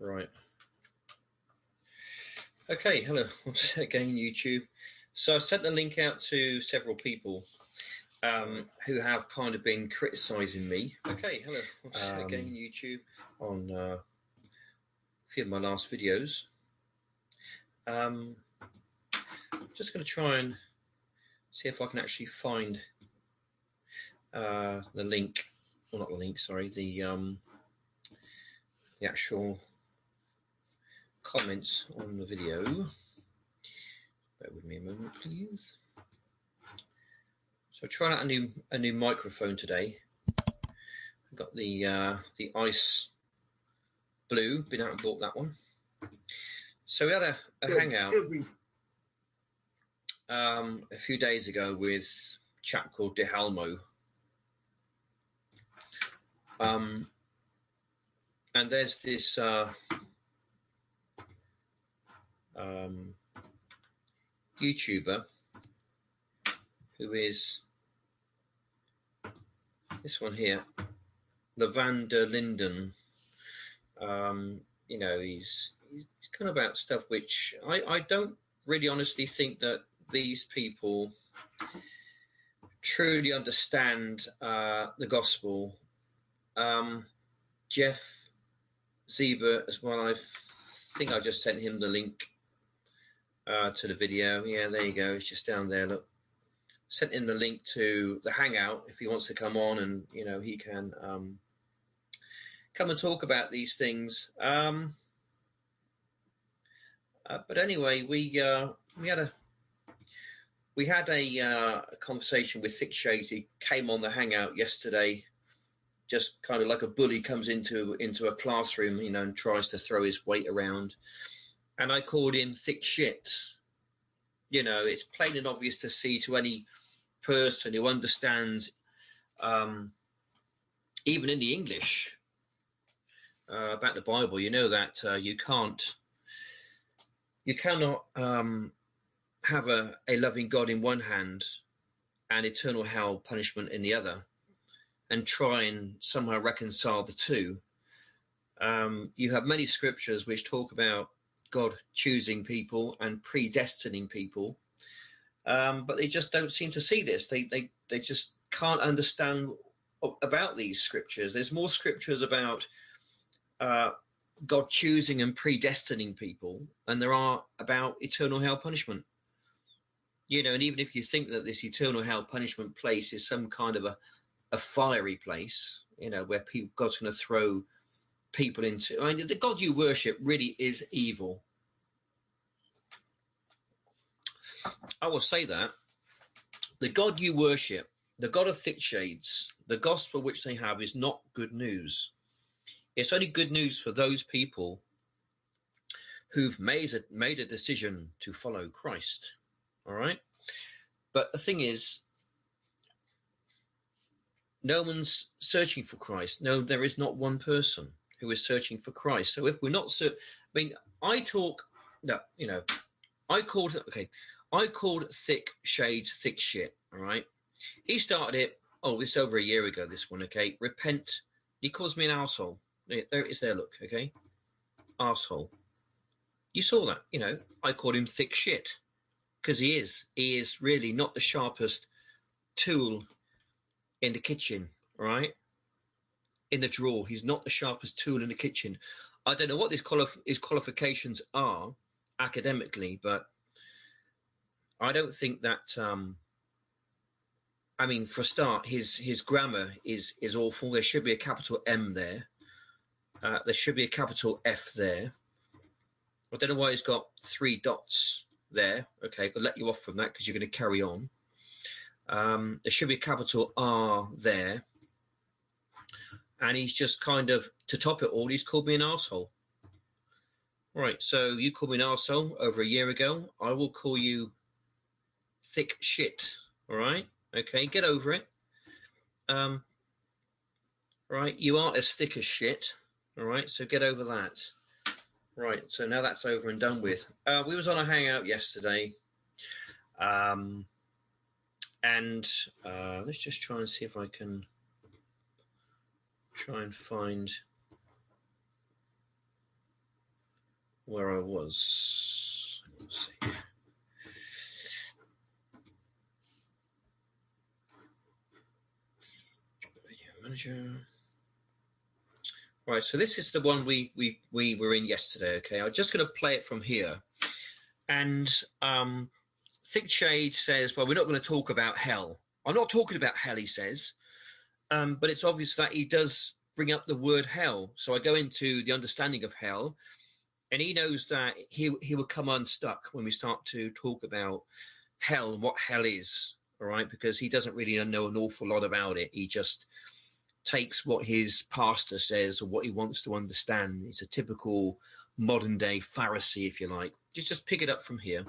Right. Okay, hello once again, YouTube. So I sent the link out to several people who have kind of been criticizing me. Okay, hello once again, YouTube, on a few of my last videos. Just going to try and see if I can actually find the link, or not the link, sorry, the actual comments on the video. Bear with me a moment, please. So I tried out a new microphone today. I got the ice blue. Been out and bought that one. So we had a hangout a few days ago with a chap called De Halmo. And there's this YouTuber who is this one here, the Van der Linden. You know, he's kind of about stuff which I don't really honestly think that these people truly understand the gospel. Jeff Zebra as well. I think I just sent him the link to the video. Yeah, there you go. It's just down there. Look, sent him the link to the Hangout if he wants to come on, and you know he can come and talk about these things. But anyway, we had a conversation with Thick Shades. He came on the Hangout yesterday, just kind of like a bully comes into a classroom, you know, and tries to throw his weight around. And I called him thick shit. You know, it's plain and obvious to see to any person who understands, even in the English, about the Bible, you know that you cannot have a loving God in one hand and eternal hell punishment in the other, and try and somehow reconcile the two. You have many scriptures which talk about God choosing people and predestining people, but they just don't seem to see this. They just can't understand about these scriptures. There's more scriptures about God choosing and predestining people than there are about eternal hell punishment. You know, and even if you think that this eternal hell punishment place is some kind of a fiery place, you know, where God's going to throw people into. I mean, the God you worship really is evil. I will say that the God you worship, the God of Thick Shades, the gospel which they have is not good news. It's only good news for those people who've made a decision to follow Christ. All right, but the thing is, no one's searching for Christ. No, there is not one person who is searching for Christ. So if we're not, I called Thick Shades thick shit. All right, he started it. Oh, it's over a year ago. This one, okay. Repent. He calls me an arsehole. There it is. There, look, okay. Arsehole. You saw that, you know. I called him thick shit because he is really not the sharpest tool in the kitchen, right? In the drawer, he's not the sharpest tool in the kitchen. I don't know what his qualifications are academically, but I don't think that. I mean, for a start, his grammar is awful. There should be a capital M there. There should be a capital F there. I don't know why he's got 3 dots there. Okay, but let you off from that because you're going to carry on. There should be a capital R there. And he's just kind of, to top it all, he's called me an arsehole. Right, so you called me an arsehole over a year ago. I will call you thick shit. All right? Okay, get over it. Right, you are as thick as shit. All right, so get over that. Right, so now that's over and done with. We was on a hangout yesterday. And let's just try and see if I can try and find where I was. Let's see. Video manager. Right, so this is the one we were in yesterday. Okay, I'm just going to play it from here, and Thick Shade says, "Well, we're not going to talk about hell. I'm not talking about hell," he says, but it's obvious that he does bring up the word hell. So I go into the understanding of hell, and he knows that he will come unstuck when we start to talk about hell and what hell is. All right, because he doesn't really know an awful lot about it. He just takes what his pastor says or what he wants to understand. He's a typical modern day Pharisee, if you like. Just pick it up from here.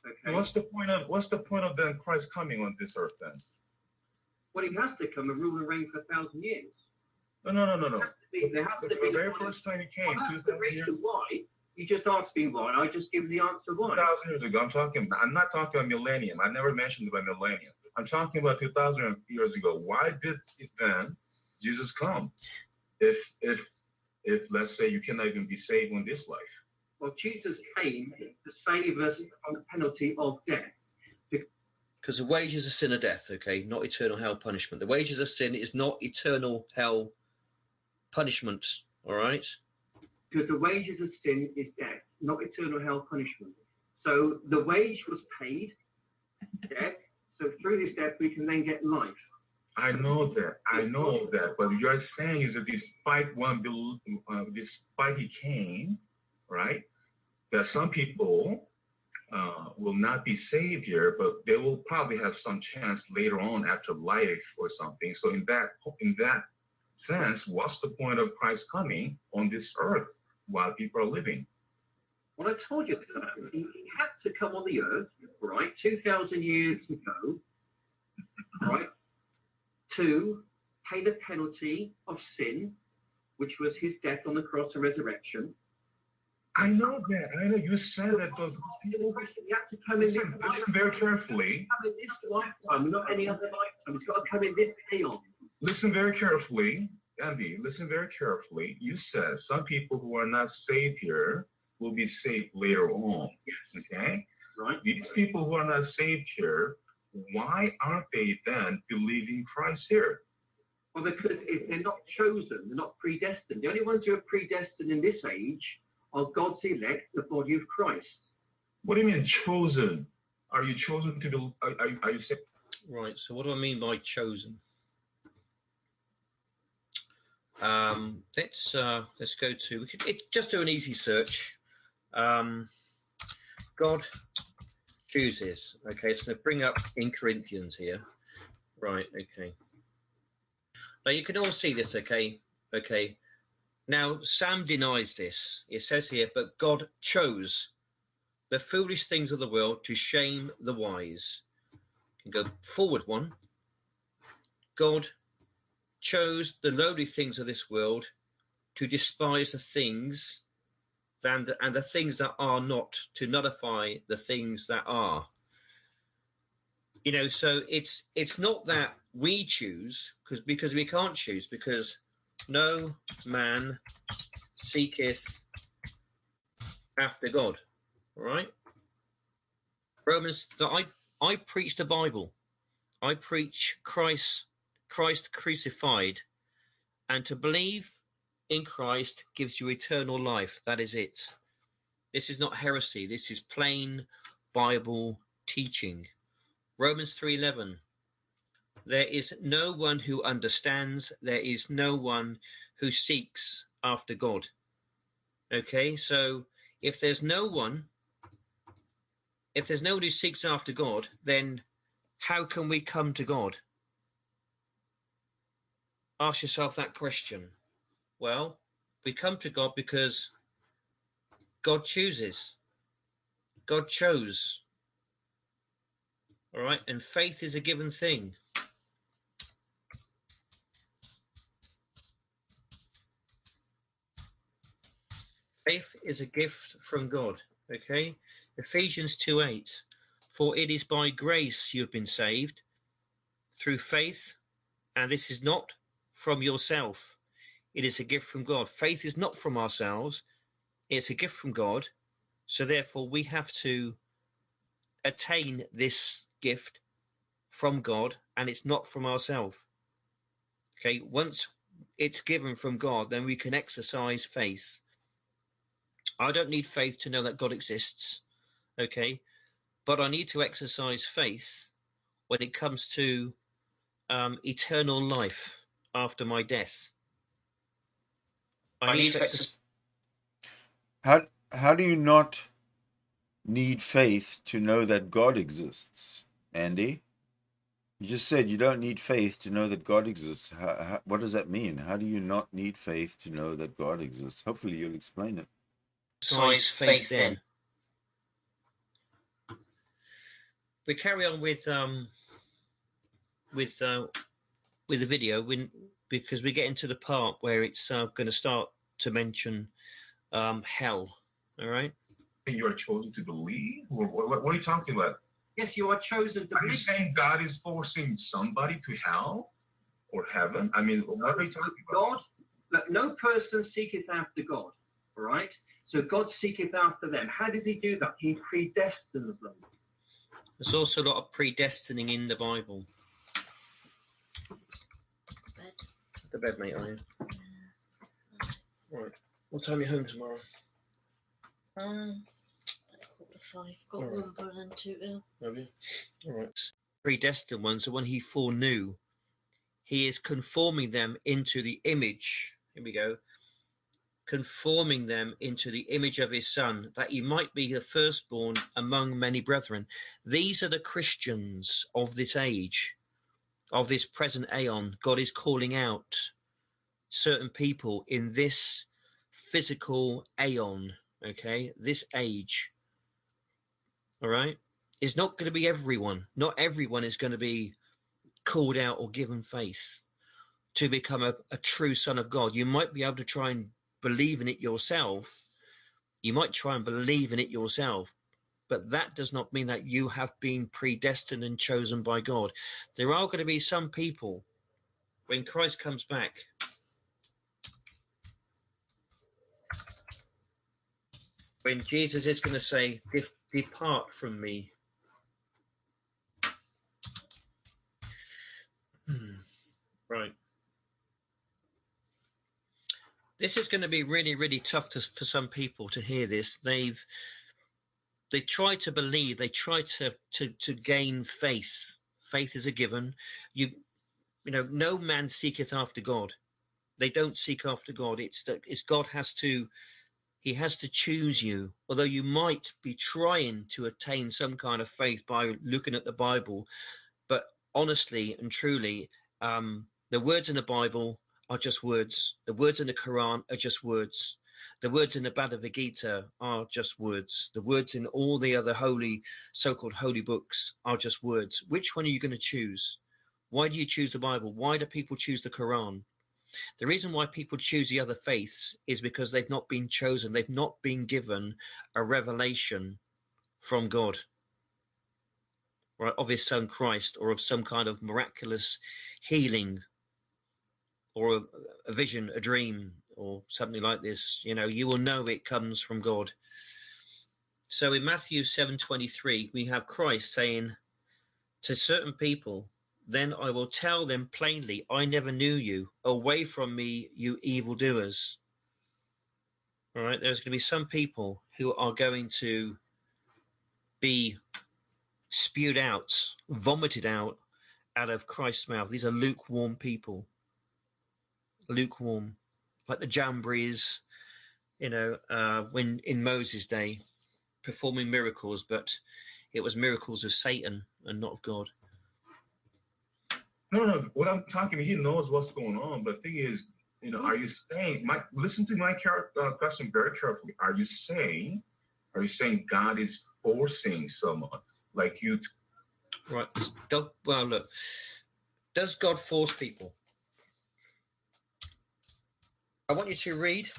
Okay. What's the point of then Christ coming on this earth then? Well, he has to come and rule and reign for 1,000 years. No. There has to be the very first time he came. Well, that's the reason why. You just asked me why, and I just give the answer why. 2,000 years ago, I'm not talking about millennium. I never mentioned about millennium. I'm talking about 2,000 years ago. Why did then Jesus come? If let's say you cannot even be saved in this life. Well, Jesus came to save us from the penalty of death. Because the wages of sin are death, okay, not eternal hell punishment. The wages of sin is not eternal hell punishment, all right? Because the wages of sin is death, not eternal hell punishment. So the wage was paid, death. So through this death, we can then get life. I know that. But you're saying is that despite he came, right? That some people will not be saved here, but they will probably have some chance later on after life or something. So in that sense, what's the point of Christ coming on this earth while people are living? Well, I told you that he had to come on the earth, right, 2,000 years ago, right, to pay the penalty of sin, which was his death on the cross and resurrection. I know that. I know you said that. Those people, he had to come in listen very carefully. Come in this lifetime, not any other lifetime. He's got to come in this aeon. Listen very carefully, Andy. Listen very carefully. You said some people who are not saved here will be saved later on. Yes. Okay. Right. These people who are not saved here, why aren't they then believing Christ here? Well, because if they're not chosen, they're not predestined. The only ones who are predestined in this age are God's elect, the body of Christ. What do you mean chosen? Are you chosen to be? Are you saying? Right. So what do I mean by chosen? Let's go to. We could just do an easy search. God chooses. Okay, it's going to bring up in Corinthians here. Right. Okay. Now you can all see this. Okay. Okay. Now, Sam denies this. It says here, but God chose the foolish things of the world to shame the wise. You can go forward one. God chose the lowly things of this world to despise the things and the things that are not, to nullify the things that are. You know, so it's not that we choose, because we can't choose, because no man seeketh after God. All right? Romans, I preach the Bible. I preach Christ crucified. And to believe in Christ gives you eternal life. That is it. This is not heresy. This is plain Bible teaching. Romans 3:11. There is no one who understands. There is no one who seeks after God. Okay, so if there's no one who seeks after God, then how can we come to God? Ask yourself that question. Well, we come to God because God chooses. God chose. All right, and faith is a given thing. Faith is a gift from God, okay? Ephesians 2:8. For it is by grace you have been saved, through faith, and this is not from yourself. It is a gift from God. Faith is not from ourselves. It's a gift from God. So therefore, we have to attain this gift from God, and it's not from ourselves. Okay, once it's given from God, then we can exercise faith. I don't need faith to know that God exists, okay? But I need to exercise faith when it comes to eternal life after my death. I need to exercise. How do you not need faith to know that God exists, Andy? You just said you don't need faith to know that God exists. What does that mean? How do you not need faith to know that God exists? Hopefully you'll explain it. Exercise faith then. We carry on with the video because we get into the part where it's going to start to mention hell. All right. You are chosen to believe? What are you talking about? Yes, you are chosen to Are you believe. saying God is forcing somebody to hell or heaven? I mean, what are you talking about? God, no person seeketh after God, all right? So God seeketh after them. How does he do that? He predestines them. There's also a lot of predestining in the Bible. The bed, mate, are you? Right. What time are you home tomorrow? 5:45. Got All right. one brother and two ill. Have you? All right. Predestined ones, so when he foreknew, he is conforming them into the image. Here we go. Conforming them into the image of his Son, that he might be the firstborn among many brethren. These are the Christians of this age, of this present aeon. God is calling out certain people in this physical aeon, okay, this age. All right, it's not going to be everyone. Not everyone is going to be called out or given faith to become a true son of God. You might be able to try and believe in it yourself. You might try and believe in it yourself, but that does not mean that you have been predestined and chosen by God. There are going to be some people when Christ comes back. When Jesus is going to say, depart from me. Right. This is going to be really, really tough for some people to hear this. They try to believe, they try to gain faith. Faith is a given. You know, no man seeketh after God. They don't seek after God. It's God has to choose you. Although you might be trying to attain some kind of faith by looking at the Bible, but honestly and truly, the words in the Bible are just words. The words in the Quran are just words. The words in the Bhagavad Gita are just words. The words in all the other so-called holy books are just words. Which one are you going to choose? Why do you choose the Bible? Why do people choose the Quran? The reason why people choose the other faiths is because they've not been chosen. They've not been given a revelation from God, right, of his son Christ, or of some kind of miraculous healing, or a vision, a dream, or something like this. You know, you will know it comes from God. So in Matthew 7:23, we have Christ saying to certain people, then I will tell them plainly, I never knew you. Away from me, you evildoers. All right, there's going to be some people who are going to be spewed out, vomited out of Christ's mouth. These are lukewarm people. Lukewarm, like the Jambres, you know, when in Moses' day, performing miracles, but it was miracles of Satan and not of God. No. What I'm talking, he knows what's going on. But the thing is, you know, are you saying? Listen to my question very carefully. Are you saying God is forcing someone like you? Right. Well, look. Does God force people? I want you to read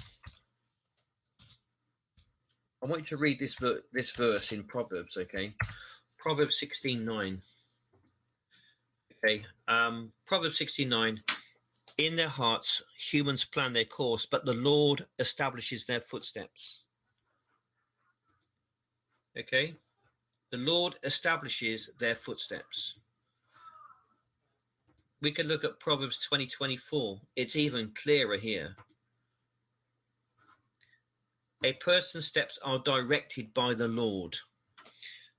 this verse in Proverbs, okay? Proverbs 16:9. Okay. Proverbs 16:9. In their hearts, humans plan their course, but the Lord establishes their footsteps. Okay, the Lord establishes their footsteps. We can look at Proverbs 20:24. It's even clearer here. A person's steps are directed by the Lord.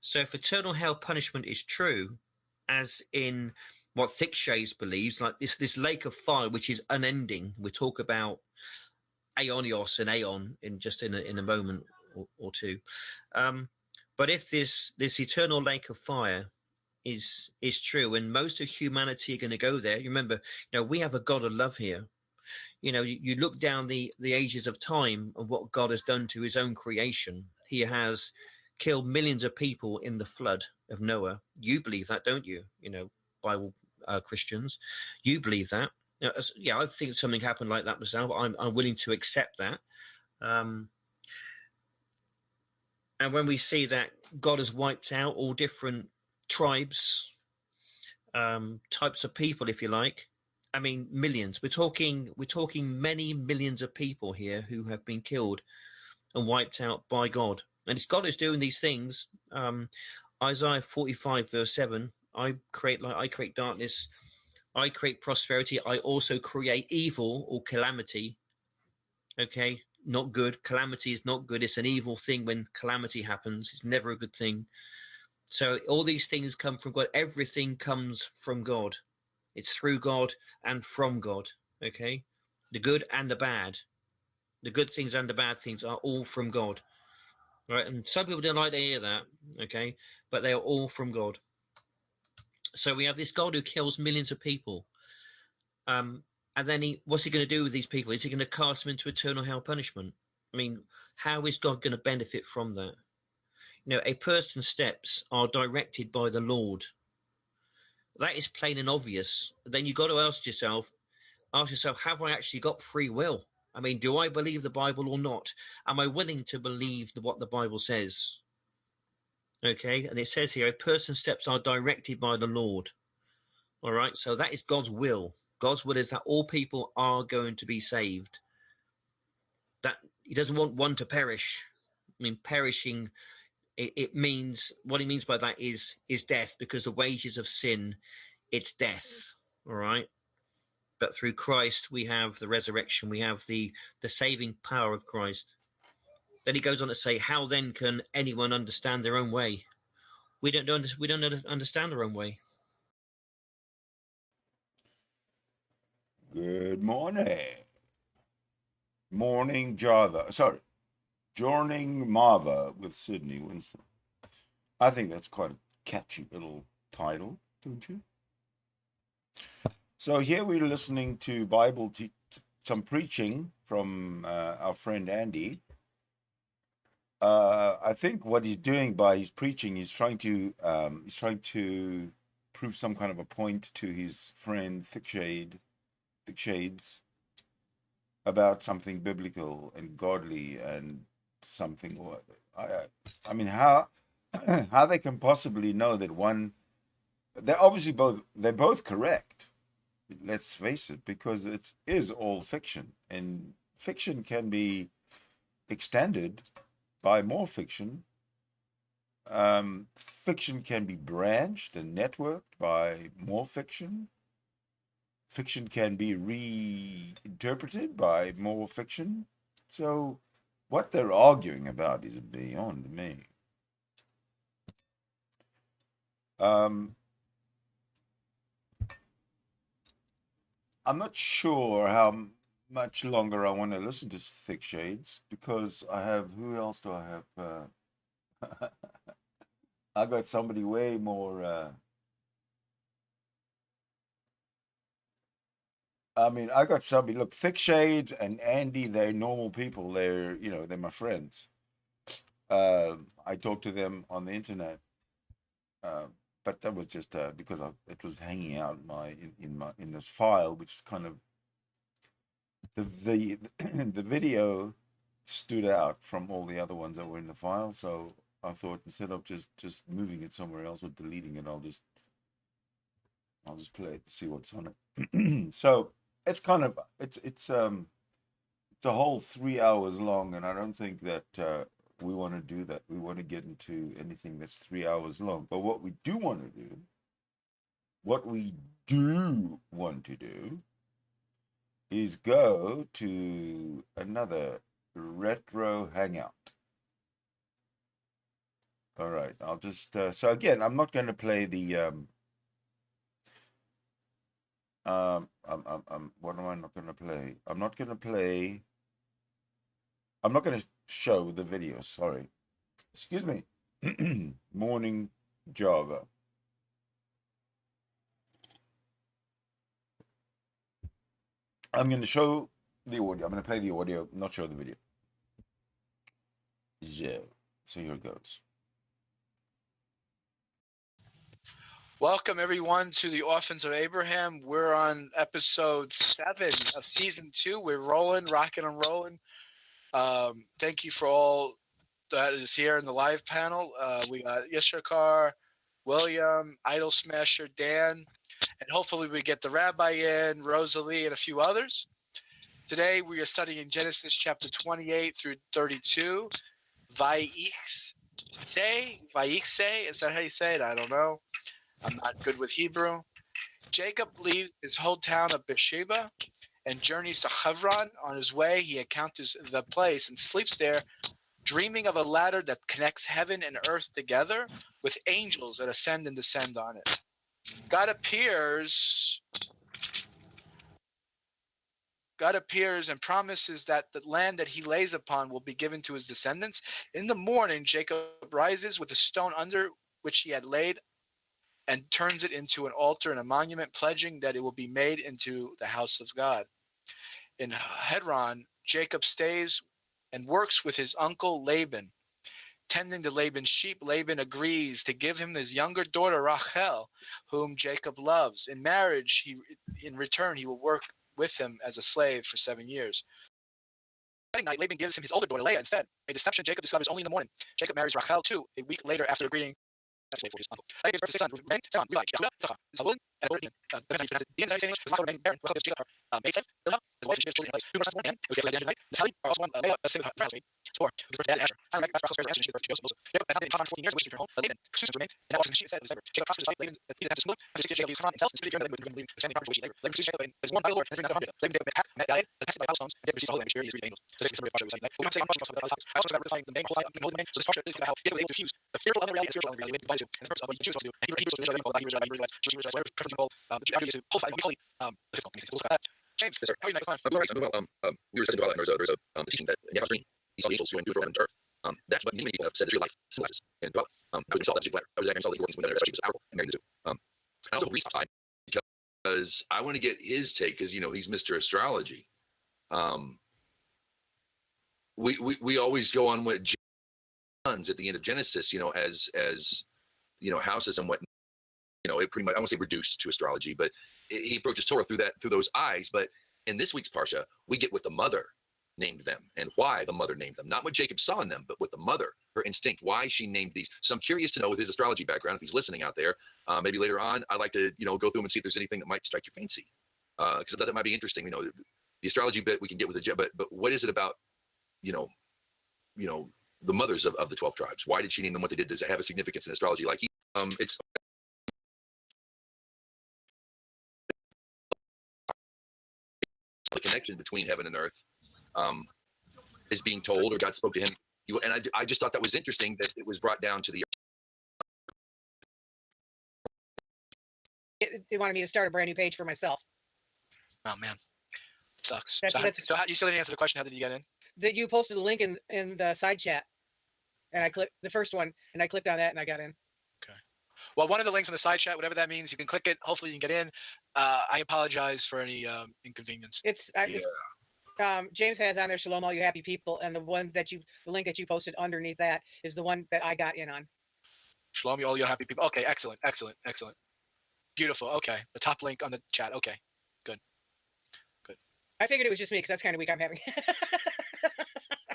So if eternal hell punishment is true, as in what Thickshades believes, like this lake of fire which is unending, we talk about aeonios and aeon in a moment or two. But if this eternal lake of fire is true, and most of humanity are going to go there, you remember, we have a God of love here. You look down the ages of time and what God has done to his own creation. He has killed millions of people in the flood of Noah. You believe that, don't you? Bible Christians, you believe that. Yeah, I think something happened like that myself. I'm willing to accept that. And when we see that God has wiped out all different tribes, types of people, if you like, I mean, millions. We're talking many millions of people here who have been killed and wiped out by God. And it's God who's doing these things. Isaiah 45 verse 7, I create darkness, I create prosperity, I also create evil or calamity. Okay, not good. Calamity is not good. It's an evil thing when calamity happens. It's never a good thing. So all these things come from God. Everything comes from God. It's through God and from God. Okay, the good and the bad, the good things and the bad things are all from God. Right, and some people don't like to hear that. Okay, but they are all from God. So we have this God who kills millions of people. And then what's he going to do with these people? Is he going to cast them into eternal hell punishment? I mean, how is God going to benefit from that? A person's steps are directed by the Lord. That is plain and obvious. Then you've got to ask yourself, have I actually got free will? I mean, do I believe the Bible or not? Am I willing to believe what the Bible says? Okay, and it says here, a person's steps are directed by the Lord. All right, so that is God's will. God's will is that all people are going to be saved. That he doesn't want one to perish. I mean, perishing, it means, what he means by that is death, because the wages of sin, it's death. All right. But through Christ, we have the resurrection. We have the saving power of Christ. Then he goes on to say, how then can anyone understand their own way? We don't understand our own way. Good morning. Morning Java. Sorry. Jorning Mava with Sidney Winston. I think that's quite a catchy little title, don't you? So here we're listening to some preaching from our friend Andy. I think what he's doing by his preaching, he's trying to prove some kind of a point to his friend Thickshades about something biblical and godly and something. I mean, how they can possibly know that one? They're both correct. Let's face it, because it is all fiction, and fiction can be extended by more fiction. Fiction can be branched and networked by more fiction. Fiction can be reinterpreted by more fiction. So what they're arguing about is beyond me. I'm not sure how much longer I want to listen to Thickshades, because I have, who else do I have? I got somebody way more. I mean, I got somebody. Look, Thickshades and Andy, they're normal people. They're my friends. I talked to them on the internet, but that was just because it was hanging out in this file, which is kind of the video stood out from all the other ones that were in the file. So I thought, instead of just moving it somewhere else or deleting it, I'll just play it to see what's on it. So it's kind of it's a whole 3 hours long, and I don't think that we want to do that. We want to get into anything that's 3 hours long. But what we do want to do, is go to another retro hangout. All right, I'll just so again, I'm not going to play the what am I not going to play? I'm not going to show the video, sorry. Excuse me. Morning Java. I'm going to show the audio. I'm going to play the audio, not show the video. So here it goes. Welcome, everyone, to the Orphans of Abraham. We're on episode 7 of season 2. We're rolling, rocking and rolling. Thank you for all that is here in the live panel. We got Yishakar, William, Idol Smasher, Dan, and hopefully we get the Rabbi in, Rosalie, and a few others. Today we are studying Genesis chapter 28 through 32. Vayikse, is that how you say it? I don't know. I'm not good with Hebrew. Jacob leaves his hometown of Beersheba and journeys to Hebron. On his way, he encounters the place and sleeps there, dreaming of a ladder that connects heaven and earth together with angels that ascend and descend on it. God appears and promises that the land that he lays upon will be given to his descendants. In the morning, Jacob rises with a stone under which he had laid and turns it into an altar and a monument, pledging that it will be made into the house of God. In Hebron, Jacob stays and works with his uncle Laban. Tending to Laban's sheep, Laban agrees to give him his younger daughter Rachel, whom Jacob loves. In marriage, in return, he will work with him as a slave for 7 years. That night, Laban gives him his older daughter Leah instead. A deception Jacob discovers only in the morning. Jacob marries Rachel too, a week later after agreeing slave for his uncle. Laban gives birth to 6 sons, Reuben, Simeon, Levi, Yehuda, Issachar, Zebulun, and the daughter Din. Depends how you pronounce it. Din is how you say English. His wife remained barren. Rachel gives Jacob maid slave, Bilhah, his wife, and she gives children in place. Two more sons born, Dan, who gave Leah night. Naphtali are also one. Leah, a slave of Rachel's maid. Spor, who gives birth to Dan and Asher. Finally, Rachel spares Asher, and she gives birth to Joseph. Jacob has not been in Hebron for 14 years, which is her home. But Laban pursues him to remain, and that watches the sheep instead of his labor. Jacob prospers despite Laban pleaded after Shmuel. After 6 years, Jacob leaves Hebron himself and split the Laban with Laban leaving the family property for which he labored. Laban pursues Jacob and is warned by the Lord, and they're not harmed. Laban Jacob met Galilee, tested by stones, and Jacob receives the holy land, which is the angels. So this is the story of Parsha. We don't say on Parsha about topics. I also about redefining the name, whole domain. So this Parsha is about how Jacob was able to fuse the spiritual element reality and spiritual element reality, and the purpose of what you choose to do. And Hebrews to Israel, Hebrews, whatever preference you call the Jews to whole we call it the physical. James, yes, sir. How are you, Michael? I'm doing well. We were discussing about that, and there's a teaching that in Yahweh's dream, he saw the angels going through heaven and earth. That's what many people have said that real life symbolizes. And well, I was going to saw that I was there and saw that he worked with women, especially was powerful and married the two. I also reached outside because I want to get his take, because he's Mr. Astrology. We always go on what sons at the end of Genesis, as houses and what it pretty much, I won't say reduced to astrology, but he approaches Torah through those eyes. But in this week's Parsha, we get what the mother named them and why the mother named them, not what Jacob saw in them, but what the mother, her instinct, why she named these. So I'm curious to know, with his astrology background, if he's listening out there, maybe later on, I'd like to, go through them and see if there's anything that might strike your fancy. Because I thought that might be interesting. The astrology bit we can get with but what is it about, the mothers of the 12 tribes? Why did she name them what they did? Does it have a significance in astrology? Like it's the connection between heaven and earth is being told, or God spoke to him. And I just thought that was interesting that it was brought down to the earth. They wanted me to start a brand new page for myself. Oh man, sucks. So you still didn't answer the question. How did you get in? That you posted a link in the side chat, and I clicked the first one, and I clicked on that, and I got in. Okay. Well, one of the links in the side chat, whatever that means, you can click it. Hopefully, you can get in. I apologize for any inconvenience. James has on there, Shalom, all you happy people, and the link that you posted underneath that is the one that I got in on. Shalom, all you happy people. Okay, excellent. Beautiful. Okay, the top link on the chat. Okay, good. I figured it was just me because that's kind of week I'm having.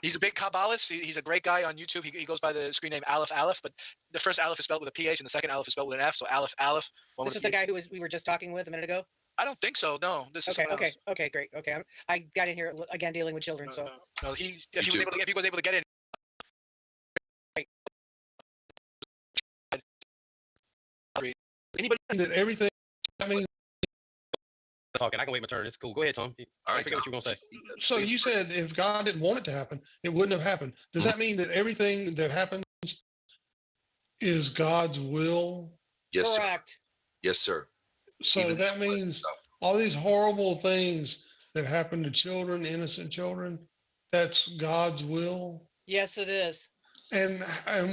He's a big Kabbalist. He's a great guy on YouTube. He goes by the screen name Aleph, but the first Aleph is spelled with a PH and the second Aleph is spelled with an F. So Aleph. This is the guy we were just talking with a minute ago? I don't think so. No, this is okay, great. Okay, I got in here again dealing with children. So no, if he was able to get in, Anybody? That everything. I mean, talking. I can wait my turn. It's cool. Go ahead, Tom. All I right, forget what you were gonna say. so you said if God didn't want it to happen, it wouldn't have happened. Does that mean that everything that happens is God's will? Yes, sir. Correct. Yes, sir. So Even that unpleasant means stuff. all these horrible things that happen to children, innocent children, that's God's will. Yes, it is. And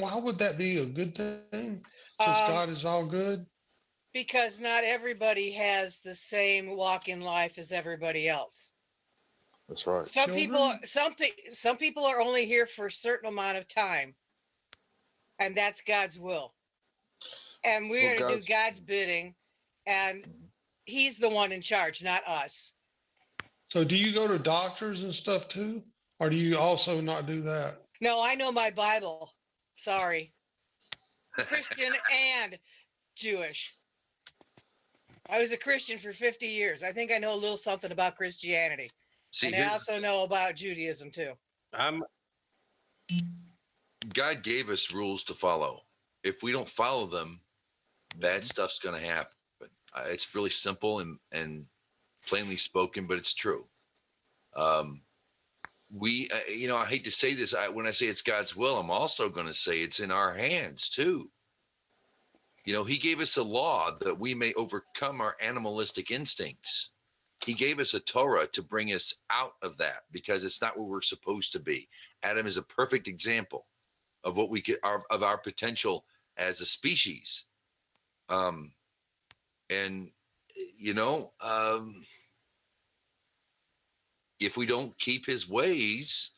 why would that be a good thing? Since God is all good. Because not everybody has the same walk in life as everybody else. That's right. Some Children? some people are only here for a certain amount of time, and that's God's will. And we're going to do God's bidding, and He's the one in charge, not us. So do you go to doctors and stuff too? Or do you also not do that? No, I know my Bible. Sorry. Christian and Jewish. I was a Christian for 50 years. I think I know a little something about Christianity. See, and I also know about Judaism too. God gave us rules to follow. If we don't follow them, bad stuff's going to happen. It's really simple and plainly spoken, but it's true. I hate to say this. When I say it's God's will, I'm also going to say it's in our hands too. He gave us a law that we may overcome our animalistic instincts. He gave us a Torah to bring us out of that because it's not where we're supposed to be. Adam is a perfect example of what we could, of our potential as a species. If we don't keep his ways,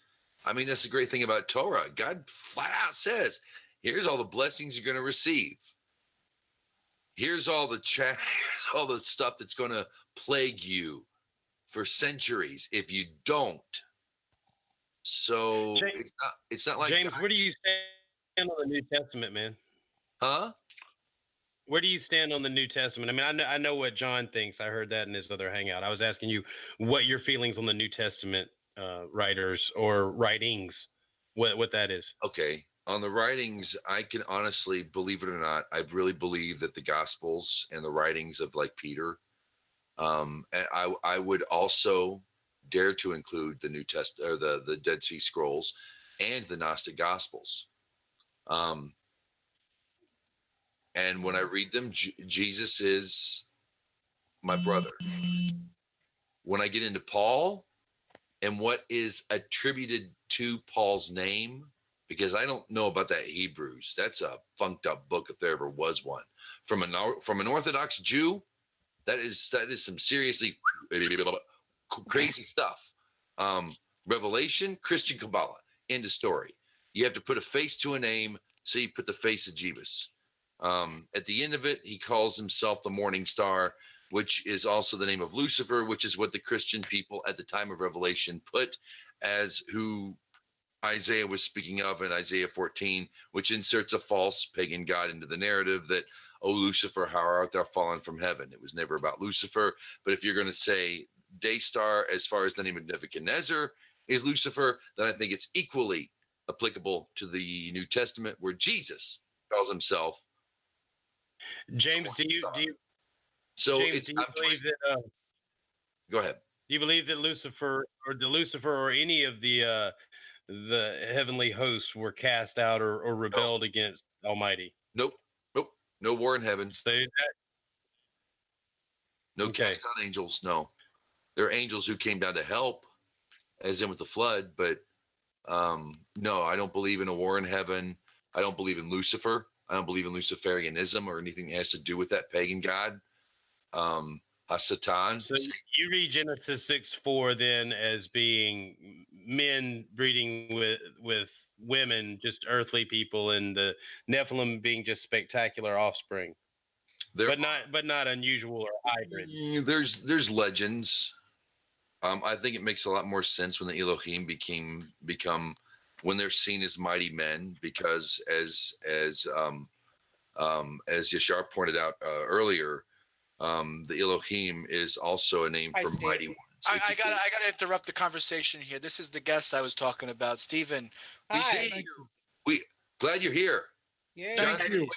that's the great thing about Torah. God flat out says, here's all the blessings you're going to receive. Here's all the stuff that's going to plague you for centuries if you don't. So it's not like James, where do you stand on the New Testament, man? Huh? Where do you stand on the New Testament? I know what John thinks. I heard that in his other hangout. I was asking you what your feelings on the New Testament writers or writings, what that is. Okay. On the writings, I can honestly, believe it or not, I really believe that the Gospels and the writings of like Peter, and I would also dare to include the New Testament or the Dead Sea Scrolls and the Gnostic Gospels. And when I read them, Jesus is my brother. When I get into Paul and what is attributed to Paul's name, because I don't know about that Hebrews. That's a funked up book if there ever was one. From an Orthodox Jew, that is some seriously crazy stuff. Revelation, Christian Kabbalah, end of story. You have to put a face to a name, so you put the face of Jeebus. At the end of it, he calls himself the Morning Star, which is also the name of Lucifer, which is what the Christian people at the time of Revelation put as who Isaiah was speaking of in Isaiah 14, which inserts a false pagan god into the narrative that, oh, Lucifer, how art thou fallen from heaven? It was never about Lucifer. But if you're going to say day star as far as the name of Nebuchadnezzar is Lucifer, then I think it's equally applicable to the New Testament where Jesus calls himself. James, do you so James, it's do you believe that go ahead. Do you believe that Lucifer or any of the heavenly hosts were cast out or rebelled against Almighty? Nope. No war in heaven. No Okay. cast out angels. No, there are angels who came down to help, as in with the flood. But no, I don't believe in a war in heaven. I don't believe in Lucifer. I don't believe in Luciferianism or anything that has to do with that pagan god. Hasatan. So you read Genesis 6:4 then as being men breeding with women, just earthly people, and the Nephilim being just spectacular offspring, but not unusual or hybrid. There's legends. I think it makes a lot more sense when the Elohim become when they're seen as mighty men, because as Yashar pointed out earlier. The Elohim is also a name for mighty ones. I gotta interrupt the conversation here. This is the guest I was talking about, Stephen. We see you. Glad you're here. Yeah. John, Thank you.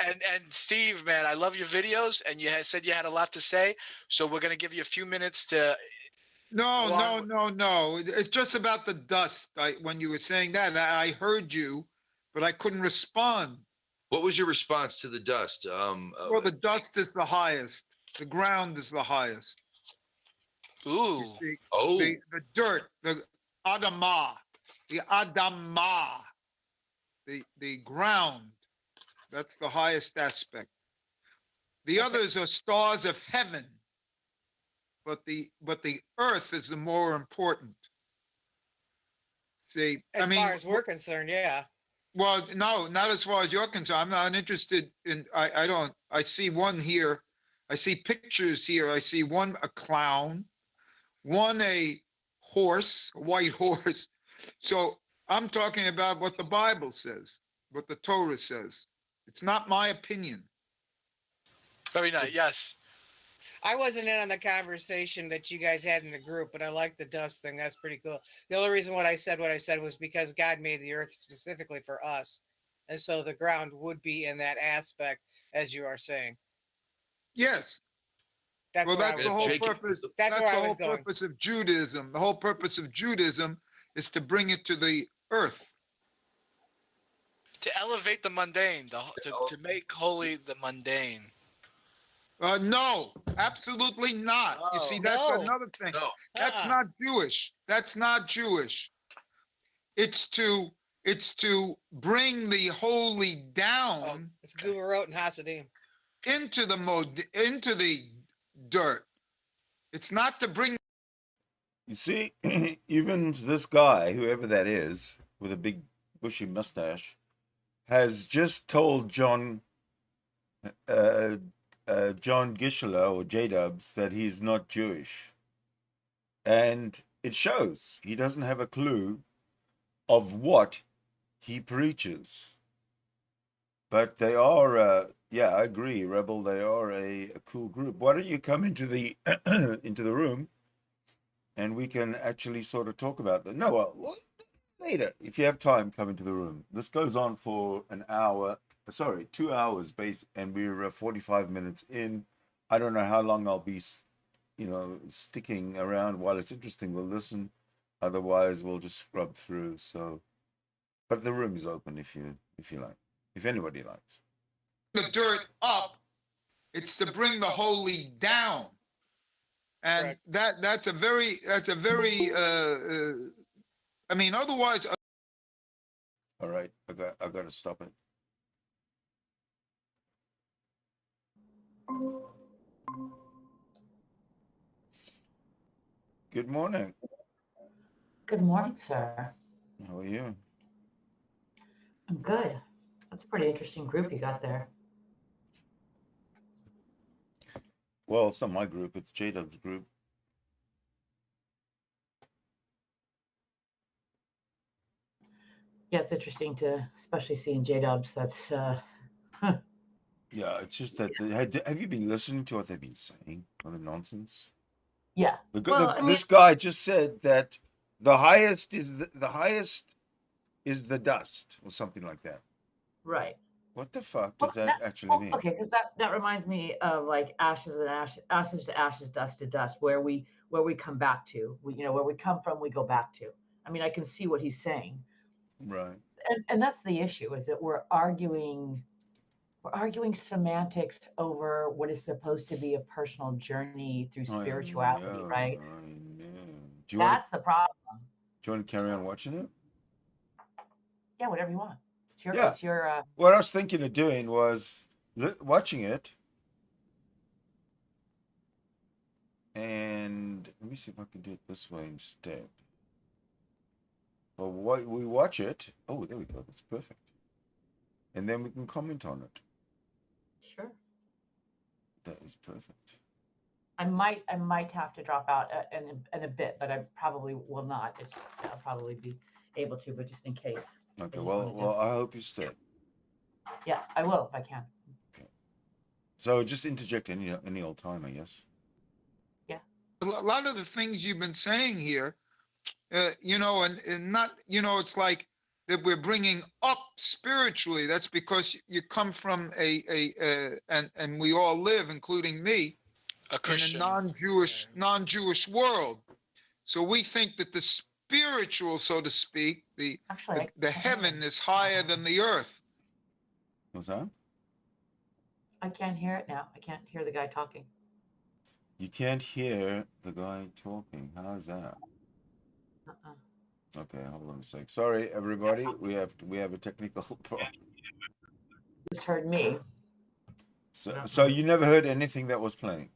And Steve, man, I love your videos, and you said you had a lot to say, so we're gonna give you a few minutes to. No. It's just about the dust. When you were saying that, I heard you, but I couldn't respond. What was your response to the dust? Well, the dust is the highest. The ground is the highest. Ooh. The dirt, the Adamah, the ground. That's the highest aspect. The others are stars of heaven, but the earth is the more important. See, as far as we're concerned, yeah. Well, no, not as far as you're concerned. I'm not interested in. I see one here. I see pictures here. I see one a clown, one a horse, a white horse. So I'm talking about what the Bible says, what the Torah says. It's not my opinion. Very nice. Yes. I wasn't in on the conversation that you guys had in the group, but I like the dust thing. That's pretty cool. The only reason what I said was because God made the earth specifically for us. And so the ground would be in that aspect, as you are saying. Yes. That's the whole purpose. That's the whole purpose of Judaism. The whole purpose of Judaism is to bring it to the earth. To elevate the mundane, to make holy the mundane. No, absolutely not. You see, that's another thing. No. That's not Jewish. That's not Jewish. It's to bring the holy down. It's Guvarot and Hasidim. Into the dirt. It's not to bring. You see, even this guy, whoever that is, with a big bushy mustache, has just told John Gisela or J-Dubs that he's not Jewish. And it shows. He doesn't have a clue of what he preaches. But they are, yeah, I agree, Rebel, they are a cool group. Why don't you come into the into the room and we can actually sort of talk about that. No, well, later, if you have time, come into the room. This goes on for an hour. Sorry, 2 hours base, and we're 45 minutes in. I don't know how long I'll be, sticking around. While it's interesting, we'll listen. Otherwise, we'll just scrub through. So, but the room is open if you like, if anybody likes. The dirt up. It's to bring the holy down, and that's a very. I mean, otherwise. All right, I got to stop it. Good morning. Good morning, sir. How are you? I'm good. That's a pretty interesting group you got there. Well, it's not my group, it's J-Dub's group. Yeah, it's interesting to, especially seeing J-Dubs. That's, Yeah, it's just that, have you been listening to what they've been saying? All the nonsense? Yeah. This guy just said that the highest is the dust, or something like that. Right. What the fuck does that actually mean? Okay, because that reminds me of like ashes to ashes, dust to dust, where we come back to. Where we come from, we go back to. I mean, I can see what he's saying. Right. And that's the issue, is that we're arguing semantics over what is supposed to be a personal journey through spirituality, right? That's the problem. Do you want to carry on watching it? Yeah, whatever you want. It's your What I was thinking of doing was watching it, and let me see if I can do it this way instead. Well, we watch it. Oh, there we go. That's perfect. And then we can comment on it. Sure. That is perfect. I might have to drop out in a bit, but I probably will not. I'll probably be able to, but just in case. Okay. Well, I hope you stay. Yeah, I will if I can. Okay. So just interject any old time, I guess. Yeah. A lot of the things you've been saying here, and not, it's like that we're bringing up spiritually. That's because you come from and we all live, including me, A Christian. in a non-Jewish world. So we think that the spiritual, so to speak, the heaven is higher than the earth. What's that? I can't hear it now. I can't hear the guy talking. You can't hear the guy talking. How is that? Okay, hold on a sec. Sorry, everybody. We have a technical problem. Just heard me. So you never heard anything that was playing?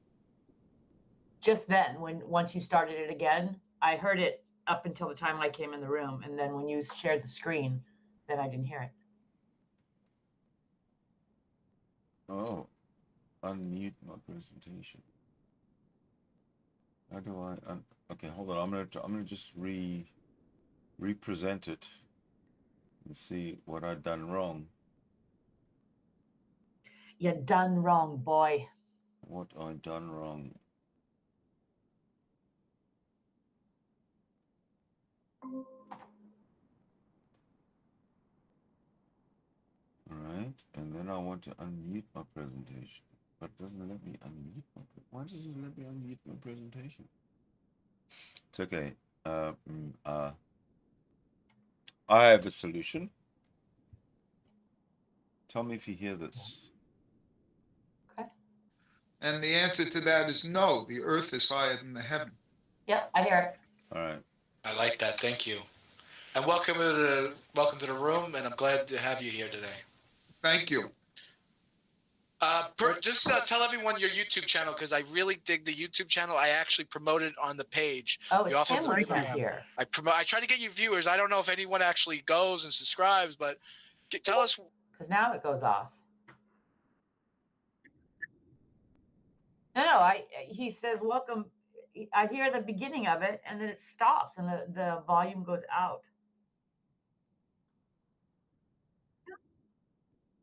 Just then, once you started it again, I heard it up until the time I came in the room, and then when you shared the screen, then I didn't hear it. Oh, unmute my presentation. How do I? Okay, hold on. I'm gonna just represent it and see what I've done wrong. You done wrong, boy. What I done wrong? Alright, and then I want to unmute my presentation. But it doesn't let me unmute my why doesn't it let me unmute my presentation? It's okay. I have a solution. Tell me if you hear this. Okay. And the answer to that is no. The earth is higher than the heaven. Yep, I hear it. All right. I like that. Thank you. And welcome to the room, and I'm glad to have you here today. Thank you. Just tell everyone your YouTube channel, because I really dig the YouTube channel. I actually promote it on the page. Oh, it's him right here. I try to get you viewers. I don't know if anyone actually goes and subscribes, but tell us. Because now it goes off. No, he says welcome. I hear the beginning of it, and then it stops, and the volume goes out.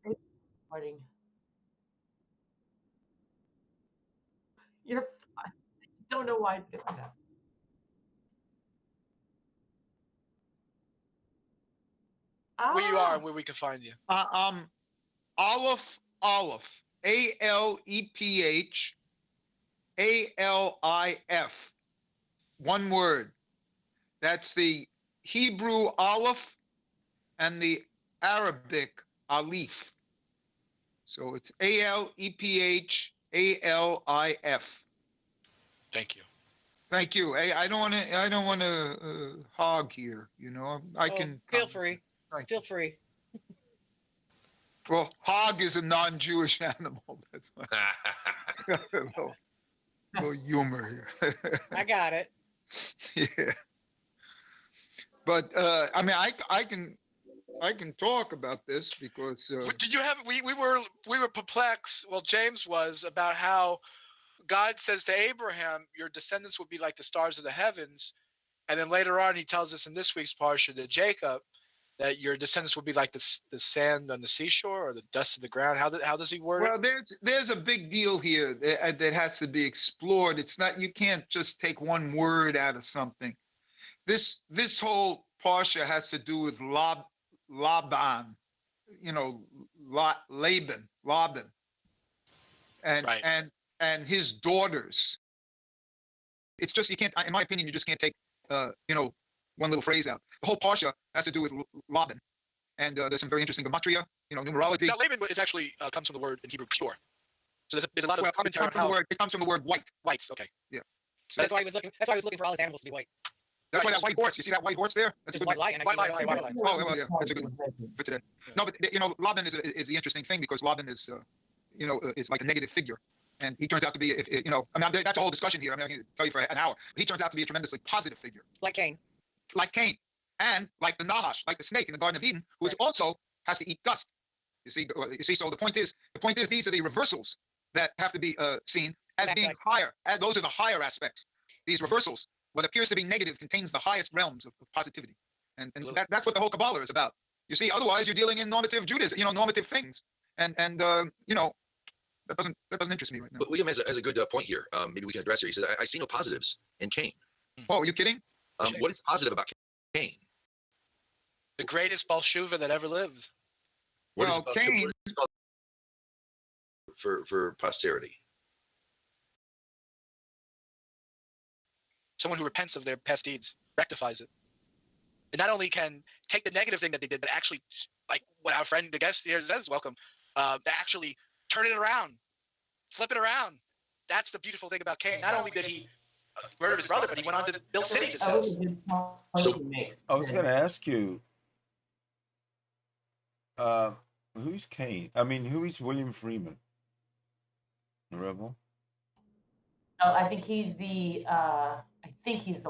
Recording. You're fine. I don't know why it's doing that. Where you are and where we can find you. Aleph, ALEPH, ALIF. One word. That's the Hebrew Aleph and the Arabic Alif. So it's ALEPH, ALIF. Thank you. Thank you. I don't want to hog here. You know, I can feel free. Feel free. Well, hog is a non-Jewish animal. That's why. a little humor here. I got it. Yeah. But I mean, I can talk about this because. Did you have? We were perplexed. Well, James was about how God says to Abraham, "Your descendants will be like the stars of the heavens," and then later on, he tells us in this week's parsha to Jacob that your descendants will be like the sand on the seashore or the dust of the ground. How does he word it? Well, there's a big deal here that has to be explored. It's not, you can't just take one word out of something. This whole parsha has to do with Laban, you know, Laban, and his daughters. It's just, you can't, in my opinion, you just can't take, you know, one little phrase out. The whole parsha has to do with Laban, and there's some very interesting gematria, you know, numerology. Now, Laban is actually comes from the word in Hebrew pure. So there's a lot of commentary on how it comes from the word white. White, okay. Yeah. So that's why he was looking. That's why he was looking for all his animals to be white. That's why that white horse. You see that white horse there? That's a good white lion. White lion. Oh, well, yeah, that's a good one for today. No, but you know, Laban is the interesting thing because Laban is, you know, is like a negative figure, and he turns out to be, if you know, I mean, that's a whole discussion here. I mean, I can tell you for an hour. But he turns out to be a tremendously positive figure. Like Cain. Like Cain, and like the Nahash, like the snake in the Garden of Eden, who also has to eat dust. You see. So the point is, these are the reversals that have to be seen as being higher. And those are the higher aspects. These reversals, what appears to be negative, contains the highest realms of positivity, and that's what the whole Kabbalah is about. You see, otherwise you're dealing in normative Judaism, you know, normative things, and you know, that doesn't interest me right now. But William has a good point here. Maybe we can address it. He said, I see no positives in Cain. Oh, are you kidding? What is positive about Cain? The greatest Bolsheva that ever lived. What is Well, called- Cain- what is called for posterity? Someone who repents of their past deeds, rectifies it. And not only can take the negative thing that they did, but actually, like what our friend, the guest here says, welcome, actually turn it around, flip it around. That's the beautiful thing about Cain. Not only did he murder his brother, but he went on to build cities, it That was says. a good point So- he makes. I was going to ask you, who's Cain? I mean, who is William Freeman? The rebel? No, I think he's the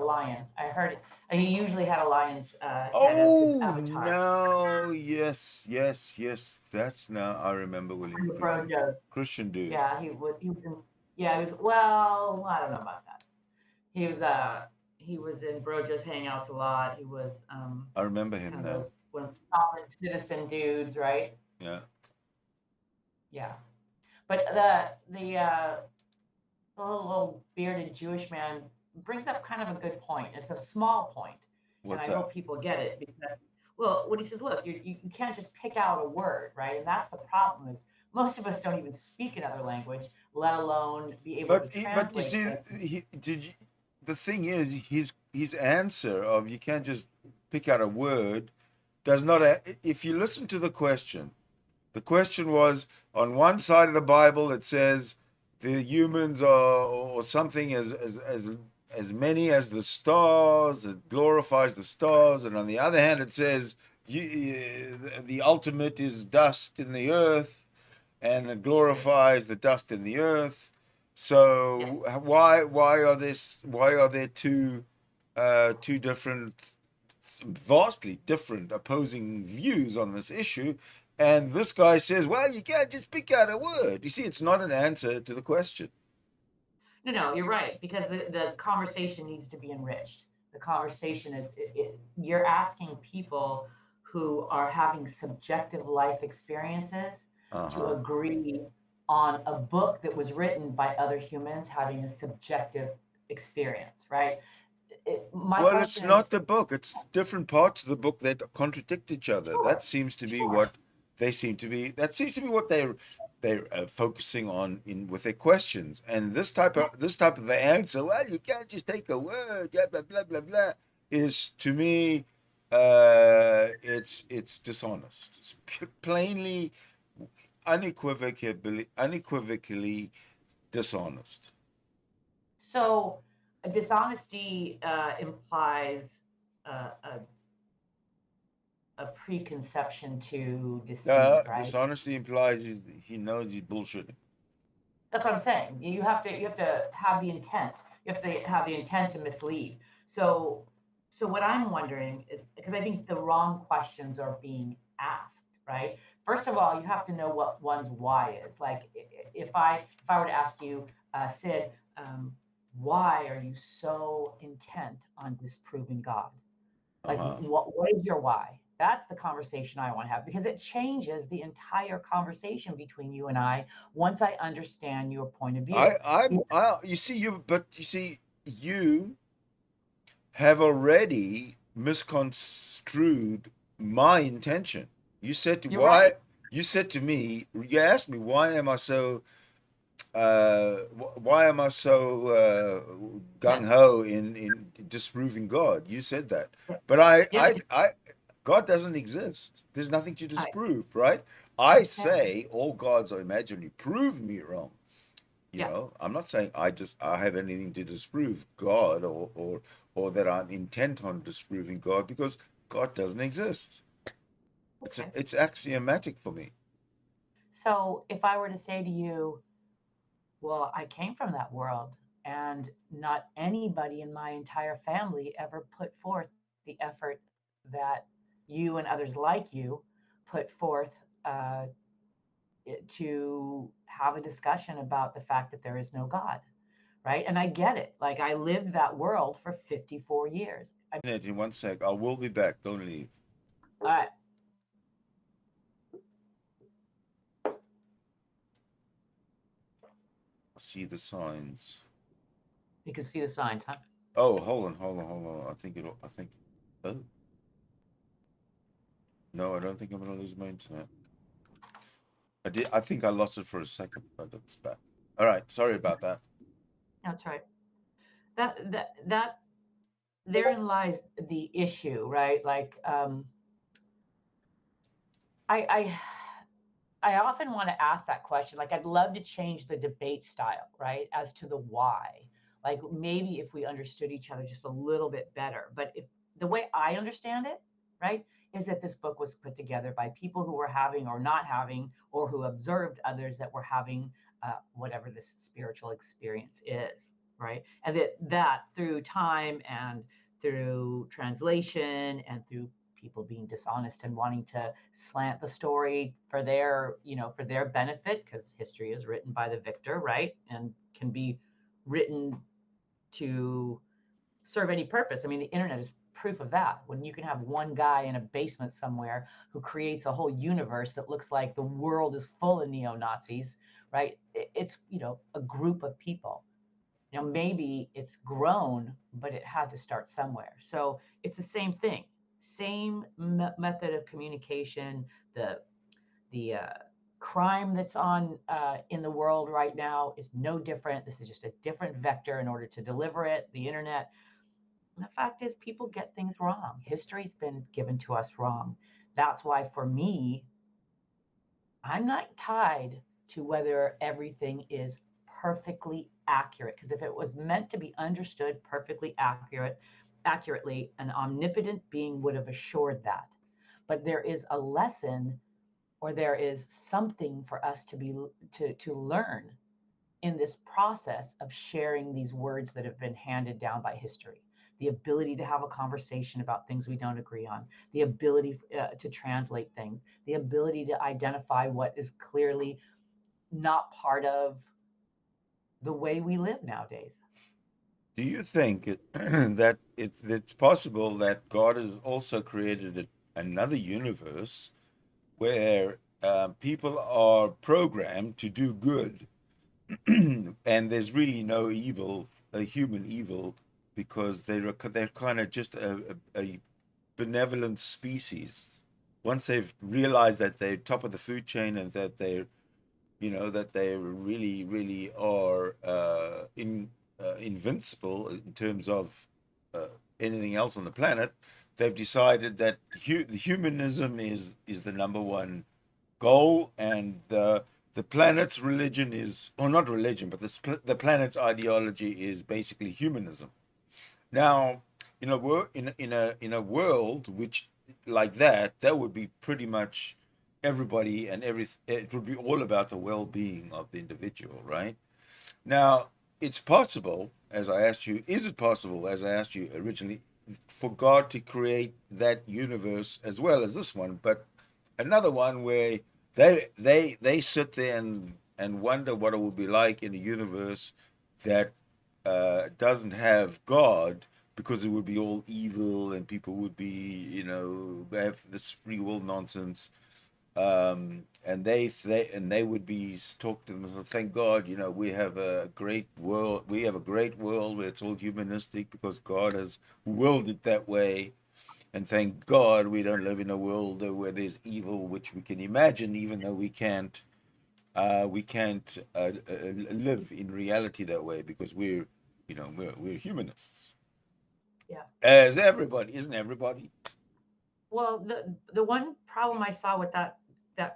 lion. I heard it. He usually had a lion's head as his Oh avatar. no! Yes, yes, yes. That's now I remember William The Freeman, Brojo. Christian dude. Yeah, he was. Yeah, he was. Well, I don't know about that. He was in Brojo's hangouts a lot. He was I remember him kind of now. those solid citizen dudes, right? Yeah. Yeah. But the little bearded Jewish man brings up kind of a good point. It's a small point, What's and I that? hope people get it because, well, what he says, look, you can't just pick out a word, right? And that's the problem is most of us don't even speak another language, let alone be able to translate. But you see, the thing is, his answer of you can't just pick out a word does not. If you listen to the question was on one side of the Bible it says the humans are or something as many as the stars. It glorifies the stars, and on the other hand it says the ultimate is dust in the earth, and it glorifies the dust in the earth. So why are there two different, vastly different opposing views on this issue? And this guy says, well, you can't just pick out a word. You see, it's not an answer to the question. No, you're right, because the conversation needs to be enriched. The conversation is, you're asking people who are having subjective life experiences to agree on a book that was written by other humans having a subjective experience, right? Well, it's not the book. It's different parts of the book that contradict each other. Sure, that seems to be what they seem to be. That seems to be what they're focusing on with their questions. And this type of an answer, well, you can't just take a word, blah blah blah blah blah, is to me, it's dishonest. It's plainly, unequivocally dishonest. So, dishonesty implies a preconception to deceive, right? Dishonesty implies he knows he's bullshitting. That's what I'm saying. You have to have the intent. You have to have the intent to mislead. So what I'm wondering is, because I think the wrong questions are being asked, right? First of all, you have to know what one's why is. Like, if I were to ask you, Sid, why are you so intent on disproving God? Like, what is your why? That's the conversation I want to have, because it changes the entire conversation between you and I once I understand your point of view. You have already misconstrued my intention. You said you asked me, why am I so gung-ho in disproving God? You said that, but God doesn't exist. There's nothing to disprove, right? I say all gods are imaginary. Prove me wrong. You know, I'm not saying I have anything to disprove God or that I'm intent on disproving God, because God doesn't exist. It's axiomatic for me. So if I were to say to you, well, I came from that world, and not anybody in my entire family ever put forth the effort that you and others like you put forth to have a discussion about the fact that there is no God, right? And I get it. Like, I lived that world for 54 years. In 1 sec, I will be back. Don't leave. All right. See the signs. You can see the signs, huh? Oh, hold on. I think. Oh. No, I don't think I'm going to lose my internet. I think I lost it for a second, but it's back. All right. Sorry about that. That's right. That therein lies the issue, right? Like, I often want to ask that question. Like, I'd love to change the debate style, right, as to the why. Like, maybe if we understood each other just a little bit better. But if the way I understand it, right, is that this book was put together by people who were having or not having, or who observed others that were having whatever this spiritual experience is, right? And that through time and through translation and through people being dishonest and wanting to slant the story for their, for their benefit, because history is written by the victor, right? And can be written to serve any purpose. I mean, the internet is proof of that. When you can have one guy in a basement somewhere who creates a whole universe that looks like the world is full of neo-Nazis, right? It's, a group of people. Now, maybe it's grown, but it had to start somewhere. So it's the same thing, same method of communication. The crime that's on in the world right now is no different. This is just a different vector in order to deliver it. The internet. And the fact is, people get things wrong. History's been given to us wrong. That's why, for me, I'm not tied to whether everything is perfectly accurate, because if it was meant to be understood perfectly accurately, an omnipotent being would have assured that. But there is a lesson, or there is something for us to learn in this process of sharing these words that have been handed down by history. The ability to have a conversation about things we don't agree on, the ability to translate things, the ability to identify what is clearly not part of the way we live nowadays. Do you think that it's possible that God has also created another universe where people are programmed to do good, and there's really no evil, a human evil, because they're kind of just a benevolent species. Once they've realized that they're top of the food chain and that they're, that they really, really are invincible in terms of anything else on the planet, they've decided that humanism is the number one goal, and the planet's religion is, or not religion, but the planet's ideology is basically humanism. Now, in a world which like that would be pretty much everybody and everything. It would be all about the well-being of the individual, right? Now, it's possible, as I asked you, is it possible, as I asked you originally, for God to create that universe as well as this one, but another one where they sit there and wonder what it would be like in a universe that doesn't have God, because it would be all evil and people would be, have this free will nonsense. And they would be talk to them. Thank God, we have a great world. We have a great world where it's all humanistic because God has willed it that way. And thank God we don't live in a world where there's evil, which we can imagine, even though we can't live in reality that way, because we're humanists. Yeah. As everybody, isn't everybody? Well, the one problem I saw with that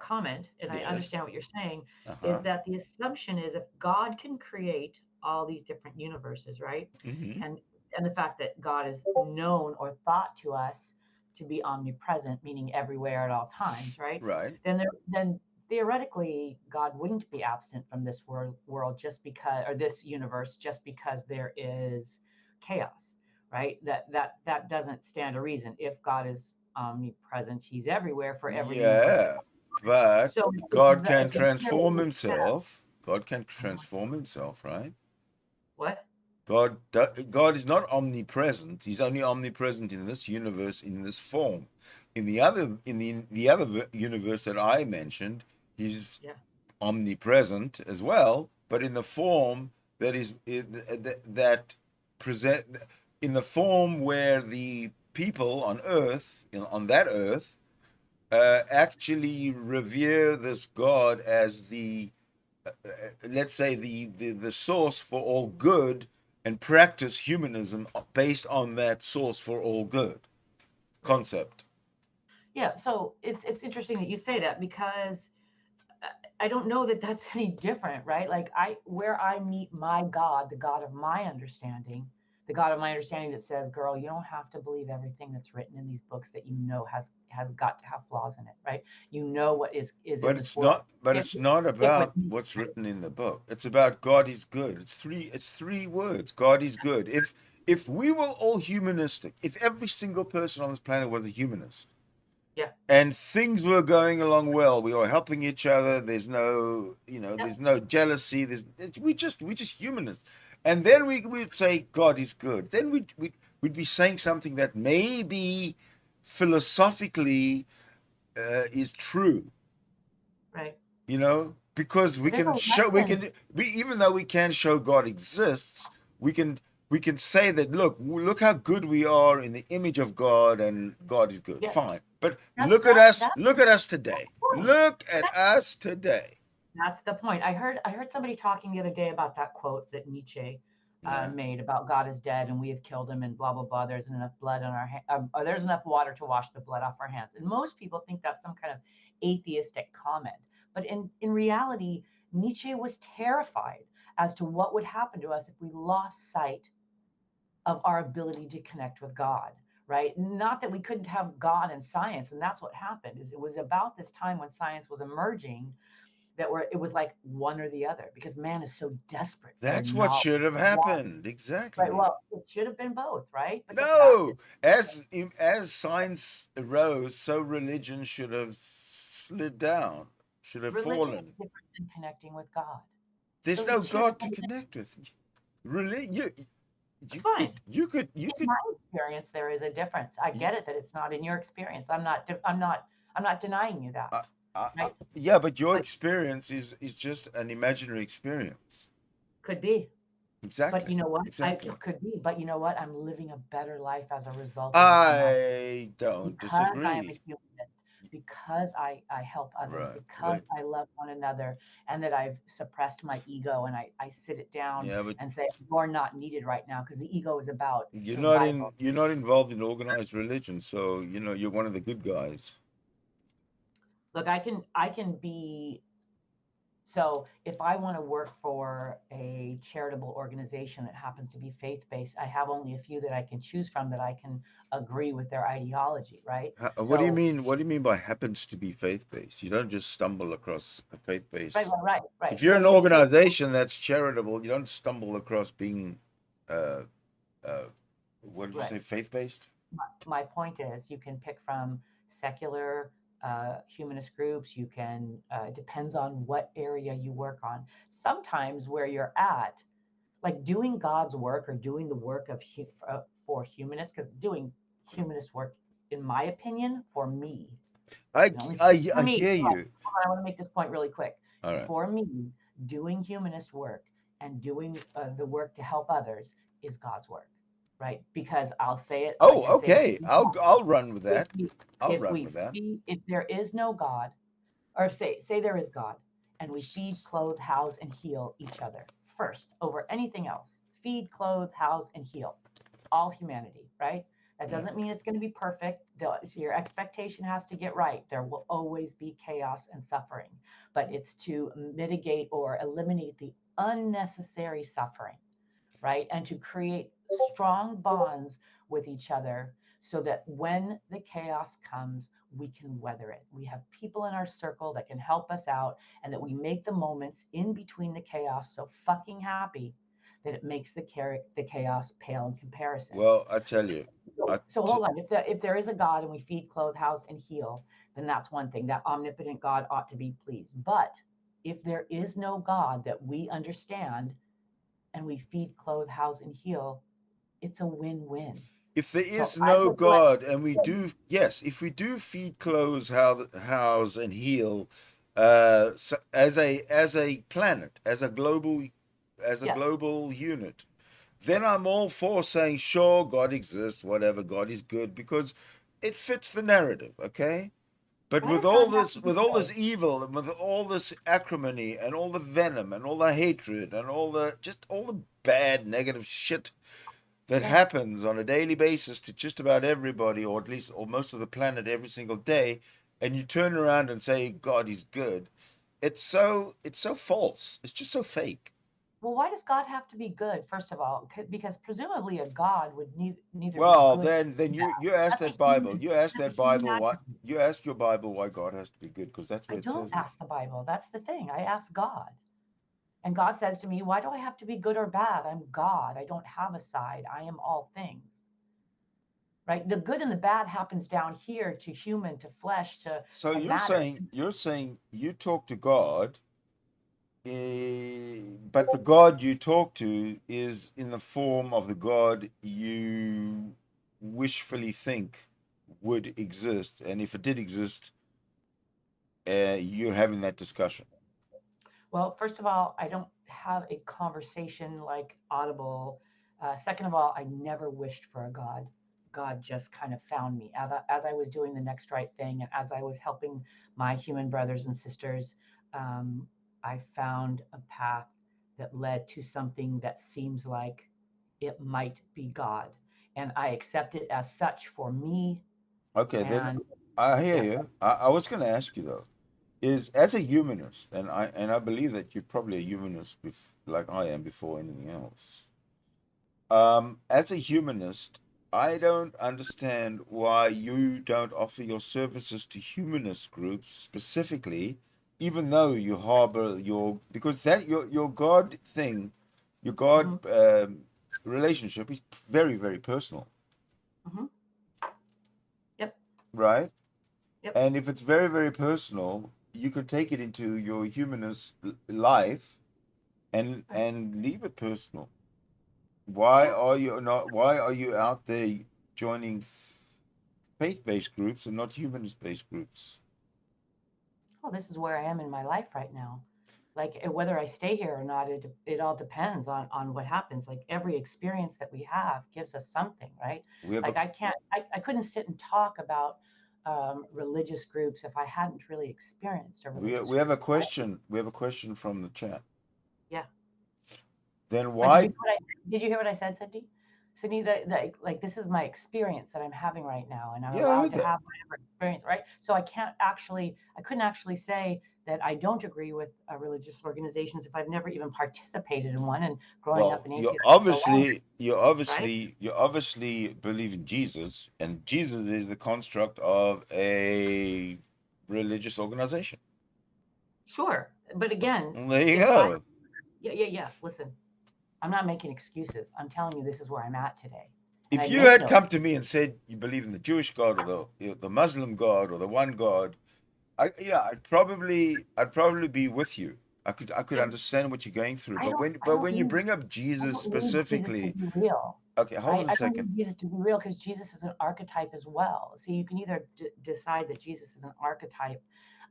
comment, and I Yes. understand what you're saying, is that the assumption is if God can create all these different universes, right? Mm-hmm. And the fact that God is known or thought to us to be omnipresent, meaning everywhere at all times, right? Right. Then theoretically God wouldn't be absent from this world just because, or this universe, just because there is chaos, right? That doesn't stand a reason. If God is omnipresent, he's everywhere for every Yeah, but so God can it's a transform very himself. God can transform himself, right? what? God is not omnipresent. He's only omnipresent in this universe, in this form. In the other universe that I mentioned, he's omnipresent as well, but in the form that is that present in the form where the people on Earth, on that Earth, actually revere this God as the, let's say, the source for all good, and practice humanism based on that source for all good concept. Yeah, so it's interesting that you say that, because I don't know that that's any different, right? Like where I meet my God, the God of my understanding, the God of my understanding that says, girl, you don't have to believe everything that's written in these books that you know has got to have flaws in it, right? You know what is But in this it's world. not. But it's not about what's written in the book. It's about God is good. It's three words. God is good. If we were all humanistic, if every single person on this planet was a humanist, yeah, and things were going along well, we were helping each other. There's no, there's no jealousy. We just humanists, and then we'd say God is good. Then we'd be saying something that maybe philosophically is true. right. Because we can show, even though we can show God exists, we can say that, look how good we are in the image of God, and God is good. Yeah. Fine. But look at us today. Look at us today. That's the point. I heard somebody talking the other day about that quote that Nietzsche made about God is dead and we have killed him and blah blah blah. There's enough blood on our hands. There's enough water to wash the blood off our hands. And most people think that's some kind of atheistic comment. But in reality, Nietzsche was terrified as to what would happen to us if we lost sight of our ability to connect with God, right? Not that we couldn't have God and science, and that's what happened. Is it was about this time when science was emerging that it was like one or the other, because man is so desperate. That's what should have happened. Exactly. Right. Well, it should have been both, right? But no, as science arose, so religion should have slid down, should have fallen. Different than connecting with God. There's no God to connect with. Really, you could. In my experience, there is a difference. I get it that it's not in your experience. I'm not denying you that. Right? Yeah, but your experience is just an imaginary experience. Could be. Exactly. But you know what? Exactly. It could be. But you know what? I'm living a better life as a result. I don't disagree. Because I am a humanist, because I help others, because I love one another, and that I've suppressed my ego and I sit it down and say, you're not needed right now, because the ego is about survival. You're not involved in organized religion, so you're one of the good guys. Look, I can be. So if I want to work for a charitable organization that happens to be faith-based, I have only a few that I can choose from that I can agree with their ideology, right? What do you mean? What do you mean by happens to be faith-based? You don't just stumble across a faith-based. Right. If you're an organization that's charitable, you don't stumble across being, what did you say, faith-based? My point is, you can pick from secular humanist groups. You can, depends on what area you work on. Sometimes where you're at, like doing God's work or doing the work of for humanists, because doing humanist work, in my opinion, for me, I hear you. I want to make this point really quick. All right. For me, doing humanist work and doing the work to help others is God's work. Right, because I'll say it. Oh, okay. I'll run with that. I'll run with that. If there is no God, or say there is God, and we feed, clothe, house, and heal each other first over anything else. Feed, clothe, house, and heal all humanity. Right. That doesn't mean it's going to be perfect. So your expectation has to get right. There will always be chaos and suffering, but it's to mitigate or eliminate the unnecessary suffering. Right, and to create strong bonds with each other so that when the chaos comes, we can weather it. We have people in our circle that can help us out, and that we make the moments in between the chaos so fucking happy that it makes the chaos pale in comparison. Well, I tell you. So hold on. If there is a God and we feed, clothe, house, and heal, then that's one thing. That omnipotent God ought to be pleased. But if there is no God that we understand, and we feed, clothe, house, and heal, it's a win-win. If there is no God, and we do, if we do feed, clothe, house, and heal, so as a planet, as a global unit, then I'm all for saying, sure, God exists, whatever, God is good, because it fits the narrative, okay? But Why with does all God have this, to be with all good? this evil, and with all this acrimony, and all the venom, and all the hatred, and all the bad, negative shit that Yeah. happens on a daily basis to just about everybody, or at least or most of the planet every single day, and you turn around and say God is good, it's so false. It's just so fake. Well, why does God have to be good, first of all? Because presumably a God would neither be Well, good then nor you bad. ask That's that a Bible. human. You ask That's that a human Bible what attribute. you ask your Bible why God has to be good, because that's I where it don't says it. ask the Bible. That's the thing. I ask God. And God says to me, why do I have to be good or bad? I'm God. I don't have a side. I am all things. Right? The good and the bad happens down here to human, to flesh, So to you're matter. saying you talk to God, but the God you talk to is in the form of the God you wishfully think would exist, and if it did exist, you're having that discussion. Well, first of all, I don't have a conversation like audible. Second of all, I never wished for a God. God just kind of found me as I was doing the next right thing, and as I was helping my human brothers and sisters. I found a path that led to something that seems like it might be God, and I accept it as such for me. Okay, then And I hear yeah, you. I was going to ask you though, is as a humanist, and I believe that you're probably a humanist, like I am before anything else. As a humanist, I don't understand why you don't offer your services to humanist groups specifically, even though you harbor because that your God thing, your God relationship is very, very personal, hmm yep, right? yep. And if it's very, very personal, you could take it into your humanist life and leave it personal. Why Yeah. are you not? Why are you out there joining faith-based groups and not humanist-based groups? Well, this is where I am in my life right now. Like whether I stay here or not, it all depends on what happens. Like every experience that we have gives us something, right? We have a Like I couldn't sit and talk about religious groups if I hadn't really experienced a religious we have a group. question. We have a question from the chat. Yeah. Then But why? did you hear what I said, Sydney? Sydney, that like this is my experience that I'm having right now, and I'm Yeah, I allowed heard to that. have whatever experience, right? So I couldn't actually say that I don't agree with religious organizations if I've never even participated in one and growing up Well, in atheism so long, right? you obviously believe in Jesus, and Jesus is the construct of a religious organization. Sure, but again, Well, there you if I go. yeah, listen, I'm not making excuses. I'm telling you this is where I'm at today, and If I you make had no. come to me and said you believe in the Jewish God or the Muslim God or the one God, I'd probably be with you. I could Yeah, understand what you're going through, I but don't when you need bring up I Jesus don't need Jesus to specifically, be real, okay, hold right? on a I don't second. need Jesus to be real because Jesus is an archetype as well. See, you can either decide that Jesus is an archetype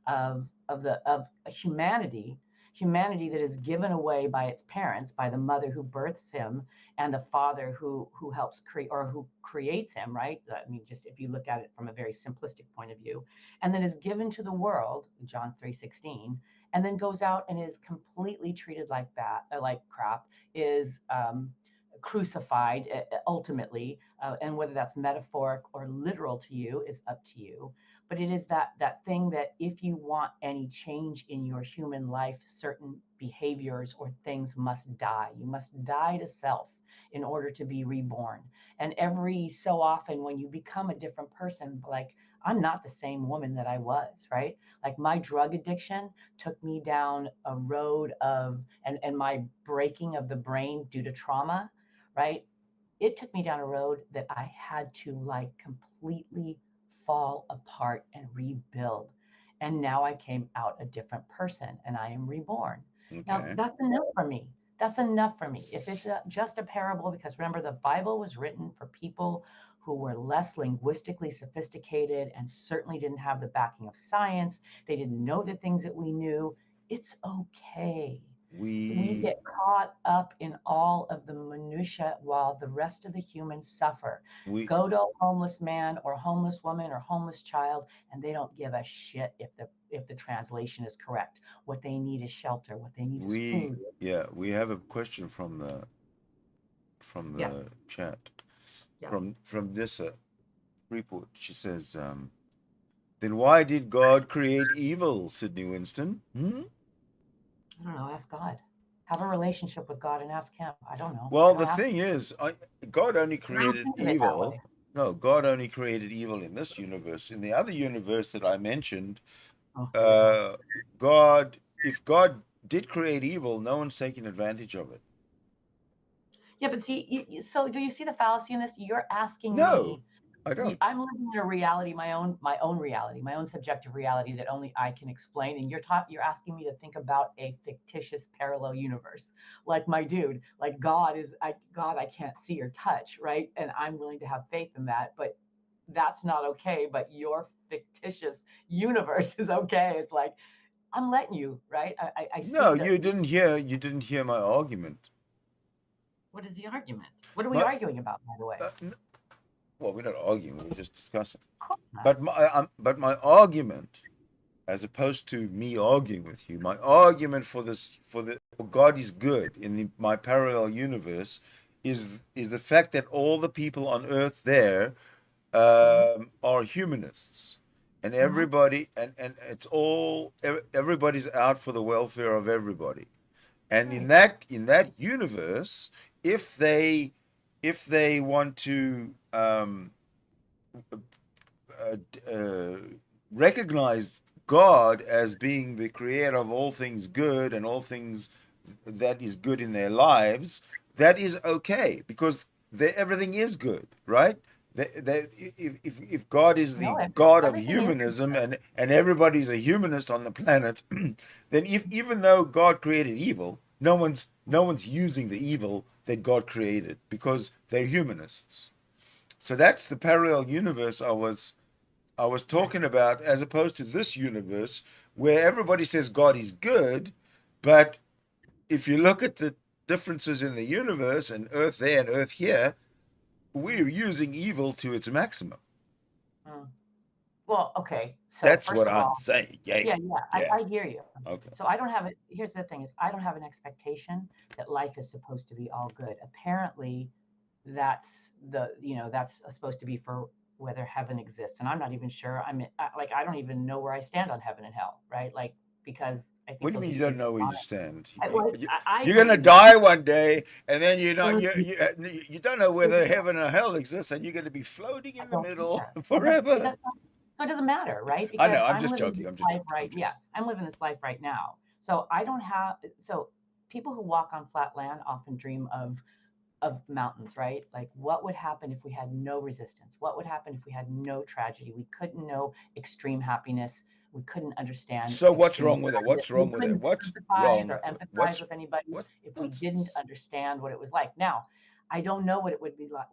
of a humanity that is given away by its parents, by the mother who births him, and the father who helps create or who creates him, right? I mean, just if you look at it from a very simplistic point of view, and then is given to the world, John 3:16, and then goes out and is completely treated like that, like crap, is crucified ultimately, and whether that's metaphoric or literal to you is up to you. But it is that thing that if you want any change in your human life, certain behaviors or things must die. You must die to self in order to be reborn. And every so often, when you become a different person, like I'm not the same woman that I was, right? Like my drug addiction took me down a road of, and my breaking of the brain due to trauma, right? It took me down a road that I had to like completely fall apart and rebuild. And now I came out a different person and I am reborn. Now Okay. that's enough for me. That's enough for me. If it's just a parable, because remember, the Bible was written for people who were less linguistically sophisticated and certainly didn't have the backing of science. They didn't know the things that we knew. It's okay. We get caught up in all of the minutia while the rest of the humans suffer. Go to a homeless man or homeless woman or homeless child, and they don't give a shit if the translation is correct. What they need is shelter. What they need is food. Yeah, we have a question from the chat. Yeah. From this report. She says, then why did God create evil, Sidney Winston? I don't know. Ask God. Have a relationship with God and ask him. I don't know. Well, the thing is, God only created evil. No, God only created evil in this universe. In the other universe that I mentioned, God, if God did create evil, no one's taking advantage of it. Yeah, but see, so do you see the fallacy in this? You're asking No, me. I don't. I'm living in a reality, my own reality, my own subjective reality that only I can explain. And you're asking me to think about a fictitious parallel universe, like my dude, like God I can't see or touch, right? And I'm willing to have faith in that, but that's not okay. But your fictitious universe is okay. It's like I'm letting you, right? I see. No, you didn't hear my argument. What is the argument? What are we arguing about, by the way? Well, we're not arguing; we're just discussing. But my argument, as opposed to me arguing with you, my argument for God is good in my parallel universe, is the fact that all the people on Earth there are humanists, and everybody and it's all everybody's out for the welfare of everybody, and in that universe, if they want to recognize God as being the creator of all things good and all things that is good in their lives, that is okay, because everything is good, right? If God is the God of humanism and everybody's a humanist on the planet, then even though God created evil, no one's using the evil that God created because they're humanists. So that's the parallel universe I was talking about, as opposed to this universe where everybody says God is good, but if you look at the differences in the universe and Earth there and Earth here, we're using evil to its maximum. Well, okay. So that's what I'm saying. Yeah. I hear you. Okay. So I don't have it. Here's the thing: is I don't have an expectation that life is supposed to be all good. Apparently, that's supposed to be for whether heaven exists, and I'm not even sure. I don't even know where I stand on heaven and hell, right? Like, because I think. What do you mean you don't know where you stand? You're gonna die one day, and then you don't know whether heaven or hell exists, and you're gonna be floating in the middle forever. So it doesn't matter, right? Because I know. I'm just joking. I'm living this life right now. So I don't have. So people who walk on flat land often dream of mountains, right? Like, what would happen if we had no resistance? What would happen if we had no tragedy? We couldn't know extreme happiness. We couldn't understand. So what's wrong with it? What's wrong with it? What's wrong? Or empathize with anybody if we didn't understand what it was like. Now, I don't know what it would be like.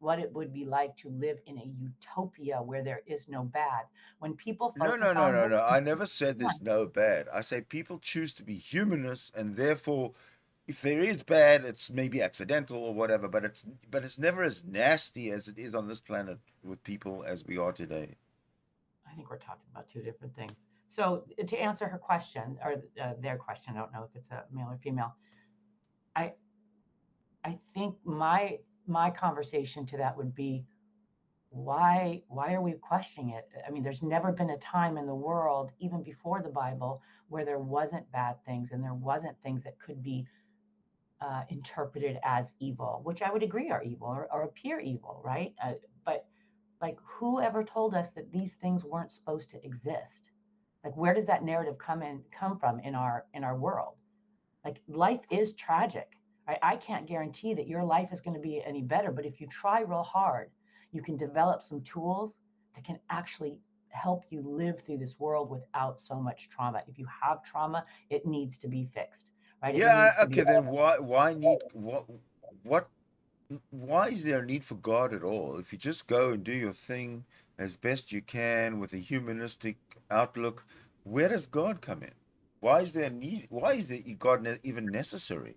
What it would be like to live in a utopia where there is no bad. When people no. I never said there's no bad. I say people choose to be humanists, and therefore, if there is bad, it's maybe accidental or whatever. But it's never as nasty as it is on this planet with people as we are today. I think we're talking about two different things. So to answer her question, or their question, I don't know if it's a male or female. I think my conversation to that would be, why are we questioning it? I mean, there's never been a time in the world, even before the Bible, where there wasn't bad things and there wasn't things that could be interpreted as evil, which I would agree are evil or appear evil, right? But like, who ever told us that these things weren't supposed to exist? Like, where does that narrative come from in our world? Like, life is tragic. Right? I can't guarantee that your life is going to be any better, but if you try real hard, you can develop some tools that can actually help you live through this world without so much trauma. If you have trauma, it needs to be fixed, right? Yeah, okay, then why is there a need for God at all? If you just go and do your thing as best you can with a humanistic outlook, where does God come in? Why is there a need? Why is the God even necessary?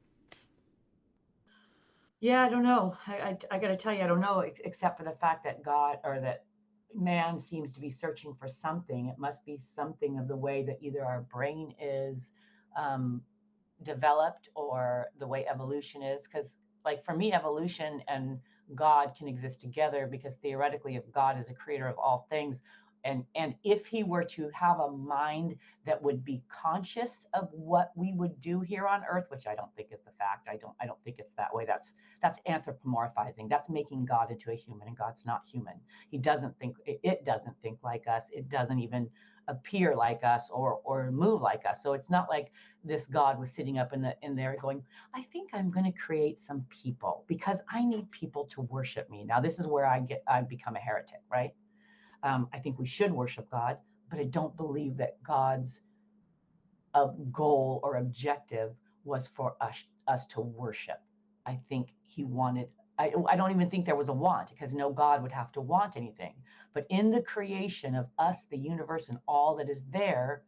Yeah, I don't know. I got to tell you, I don't know, except for the fact that God or that man seems to be searching for something. It must be something of the way that either our brain is um, developed or the way evolution is. Because, like, for me, evolution and God can exist together because theoretically, if God is a creator of all things, and if he were to have a mind that would be conscious of what we would do here on earth, which I don't think is the fact. I don't think it's that way. That's anthropomorphizing. That's making God into a human, and God's not human. He doesn't think, it doesn't think like us. It doesn't even appear like us or move like us. So it's not like this God was sitting up in there going, I think I'm going to create some people because I need people to worship me. Now this is where I become a heretic, right? I think we should worship God, but I don't believe that God's goal or objective was for us to worship. I think he wanted, I don't even think there was a want, because no God would have to want anything. But in the creation of us, the universe, and all that is there,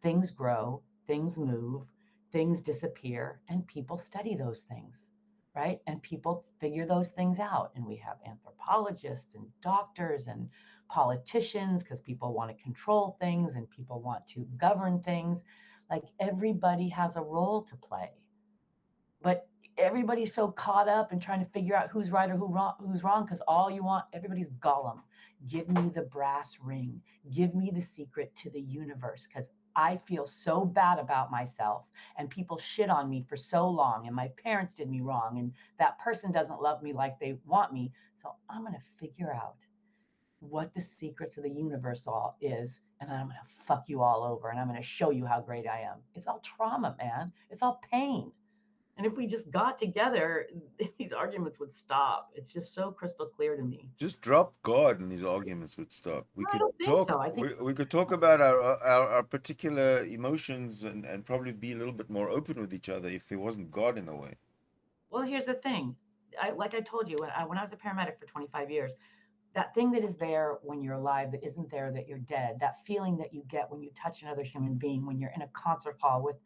things grow, things move, things disappear, and people study those things, right? And people figure those things out. And we have anthropologists and doctors and politicians because people want to control things and people want to govern things. Like, everybody has a role to play. But everybody's so caught up in trying to figure out who's right or who's wrong, because all you want, everybody's Gollum. Give me the brass ring. Give me the secret to the universe, because I feel so bad about myself and people shit on me for so long, and my parents did me wrong, and that person doesn't love me like they want me. So I'm going to figure out what the secrets of the universe all is, and then I'm going to fuck you all over, and I'm going to show you how great I am. It's all trauma, man. It's all pain. And if we just got together, these arguments would stop. It's just so crystal clear to me. Just drop God and these arguments would stop. We I could don't think talk. so. I think We could talk about our particular emotions and probably be a little bit more open with each other if there wasn't God in the way. Well, here's the thing. Like I told you, when I was a paramedic for 25 years, that thing that is there when you're alive that isn't there that you're dead, that feeling that you get when you touch another human being, when you're in a concert hall with,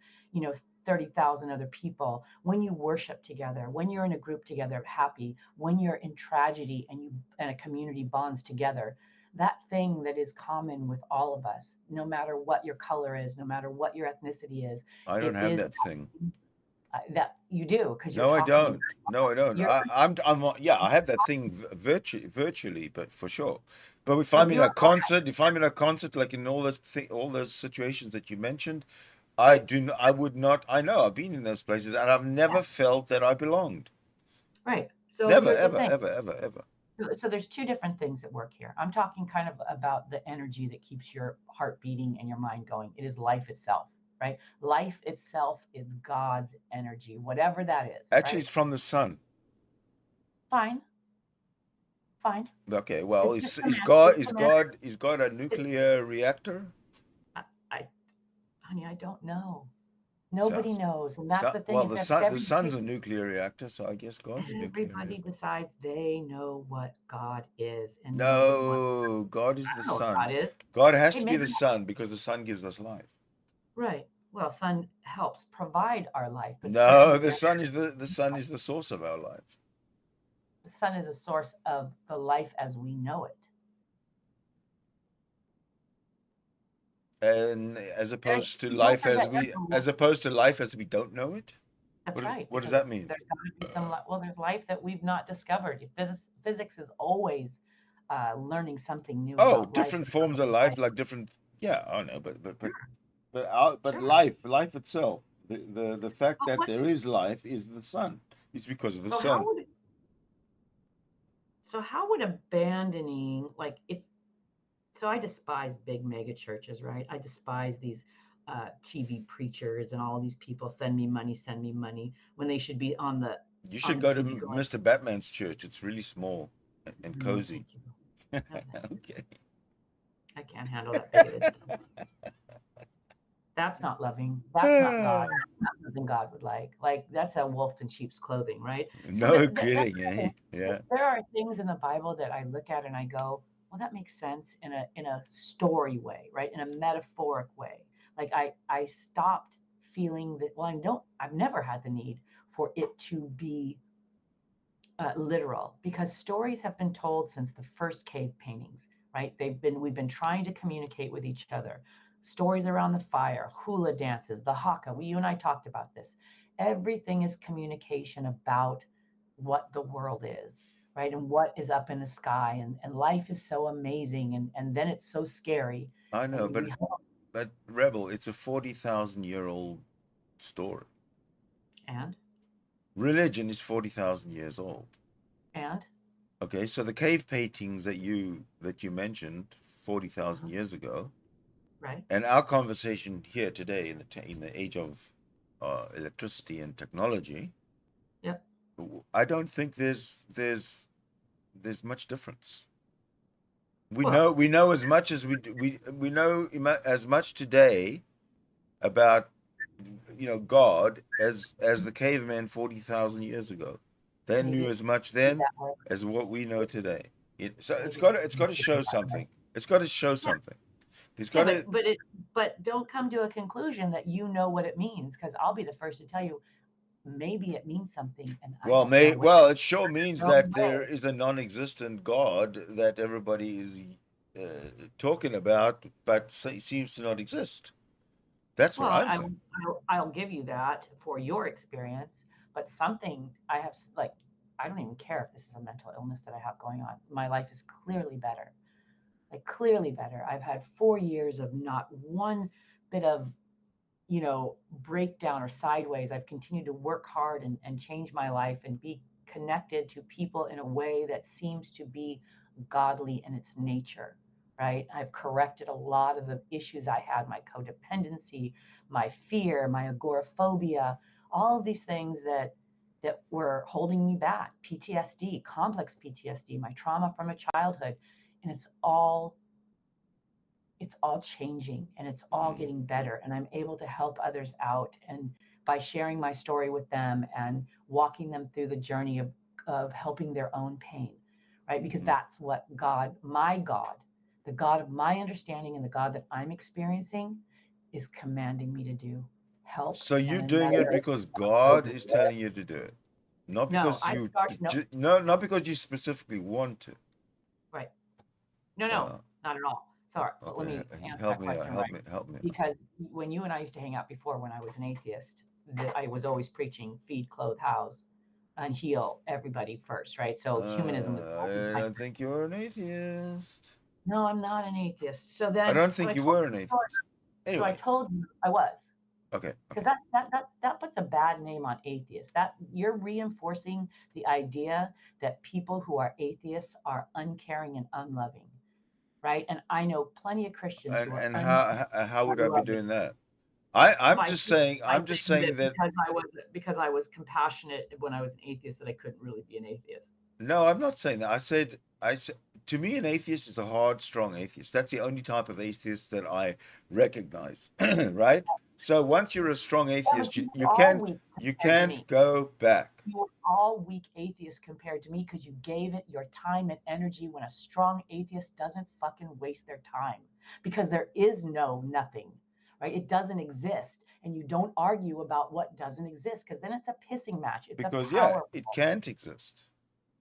30,000 other people, when you worship together, when you're in a group together happy, when you're in tragedy and a community bonds together, that thing that is common with all of us, no matter what your color is, no matter what your ethnicity is, I don't it have is that thing. that you do, because you're No, I talking. don't. No, I don't. You're, Yeah, I have that thing virtually, but for sure. But if so I'm in you're a concert, like in all those situations that you mentioned, I would not. I know I've been in those places, and I've never felt that I belonged. right. So Never, here's the ever, thing. ever. So there's two different things at work here. I'm talking kind of about the energy that keeps your heart beating and your mind going. It is life itself, right? Life itself is God's energy, whatever that is. Actually, right? it's from the sun. Fine. Okay, well, It's is just God a nuclear reactor? honey, I don't know. Nobody knows, and that's the thing. Well, Is that the sun's a nuclear reactor, so I guess God's a nuclear reactor. Everybody decides they know what God is, and No, God is the I don't know what sun. God is. God has to be maybe the sun because the sun gives us life. Right. Well, sun helps provide our life. But No, the sun is the source of our life. the sun is a source of the life as we know it. And as opposed to life as we don't know it. That's right. What does that mean? There's got to be some. Well, there's life that we've not discovered. Physics is always learning something new. Oh, about different life. forms of life, like different. Yeah, I know, but life itself, the fact that there is life is the sun. It's because of the sun. How would abandoning, like, if? So I despise big mega churches, right? I despise these TV preachers and all these people send me money when they should be on the. You should go to Mr. Batman's church. It's really small and cozy. No, okay. I can't handle that bigoted stuff. That's not loving. That's not God. That's not something God would like. Like, that's a wolf in sheep's clothing, right? No kidding, eh? Yeah. There are things in the Bible that I look at and I go, well, that makes sense in a story way, right? In a metaphoric way. Like I stopped feeling that, well, I've never had the need for it to be literal, because stories have been told since the first cave paintings, right? We've been trying to communicate with each other. Stories around the fire, hula dances, the haka. You and I talked about this. Everything is communication about what the world is, right? And what is up in the sky. And life is so amazing. And then it's so scary. I know, And but Rebel, it's a 40,000-year-old story. And? Religion is 40,000 years old. And? Okay, so the cave paintings that you mentioned 40,000 years ago, right? And our conversation here today in the age of electricity and technology, yep, I don't think there's much difference. We know as much as we know as much today about God as the cavemen 40,000 years ago. They knew as much then as what we know today. So it's got to show something. It's got to show something. It's got to. But don't come to a conclusion that you know what it means, because I'll be the first to tell you, maybe it means something. And it sure means that there is a non-existent God that everybody is talking about, but seems to not exist. That's what I'm saying. I'll give you that for your experience, but something I have, like, I don't even care if this is a mental illness that I have going on. My life is clearly better. Like, clearly better. I've had 4 years of not one bit of, breakdown or sideways. I've continued to work hard and change my life and be connected to people in a way that seems to be godly in its nature, right? I've corrected a lot of the issues I had, my codependency, my fear, my agoraphobia, all of these things that were holding me back, PTSD, complex PTSD, my trauma from a childhood. And it's all changing, and it's all getting better, and I'm able to help others out, and by sharing my story with them and walking them through the journey of helping their own pain, right? Because that's what my God, the God of my understanding and the God that I'm experiencing, is commanding me to do. Help. So you're doing it because God is telling you to do it, not because not because you specifically want to. Right. No, not at all. Sorry, but let me answer that question. Help me. Because when you and I used to hang out before, when I was an atheist, I was always preaching feed, clothe, house, and heal everybody first, right? So humanism was. I don't think you're an atheist. No, I'm not an atheist. So then I don't think you were an atheist. Anyway. So I told you I was. Okay. Because that puts a bad name on atheists. That you're reinforcing the idea that people who are atheists are uncaring and unloving. Right, and I know plenty of Christians who are. And how would I be doing that? I'm just saying that because I was compassionate when I was an atheist, that I couldn't really be an atheist. No, I'm not saying that. I said to me, an atheist is a hard, strong atheist. That's the only type of atheist that I recognize, right? So once you're a strong atheist, you can't go back. You're all weak atheists compared to me, because you gave it your time and energy, when a strong atheist doesn't fucking waste their time, because there is no nothing, right? It doesn't exist. And you don't argue about what doesn't exist, because then it's a pissing match. It's because it can't exist.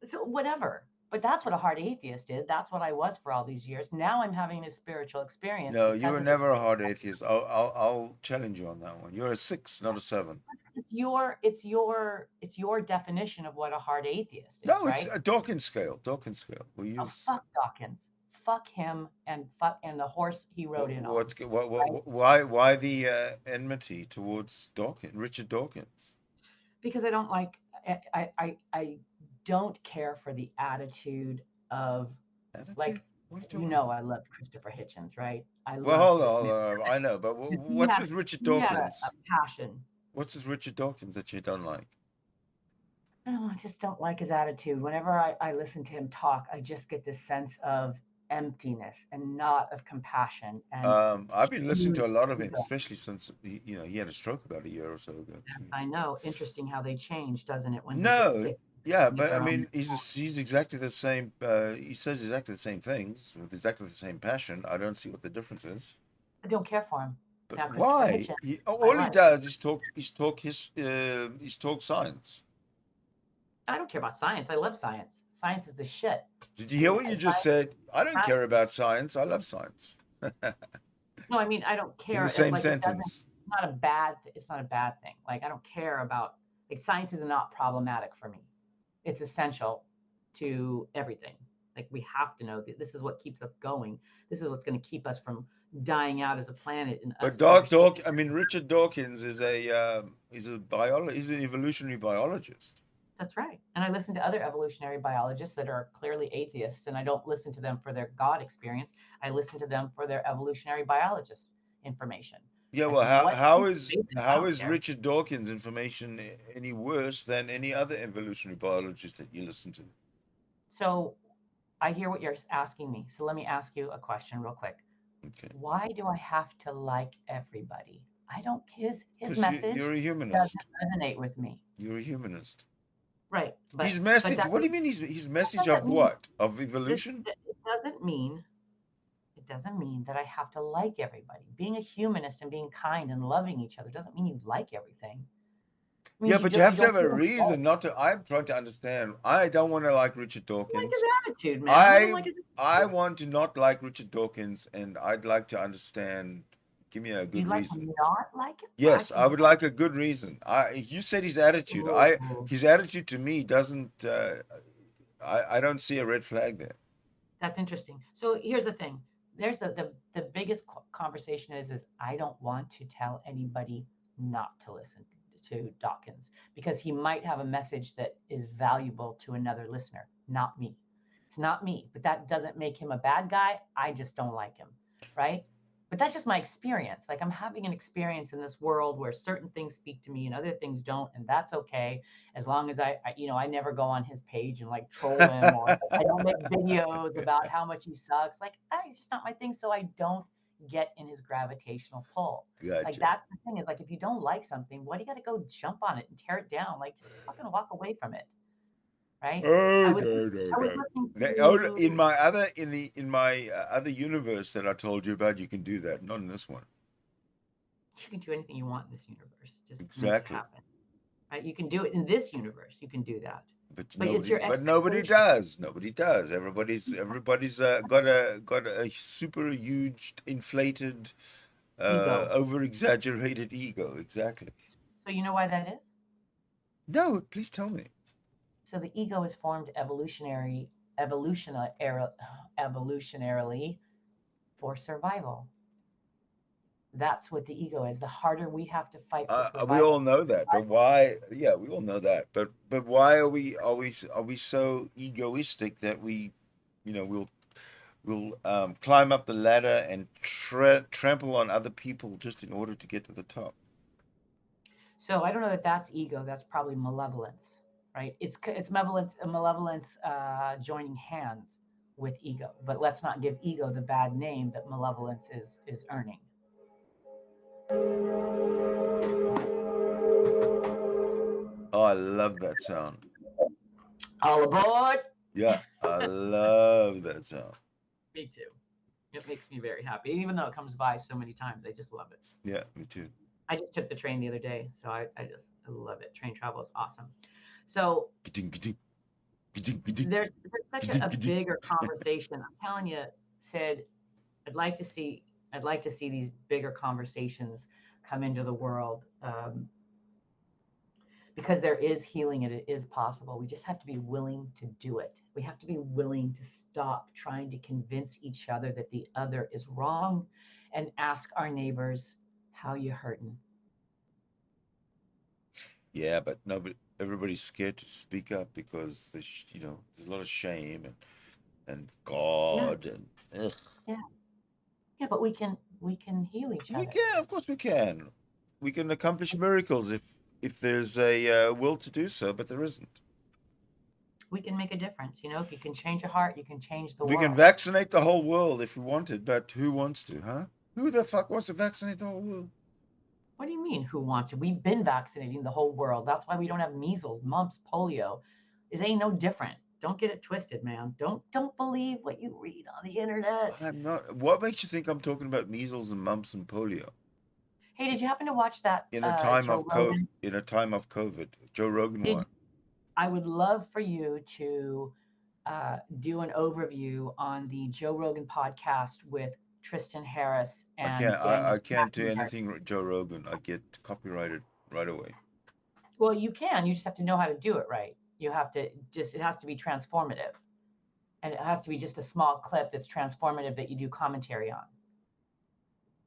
So whatever. But that's what a hard atheist is. That's what I was for all these years. Now I'm having a spiritual experience. No, you were never a hard atheist. I'll challenge you on that one. You're a 6, not a 7. It's your definition of what a hard atheist is. No, right? It's a Dawkins scale. We use. Fuck Dawkins. Fuck him and the horse he rode in on. Why the enmity towards Richard Dawkins? Because I don't like. I don't care for the attitude of like. I loved Christopher Hitchens, right? Hold on. I know, but what's with Richard Dawkins? A passion. What's with Richard Dawkins that you don't like? Oh, I just don't like his attitude. Whenever I listen to him talk, I just get this sense of emptiness and not of compassion. And I've been listening to a lot of him, especially since he had a stroke about a year or so ago. Yes, I know. Interesting how they change, doesn't it? When but I mean, he's exactly the same. He says exactly the same things with exactly the same passion. I don't see what the difference is. I don't care for him. But Now, Christopher why? Hitchens, All he right. does is talk science. I don't care about science. I love science. Science is the shit. Did you hear what you just said? I don't care about science. I love science. No, I mean I don't care. In the It's same like sentence. it's not a bad. It's not a bad thing. Like I don't care about. Like science is not problematic for me. It's essential to everything. Like we have to know that this is what keeps us going. This is what's going to keep us from dying out as a planet. And But Richard Dawkins is he's an evolutionary biologist. That's right. And I listen to other evolutionary biologists that are clearly atheists, and I don't listen to them for their God experience. I listen to them for their evolutionary biologist information. Yeah, well, how is Richard Dawkins' information any worse than any other evolutionary biologist that you listen to? So I hear what you're asking me. So let me ask you a question real quick. Okay. Why do I have to like everybody? I don't. His message you're a humanist. Doesn't resonate with me. You're a humanist. Right. But, his message. What do you mean? His message of what? Of evolution? It doesn't mean that I have to like everybody. Being a humanist and being kind and loving each other doesn't mean you like everything. Yeah, but you have to have a reason not to. I'm trying to understand. I don't want to like Richard Dawkins. I like his attitude, man. I want to not like Richard Dawkins, and I'd like to understand. Give me a good reason. You'd like to not like him? Yes, I would like a good reason. You said his attitude. His attitude to me doesn't. I don't see a red flag there. That's interesting. So here's the thing. There's the biggest conversation is I don't want to tell anybody not to listen to Dawkins because he might have a message that is valuable to another listener, not me. It's not me, but that doesn't make him a bad guy. I just don't like him, right? But that's just my experience. Like I'm having an experience in this world where certain things speak to me and other things don't, and that's okay as long as I never go on his page and like troll him or I don't make videos about how much he sucks. Like it's just not my thing, so I don't get in his gravitational pull. Gotcha. Like that's the thing is like if you don't like something, why do you got to go jump on it and tear it down? Like just fucking walk away from it. Right? No. In my other universe that I told you about, you can do that. Not in this one. You can do anything you want in this universe. Just exactly. Make it happen. Right? You can do it in this universe. You can do that. But nobody does. Nobody does. Everybody's got a super huge, inflated, over exaggerated ego. Exactly. So you know why that is? No, please tell me. So the ego is formed evolutionarily for survival. That's what the ego is. The harder we have to fight for survival. We all know that, but why? Yeah, we all know that. But why are we so egoistic that we, we'll climb up the ladder and trample on other people just in order to get to the top? So I don't know that that's ego. That's probably malevolence. Right? It's malevolence joining hands with ego, but let's not give ego the bad name that malevolence is earning. Oh, I love that sound. All aboard! Yeah, I love that sound. Me too. It makes me very happy, even though it comes by so many times. I just love it. Yeah, me too. I just took the train the other day, so I love it. Train travel is awesome. So there's such a bigger conversation. I'm telling you, Sid, I'd like to see these bigger conversations come into the world because there is healing and it is possible. We just have to be willing to do it. We have to be willing to stop trying to convince each other that the other is wrong and ask our neighbors, how you hurting? Yeah, but everybody's scared to speak up because there's a lot of shame and God and ugh. Yeah, but we can heal each other. We can, of course we can. We can accomplish miracles if there's a will to do so, but there isn't. We can make a difference. If you can change a heart, you can change the world. We can vaccinate the whole world if we wanted, but who wants to, huh? Who the fuck wants to vaccinate the whole world? What do you mean, who wants to? We've been vaccinating the whole world. That's why we don't have measles, mumps, polio. It ain't no different. Don't get it twisted, man. Don't believe what you read on the internet. I'm not. What makes you think I'm talking about measles and mumps and polio? Hey, did you happen to watch that in a time Joe of Rogan? in a time of COVID. Joe Rogan one. I would love for you to do an overview on the Joe Rogan podcast with Tristan Harris and I Daniel can't do Schwarzenegger. anything Joe Rogan. I get copyrighted right away. Well, you can. You just have to know how to do it right. You have to it has to be transformative. And it has to be just a small clip that's transformative that you do commentary on.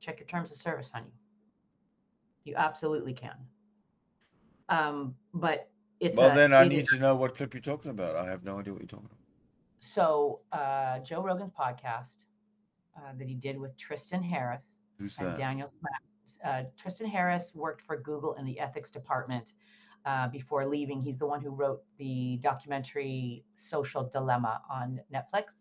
Check your terms of service, honey. You absolutely can. But it's then I need to know what clip you're talking about. I have no idea what you're talking about. So Joe Rogan's podcast that he did with Tristan Harris. Who's and that? Daniel Smack. Tristan Harris worked for Google in the ethics department before leaving. He's the one who wrote the documentary Social Dilemma on Netflix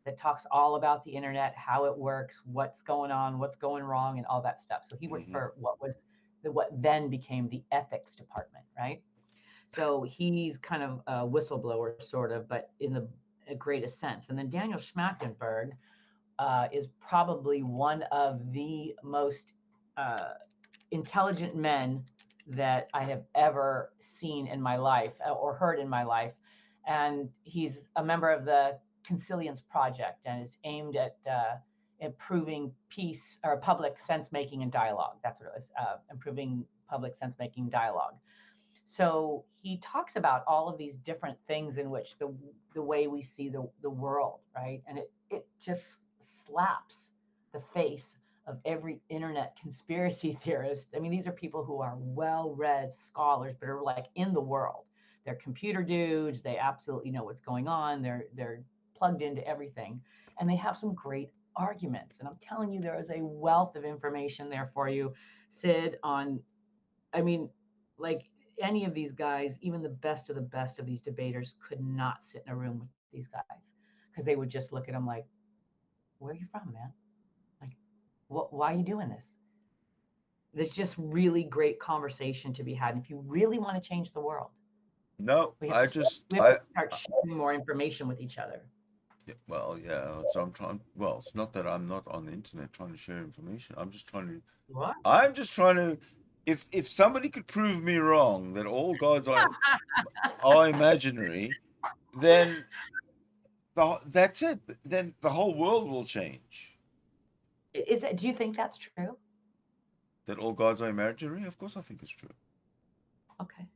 that talks all about the internet, how it works, what's going on, what's going wrong, and all that stuff. So he worked for what then became the ethics department, right? So he's kind of a whistleblower, sort of, but in the greatest sense. And then Daniel Schmachtenberg is probably one of the most intelligent men that I have ever seen in my life or heard in my life. And he's a member of the Consilience Project and is aimed at improving peace or public sense making and dialogue. That's what it was, improving public sense making dialogue. So he talks about all of these different things in which the way we see the world, right? And it just slaps the face of every internet conspiracy theorist. I mean, these are people who are well-read scholars, but are like in the world. They're computer dudes. They absolutely know what's going on. They're plugged into everything, and they have some great arguments. And I'm telling you, there is a wealth of information there for you, Sid. I mean, like any of these guys, even the best of these debaters could not sit in a room with these guys because they would just look at them like, "Where are you from, man? Like, why are you doing this?" There's just really great conversation to be had. And if you really want to change the world, no, we have to start sharing more information with each other. Well, yeah. So I'm trying. Well, it's not that I'm not on the internet trying to share information. I'm just trying to. What? I'm just trying to. If somebody could prove me wrong that all gods are imaginary, then that's it. Then the whole world will change. Do you think that's true? That all gods are imaginary? Of course, I think it's true. Okay.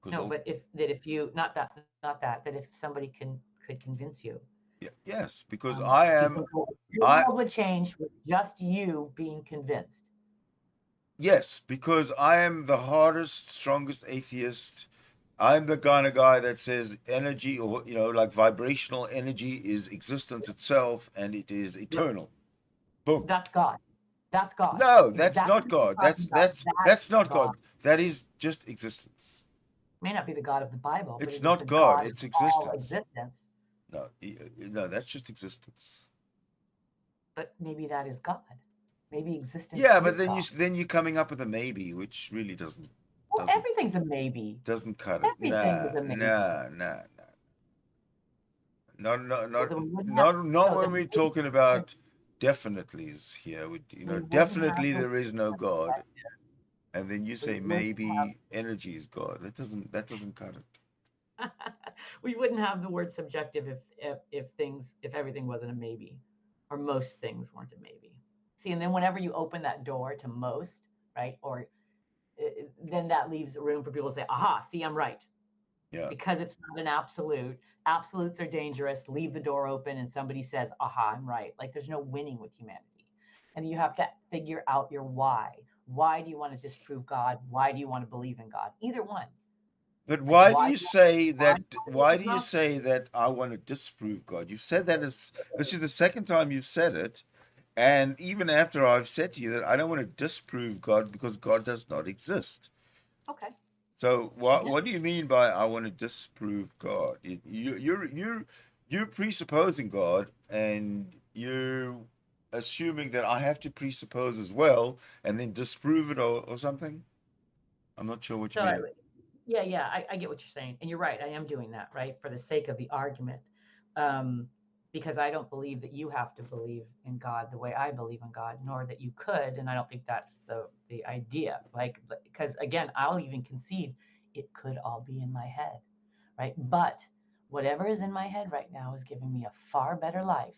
No, but if you not that if somebody could convince you. Yeah, yes, because I am. The world would change with just you being convinced. Yes, because I am the hardest, strongest atheist. I'm the kind of guy that says energy, or like vibrational energy, is existence itself, and it is eternal. Boom. That's God. That's God. No, that's not God. That's not God. That is just existence. May not be the God of the Bible. It's not God. It's existence. No, that's just existence. But maybe that is God. Maybe existence. Yeah, but then you're coming up with a maybe, which really doesn't. Well, everything's a maybe. Doesn't cut it. Nah. Not when we're talking about definitely's here. Definitely there is no God, and then you say maybe energy is God. That doesn't cut it. We wouldn't have the word subjective if everything wasn't a maybe, or most things weren't a maybe. See, and then whenever you open that door to most, right, or then that leaves room for people to say, aha, see, I'm right. Yeah. Because it's not an absolute. Absolutes are dangerous. Leave the door open and somebody says, aha, I'm right. Like there's no winning with humanity. And you have to figure out your why. Why do you want to disprove God? Why do you want to believe in God? Either one. But why do you say that? Why do you say that I want to disprove God? You've said that this is the second time you've said it. And even after I've said to you that I don't want to disprove God because God does not exist. Okay. So what do you mean by I want to disprove God? You're presupposing God, and you're assuming that I have to presuppose as well, and then disprove it or something. I'm not sure what you mean. Yeah, I get what you're saying, and you're right. I am doing that, right, for the sake of the argument. because I don't believe that you have to believe in God the way I believe in God, nor that you could. And I don't think that's the idea. Like, because again, I'll even concede it could all be in my head, right? But whatever is in my head right now is giving me a far better life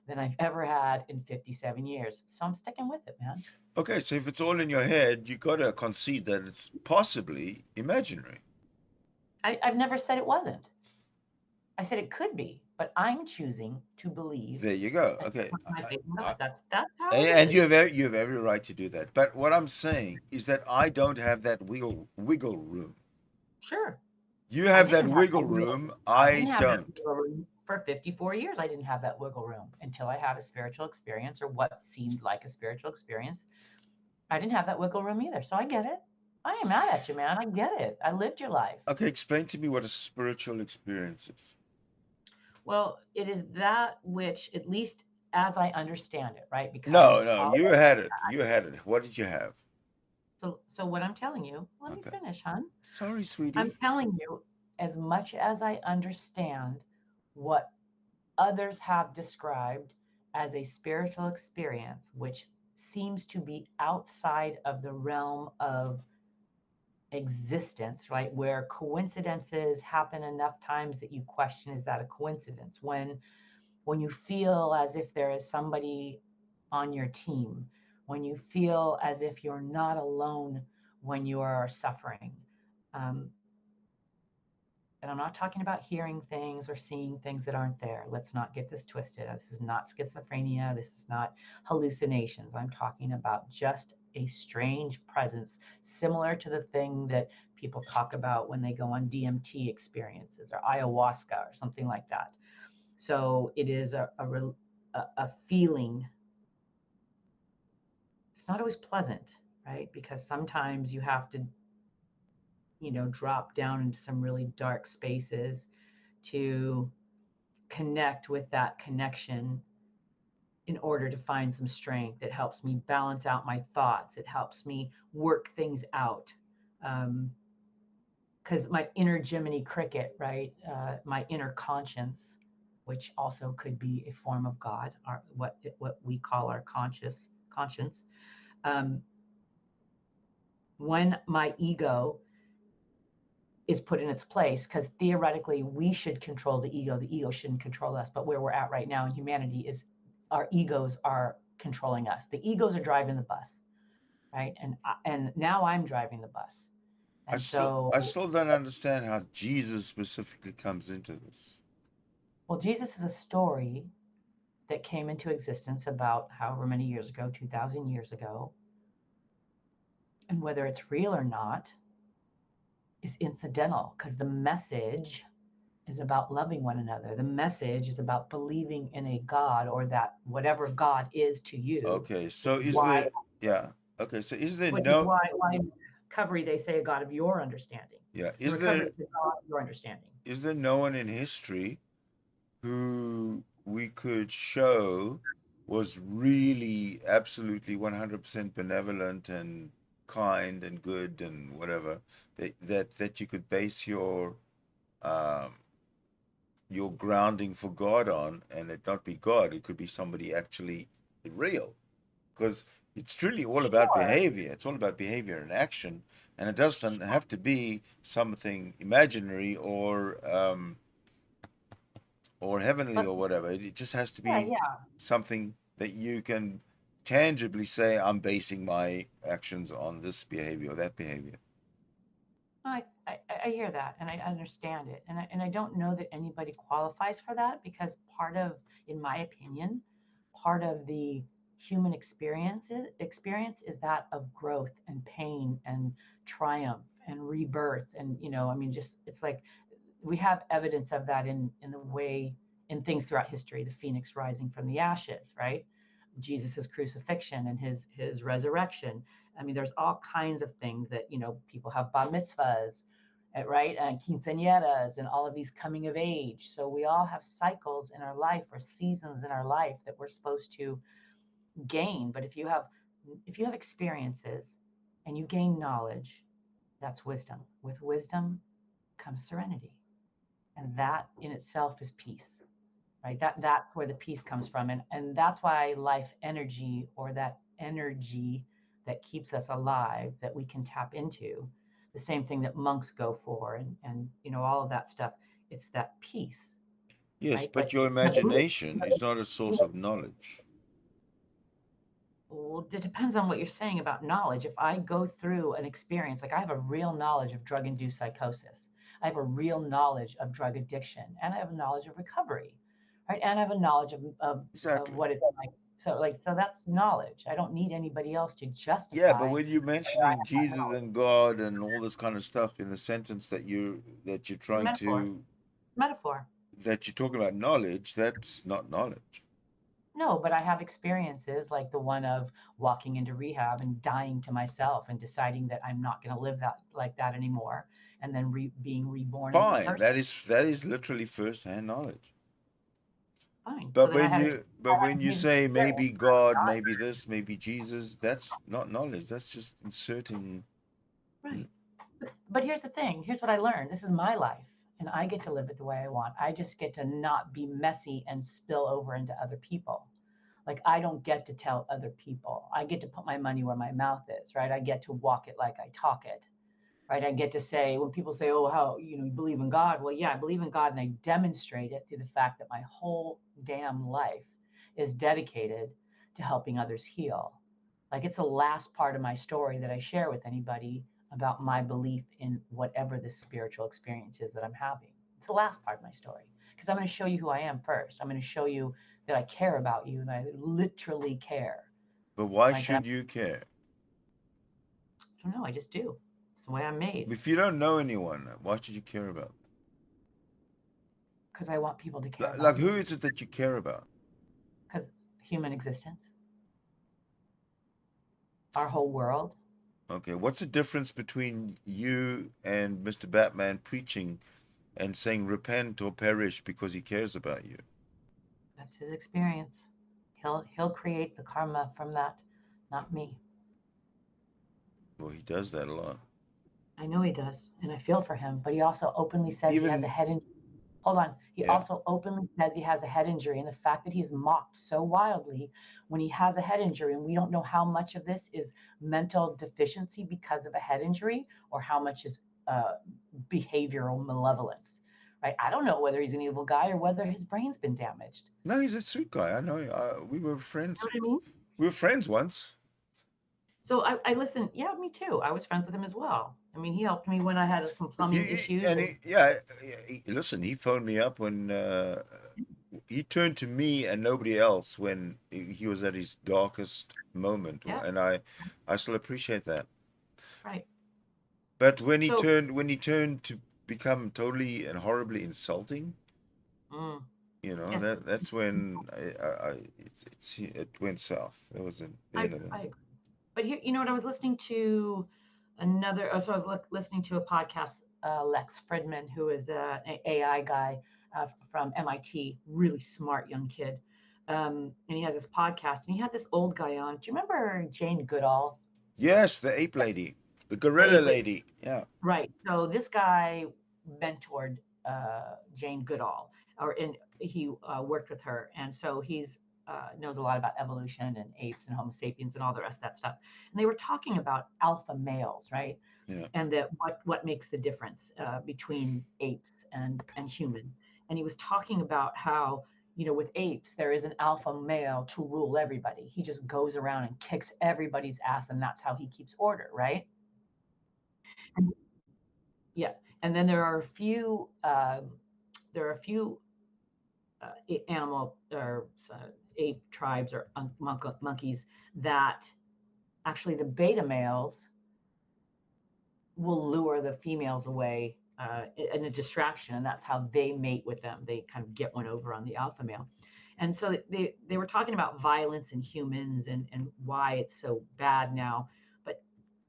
than I've ever had in 57 years. So I'm sticking with it, man. Okay, so if it's all in your head, you got to concede that it's possibly imaginary. I've never said it wasn't. I said it could be, but I'm choosing to believe. There you go. Okay. That's how And, it and is. you have every right to do that. But what I'm saying is that I don't have that wiggle room. Sure. You have that wiggle room. I didn't have don't. that wiggle room for 54 years. I didn't have that wiggle room until I had a spiritual experience, or what seemed like a spiritual experience. I didn't have that wiggle room either. So I get it. I ain't mad at you, man. I get it. I lived your life. Okay, explain to me what a spiritual experience is. Well, it is that which, at least as I understand it, right? Because No, you had it. You had it. What did you have? So what I'm telling you, let me finish, hon. Sorry, sweetie. I'm telling you, as much as I understand what others have described as a spiritual experience, which seems to be outside of the realm of existence, right? Where coincidences happen enough times that you question, is that a coincidence? When you feel as if there is somebody on your team, when you feel as if you're not alone when you are suffering. And I'm not talking about hearing things or seeing things that aren't there. Let's not get this twisted. This is not schizophrenia. This is not hallucinations. I'm talking about just a strange presence, similar to the thing that people talk about when they go on DMT experiences or ayahuasca or something like that. So it is a feeling. It's not always pleasant, right? Because sometimes you have to, drop down into some really dark spaces to connect with that connection in order to find some strength. It helps me balance out my thoughts. It helps me work things out. Because my inner Jiminy Cricket, right? My inner conscience, which also could be a form of God, or what we call our conscience. When my ego is put in its place, because theoretically we should control the ego shouldn't control us, but where we're at right now in humanity is our egos are controlling us. The egos are driving the bus, right? And now I'm driving the bus. And I still don't understand how Jesus specifically comes into this. Well, Jesus is a story that came into existence about however many years ago, 2,000 years ago. And whether it's real or not is incidental, because the message is about loving one another. The message is about believing in a God, or that whatever God is to you. Okay, so is there which no... is why in recovery they say a God of your understanding. Yeah, is there a God of your understanding? Is there no one in history who we could show was really absolutely 100% benevolent and kind and good and whatever, that you could base your grounding for God on, and it not be God? It could be somebody actually real, because it's truly all about behavior. It's all about behavior and action, and it doesn't have to be something imaginary or heavenly or whatever. It just has to be something that you can tangibly say, I'm basing my actions on this behavior or that behavior. I hear that, and I understand it, and I don't know that anybody qualifies for that, because part of, in my opinion, part of the human experience is that of growth and pain and triumph and rebirth, and just, it's like we have evidence of that in the way, in things throughout history, the phoenix rising from the ashes, right? Jesus's crucifixion and his resurrection. I mean, there's all kinds of things that, people have bar mitzvahs, right? And quinceañeras and all of these coming of age. So we all have cycles in our life, or seasons in our life, that we're supposed to gain. But if you have experiences and you gain knowledge, that's wisdom. With wisdom comes serenity. And that in itself is peace. right? That's where the peace comes from. And that's why life energy, or that energy that keeps us alive, that we can tap into, the same thing that monks go for, and all of that stuff. It's that peace, Yes, right? but your imagination is not a source of knowledge. Well, it depends on what you're saying about knowledge. If I go through an experience, like I have a real knowledge of drug-induced psychosis, I have a real knowledge of drug addiction, and I have a knowledge of recovery, right? And I have a knowledge of Exactly. what it's like. So that's knowledge. I don't need anybody else to justify. Yeah, but when you're whether I mentioning have that Jesus knowledge. and God and all this kind of stuff in the sentence that you're It's a trying metaphor. to Metaphor. that you're talking about knowledge, that's not knowledge. No, but I have experiences like the one of walking into rehab and dying to myself and deciding that I'm not going to live that like that anymore, and then being reborn as a Fine, person. that is literally first-hand knowledge. Fine. But So then I had when you an say experience maybe where I God, died. maybe this, maybe Jesus, that's not knowledge. That's just inserting. Right. But here's the thing. Here's what I learned. This is my life, and I get to live it the way I want. I just get to not be messy and spill over into other people. Like I don't get to tell other people. I get to put my money where my mouth is, right? I get to walk it like I talk it, right? I get to say, when people say, oh, how, you believe in God? Well, yeah, I believe in God, and I demonstrate it through the fact that my whole damn life is dedicated to helping others heal. Like it's the last part of my story that I share with anybody about my belief in whatever the spiritual experience is that I'm having. It's the last part of my story, because I'm going to show you who I am first. I'm going to show you that I care about you, and I literally care. But why Like should you care? I don't know. I just do. It's the way I'm made. If you don't know anyone, why should you care about? Because I want people to care Like about who me. is it that you care about? Because human existence, our whole world. Okay, what's the difference between you and Mr. Batman preaching and saying repent or perish because he cares about you? That's his experience. He'll create the karma from that, not me. Well, he does that a lot. I know he does, and I feel for him. But he also openly says he has a head injury. Hold on. He also openly says he has a head injury, and the fact that he's mocked so wildly when he has a head injury, and we don't know how much of this is mental deficiency because of a head injury, or how much is behavioral malevolence. Right? I don't know whether he's an evil guy or whether his brain's been damaged. No, he's a sweet guy. I know. We were friends. You know what I mean? We were friends once. So I listened. Yeah, me too. I was friends with him as well. I mean, he helped me when I had some plumbing issues. Listen, he phoned me up when he turned to me and nobody else when he was at his darkest moment, and I still appreciate that. Right. But when he turned to become totally and horribly insulting, that's when it went south. It was the end of it. I agree. But here, you know what? I was listening to listening to a podcast, Lex Fridman, who is an AI guy from MIT, really smart young kid. And he has this podcast, and he had this old guy on. Do you remember Jane Goodall? Yes, the ape lady, the gorilla lady. Yeah. Right. So this guy mentored Jane Goodall, he worked with her, and so he's knows a lot about evolution and apes and Homo sapiens and all the rest of that stuff. And they were talking about alpha males, right? Yeah. And that what makes the difference between apes and humans. And he was talking about how, with apes, there is an alpha male to rule everybody. He just goes around and kicks everybody's ass, and that's how he keeps order, right? And then there are a few animal or ape tribes or monkeys that actually the beta males will lure the females away in a distraction, and that's how they mate with them. They kind of get one over on the alpha male. And so they were talking about violence in humans and why it's so bad now. But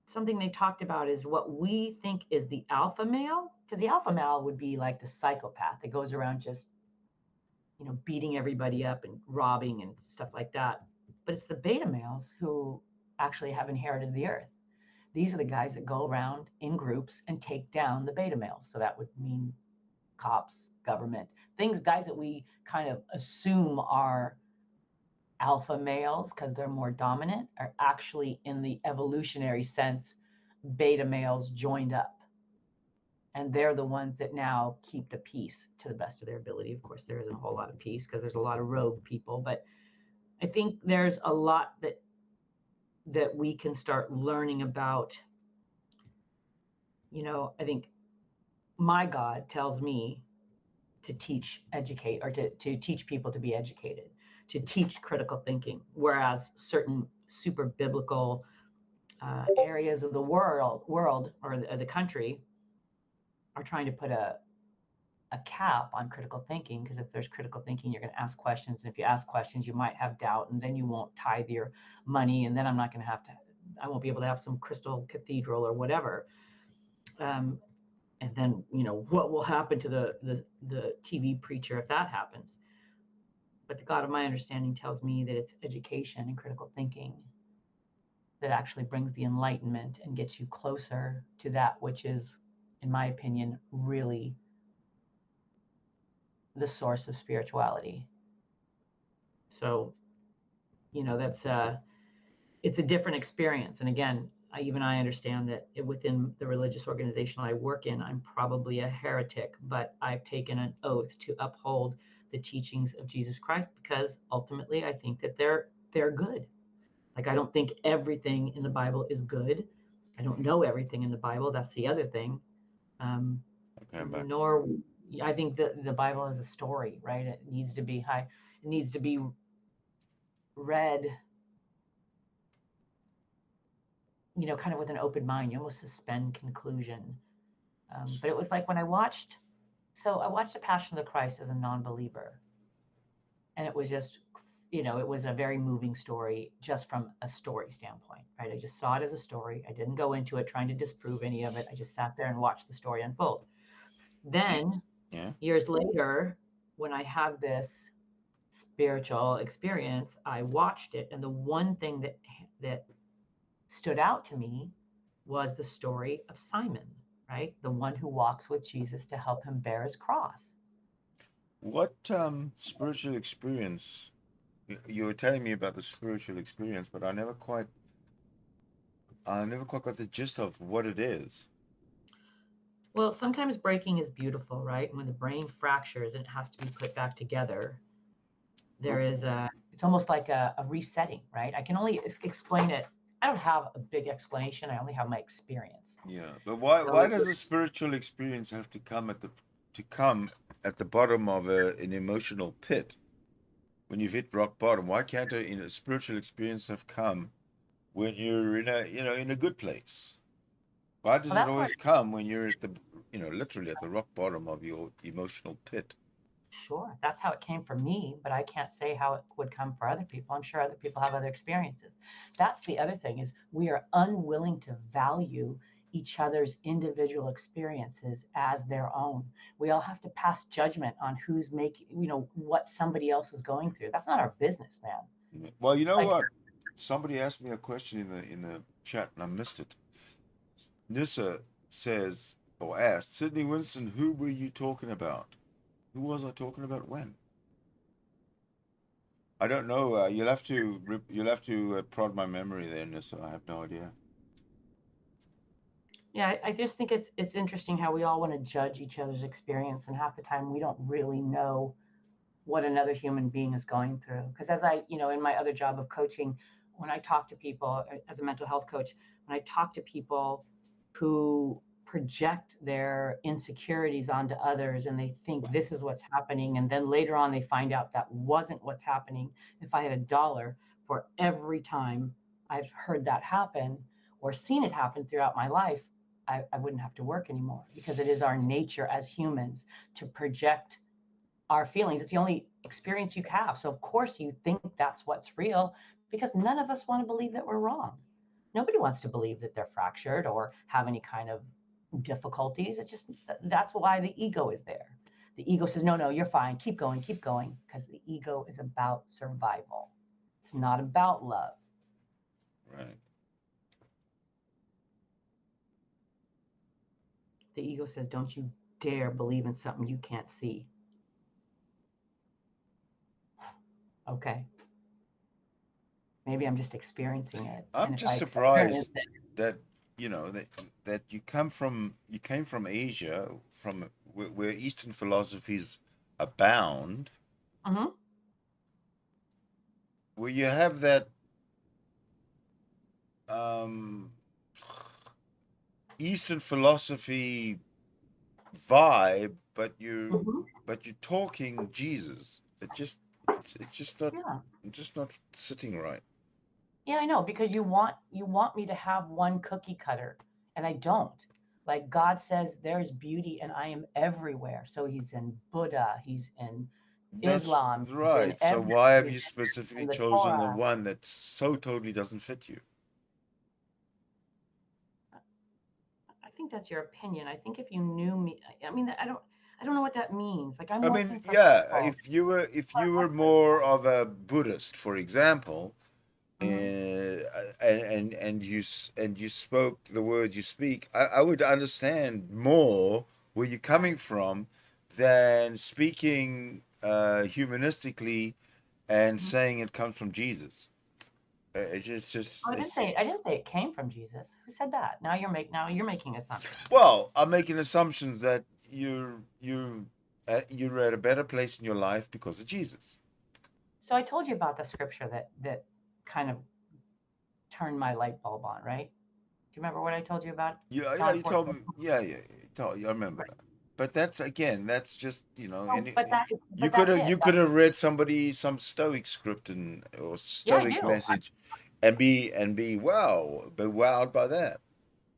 something they talked about is what we think is the alpha male, because the alpha male would be like the psychopath that goes around just beating everybody up and robbing and stuff like that. But it's the beta males who actually have inherited the earth. These are the guys that go around in groups and take down the beta males. So that would mean cops, government, guys that we kind of assume are alpha males because they're more dominant, are actually, in the evolutionary sense, beta males joined up. And they're the ones that now keep the peace to the best of their ability. Of course, there isn't a whole lot of peace because there's a lot of rogue people, but I think there's a lot that we can start learning about. I think my God tells me to educate, or to teach people to be educated, to teach critical thinking, whereas certain super biblical areas of the world or the country are trying to put a cap on critical thinking, because if there's critical thinking, you're going to ask questions, and if you ask questions, you might have doubt, and then you won't tithe your money, and then I won't be able to have some crystal cathedral or whatever. And then what will happen to the TV preacher if that happens? But the God of my understanding tells me that it's education and critical thinking that actually brings the enlightenment and gets you closer to that which is, in my opinion, really the source of spirituality. So, that's it's a different experience. And again, I understand that within the religious organization I work in, I'm probably a heretic, but I've taken an oath to uphold the teachings of Jesus Christ, because ultimately I think that they're good. Like, I don't think everything in the Bible is good. I don't know everything in the Bible. That's the other thing. Nor I think that the Bible is a story, right? It needs to be read, kind of with an open mind. You almost suspend conclusion. But it was like when I watched The Passion of the Christ as a non-believer, and it was just, it was a very moving story just from a story standpoint, right? I just saw it as a story. I didn't go into it trying to disprove any of it. I just sat there and watched the story unfold. Then, years later, when I had this spiritual experience, I watched it, and the one thing that stood out to me was the story of Simon, right? The one who walks with Jesus to help him bear his cross. What spiritual experience? You were telling me about the spiritual experience, but I never quite got the gist of what it is. Well, sometimes breaking is beautiful, right? When the brain fractures and it has to be put back together, it's almost like a resetting, right? I can only explain it. I don't have a big explanation. I only have my experience. Yeah, but why does a spiritual experience have to come at the bottom of an emotional pit? When you've hit rock bottom, why can't a spiritual experience have come when you're in a good place? Why does it always come when you're at the literally at the rock bottom of your emotional pit? Sure, that's how it came for me, but I can't say how it would come for other people. I'm sure other people have other experiences. That's the other thing, is we are unwilling to value each other's individual experiences as their own. We all have to pass judgment on who's making, what somebody else is going through. That's not our business, man. Well, you know what? Somebody asked me a question in the chat and I missed it. Nissa says, or asked, Sidney Winston, who were you talking about? Who was I talking about when? I don't know. You'll have to prod my memory there, Nissa. I have no idea. Yeah, I just think it's interesting how we all want to judge each other's experience, and half the time we don't really know what another human being is going through. Because as in my other job of coaching, when I talk to people as a mental health coach, when I talk to people who project their insecurities onto others and they think this is what's happening, and then later on they find out that wasn't what's happening. If I had $1 for every time I've heard that happen or seen it happen throughout my life, I wouldn't have to work anymore, because it is our nature as humans to project our feelings. It's the only experience you have. So of course you think that's what's real, because none of us want to believe that we're wrong. Nobody wants to believe that they're fractured or have any kind of difficulties. It's just, that's why the ego is there. The ego says, no, you're fine. Keep going, because the ego is about survival. It's not about love. Right. The ego says, don't you dare believe in something you can't see. Okay. Maybe I'm just experiencing it. I'm just surprised that that you came from Asia, from where Eastern philosophies abound, where you have that Eastern philosophy vibe, but you're talking Jesus. It's just not sitting right. Yeah, I know, because you want me to have one cookie cutter, and I don't. Like God says, there's beauty, and I am everywhere. So He's in Buddha, He's in Islam, That's right. So why have you specifically chosen the Torah. one that so totally doesn't fit you? I think that's your opinion. I think if you knew me, I mean, I don't know what that means. Like I mean, yeah, if you were more of a Buddhist, for example, and you spoke the words you speak, I would understand more where you're coming from than speaking humanistically and saying it comes from Jesus. It's just. I didn't say it came from Jesus. Who said that? Now you're making assumptions. Well, I'm making assumptions that you're at a better place in your life because of Jesus. So I told you about the scripture that kind of turned my light bulb on, right? Do you remember what I told you about? Yeah, you told me. Yeah, I remember that. But that's just you could have read some Stoic script or Stoic message, and be wowed by that.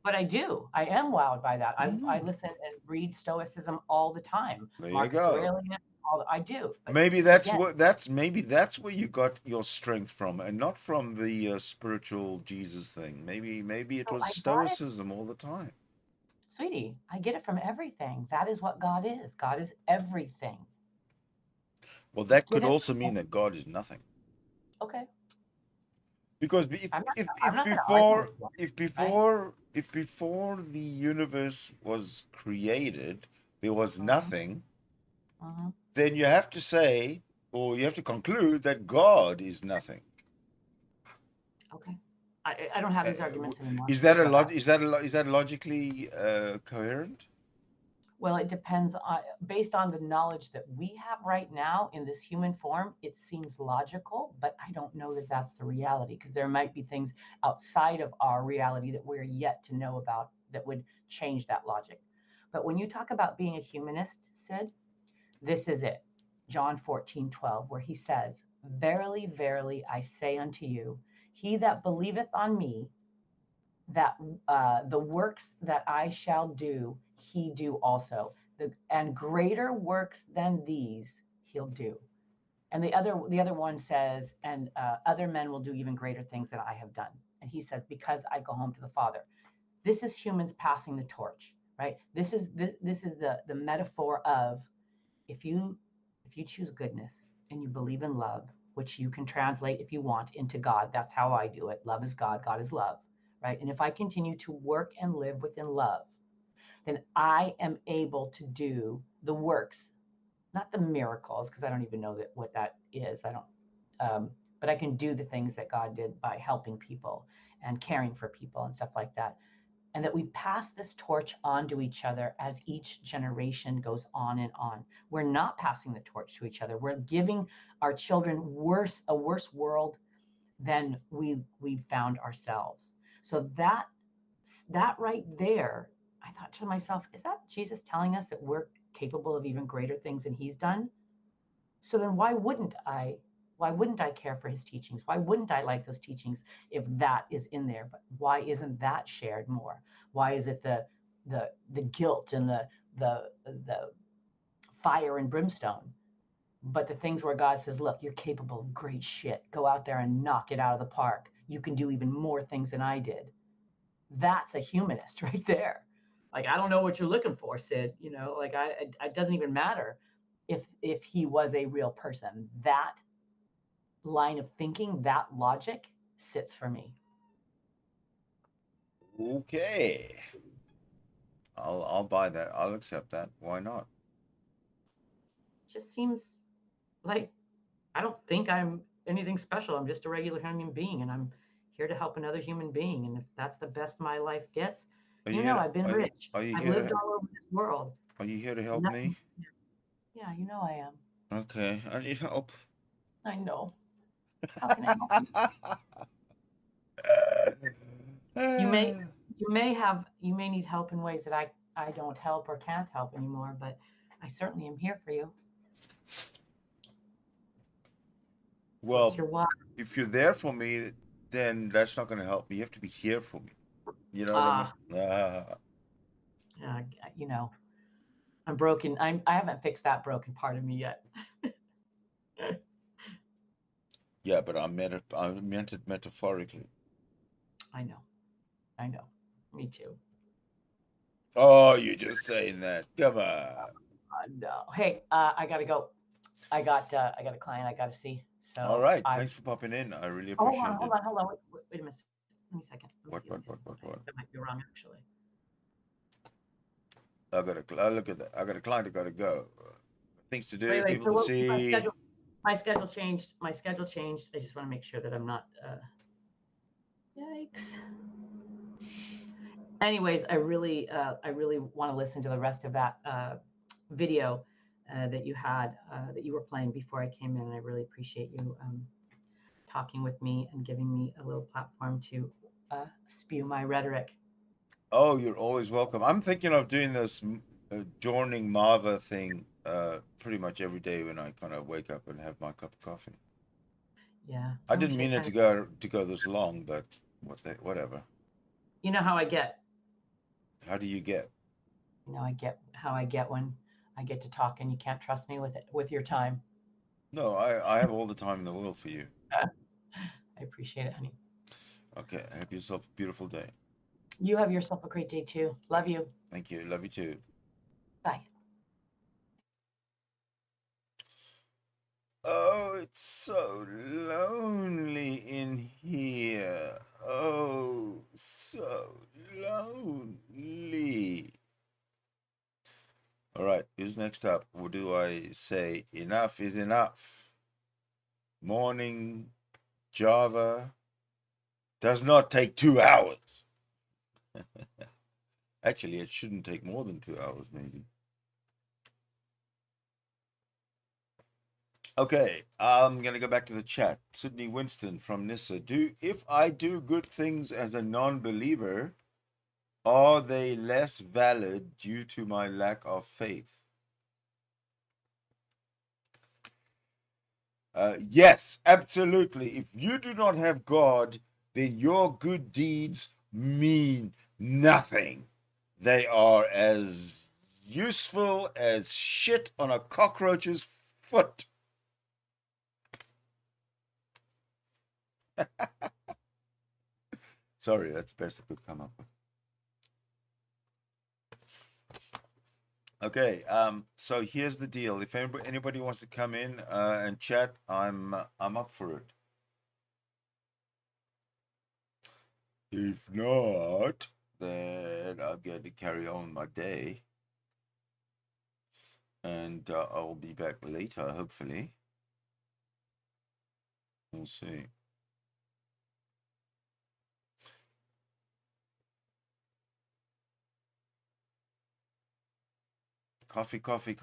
But I am wowed by that. I listen and read Stoicism all the time. There you go. I do. Maybe that's where you got your strength from, and not from the spiritual Jesus thing. Maybe it was Stoicism all the time. Sweetie, I get it from everything. That is what God is. God is everything. Well, that could also mean that God is nothing. Okay. Because if before the universe was created, there was nothing, then you have to say, or you have to conclude that God is nothing. Okay. I don't have these arguments anymore. Is that logically coherent? Well, it depends on, based on the knowledge that we have right now in this human form, it seems logical, but I don't know that that's the reality, because there might be things outside of our reality that we're yet to know about that would change that logic. But when you talk about being a humanist, Sid, this is it. John 14:12, where he says, "Verily, verily, I say unto you, he that believeth on me, that the works that I shall do, he do also. And greater works than these he'll do." And the other one says, "And other men will do even greater things than I have done." And he says, "Because I go home to the Father." This is humans passing the torch, right? This is the metaphor of, if you choose goodness and you believe in love, which you can translate if you want into God. That's how I do it. Love is God, God is love, right? And if I continue to work and live within love, then I am able to do the works, not the miracles, because I don't even know what that is. I don't, but I can do the things that God did by helping people and caring for people and stuff like that. And that we pass this torch on to each other as each generation goes on and on. We're not passing the torch to each other. We're giving our children a worse world than we found ourselves. So that right there, I thought to myself, is that Jesus telling us that we're capable of even greater things than he's done? So then why wouldn't I care for his teachings? Why wouldn't I like those teachings if that is in there? But why isn't that shared more? Why is it the guilt and the fire and brimstone? But the things where God says, "Look, you're capable of great shit. Go out there and knock it out of the park. You can do even more things than I did." That's a humanist right there. Like, I don't know what you're looking for, Sid. Like, it doesn't even matter if he was a real person. That line of thinking, that logic sits for me. Okay. I'll buy that. I'll accept that. Why not? Just seems like I don't think I'm anything special. I'm just a regular human being, and I'm here to help another human being. And if that's the best my life gets, I've been rich. I've lived all over this world. Are you here to help Nothing. me? Yeah, I am. Okay, I need help. I know. How can I help you? You may need help in ways that I don't help or can't help anymore, but I certainly am here for you. Well, What's your why? if you're there for me, then that's not going to help me. You have to be here for me. You know what I mean? I'm broken. I haven't fixed that broken part of me yet. Yeah, but I meant it metaphorically. I know. Me too. Oh, you're just saying that. Come on. No. Hey, I gotta go. I got a client I gotta see. So. All right. Thanks for popping in. I really appreciate it. Hold on. Wait a minute. Give me a second. What? That might be wrong, actually. Look at that. I got a client. I gotta go. Things to do. Wait, people to see. My schedule changed. I just want to make sure that I'm not. Yikes. Anyways, I really want to listen to the rest of that video that you had that you were playing before I came in. I really appreciate you talking with me and giving me a little platform to spew my rhetoric. Oh, you're always welcome. I'm thinking of doing this Jorning Mava thing pretty much every day when I kind of wake up and have my cup of coffee. Yeah. I didn't mean it to go this long, but whatever. You know how I get. How do you get? I get how I get when I get to talk and you can't trust me with your time. No, I have all the time in the world for you. I appreciate it, honey. Okay, have yourself a beautiful day. You have yourself a great day too. Love you. Thank you. Love you too. Bye. Oh, it's so lonely in here. Oh, so lonely. All right, who's next up? What do I say? Enough is enough. Morning Java does not take 2 hours. Actually, it shouldn't take more than 2 hours, maybe. Okay, I'm going to go back to the chat. Sidney Winston from Nissa. If I do good things as a non-believer, are they less valid due to my lack of faith? Yes, absolutely. If you do not have God, then your good deeds mean nothing. They are as useful as shit on a cockroach's foot. Sorry, that's the best I could come up with. Okay, so here's the deal. If anybody wants to come in and chat, I'm up for it. If not, then I'm going to carry on my day. And I'll be back later, hopefully. We'll see. Coffee. I've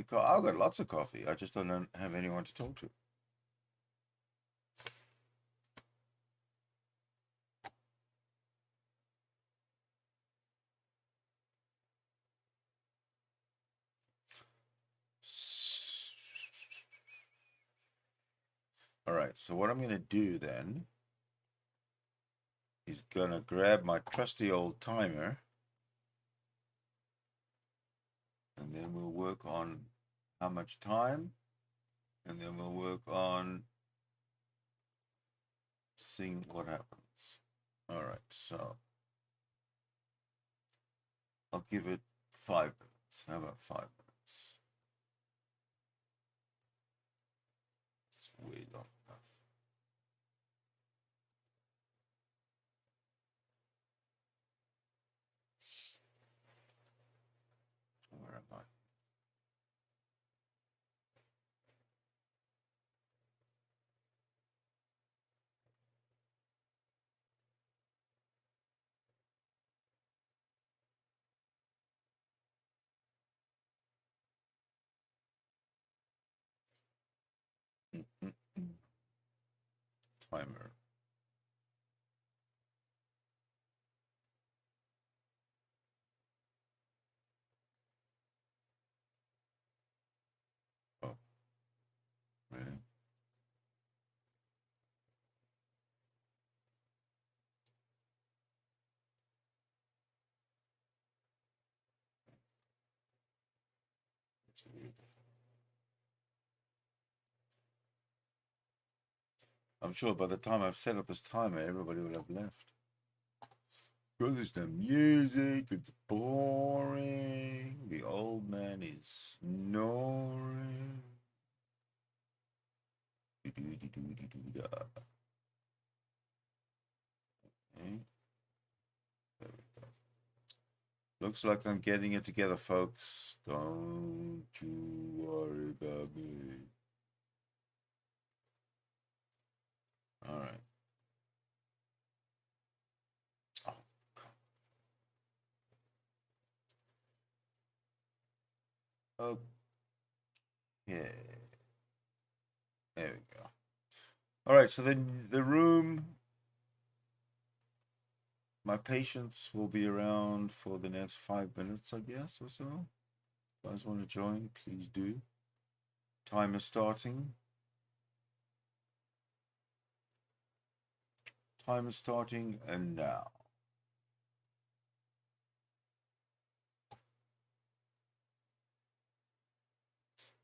got lots of coffee. I just don't have anyone to talk to. All right, so what I'm going to do then is going to grab my trusty old timer. And then we'll work on how much time. And then we'll work on seeing what happens. All right, so I'll give it 5 minutes. How about 5 minutes? It's way long enough. I? Timer. Oh, really? That's weird. I'm sure by the time I've set up this timer, everybody will have left. Because there's no music, it's boring. The old man is snoring. Okay. There we go. Looks like I'm getting it together, folks. Don't you worry about me. All right. Oh, okay. There we go. All right, so then the room, my patients will be around for the next 5 minutes, I guess, or so. If you guys want to join, please do. Time is starting. Time is starting, and now.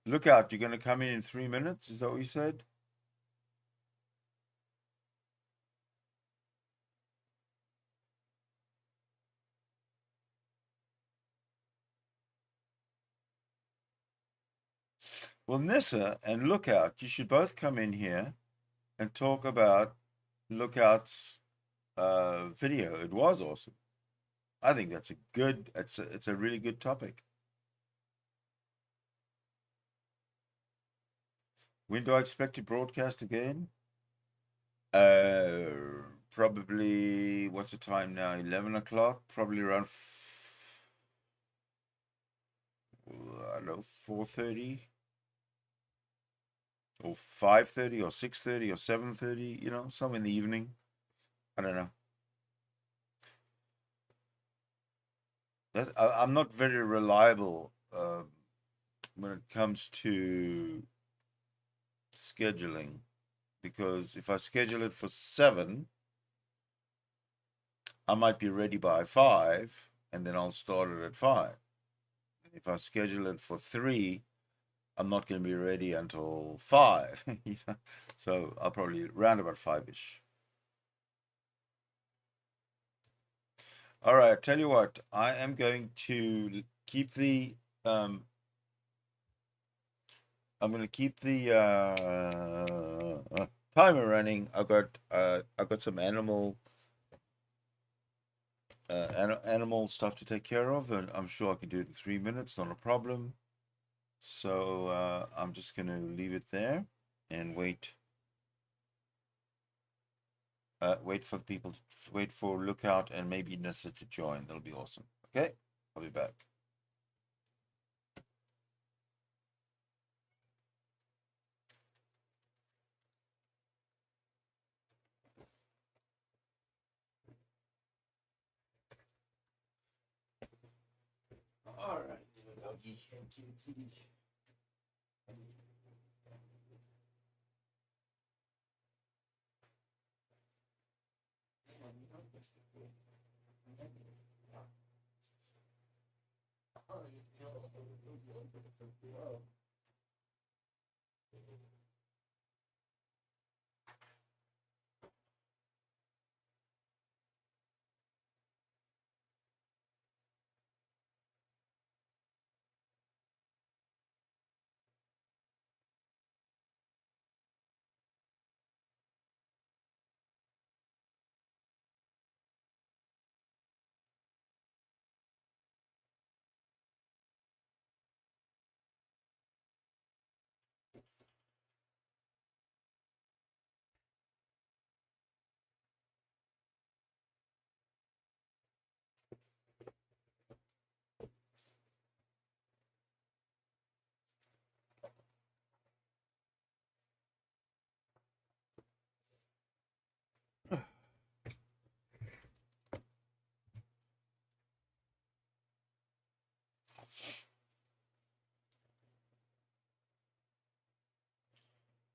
Look out, you're going to come in 3 minutes? Is that what you said? Well, Nissa and Lookout, you should both come in here and talk about Lookout's video. It was awesome. I think that's a good, it's a really good topic. When do I expect to broadcast again? Probably, what's the time now? 11 o'clock? Probably around, I don't know, 4:30 or 5:30 or 6:30 or 7:30, you know, some in the evening. I don't know. I'm not very reliable when it comes to scheduling, because if I schedule it for 7, I might be ready by 5, and then I'll start it at 5. If I schedule it for 3, I'm not going to be ready until 5. You know? So I'll probably round about 5-ish. All right, tell you what, I am going to keep the I'm going to keep the timer running. I've got some animal stuff to take care of, and I'm sure I can do it in 3 minutes, not a problem. So I'm just going to leave it there and wait for the people to wait for Lookout and maybe Nissa to join. That'll be awesome. Okay, I'll be back. All right, little doggy. Kitty.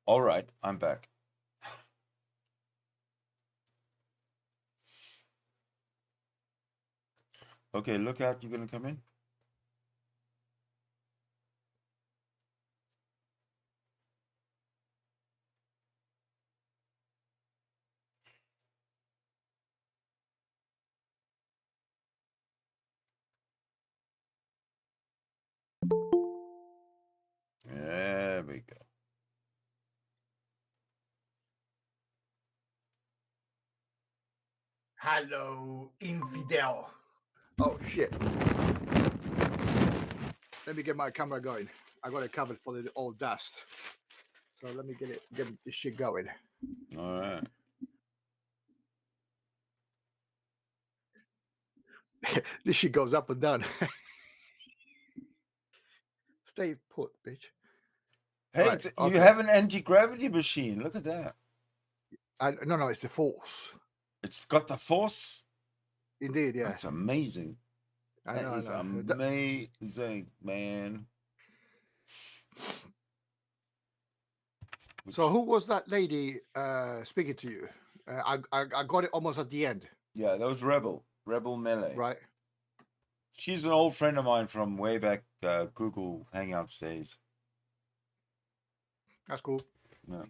All right, I'm back. Okay, look out. You're going to come in? There we go. Hello, infidel. Oh, shit. Let me get my camera going. I got it covered for the old dust. So let me get this shit going. All right. This shit goes up and down. Stay put, bitch. Hey, Right, you have an anti-gravity machine. Look at that. No, it's the force. It's got the force? Indeed, yeah. That's amazing. I know. Amazing, man. So who was that lady speaking to you? I got it almost at the end. Yeah, that was Rebel Melee. Right. She's an old friend of mine from way back Google Hangouts days. That's cool. Yeah.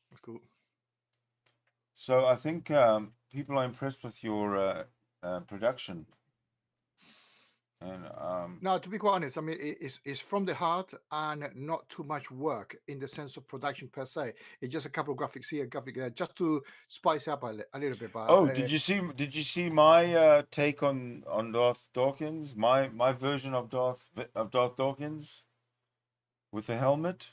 That's cool. So I think people are impressed with your production. And no, to be quite honest, I mean, it's from the heart and not too much work in the sense of production per se. It's just a couple of graphics here, graphic there, just to spice up a little bit. But, did you see my take on Darth Dawkins? My version of Darth Dawkins with the helmet?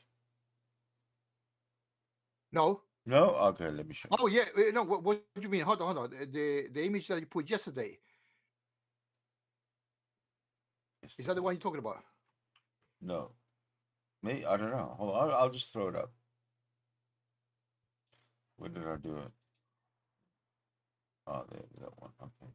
No. No? Okay, let me show you. Oh yeah, no. What do you mean? Hold on. The image that you put yesterday. Is that the one you're talking about? No. Me? I don't know. Hold on. I'll just throw it up. Where did I do it? Oh, there's that one. Okay.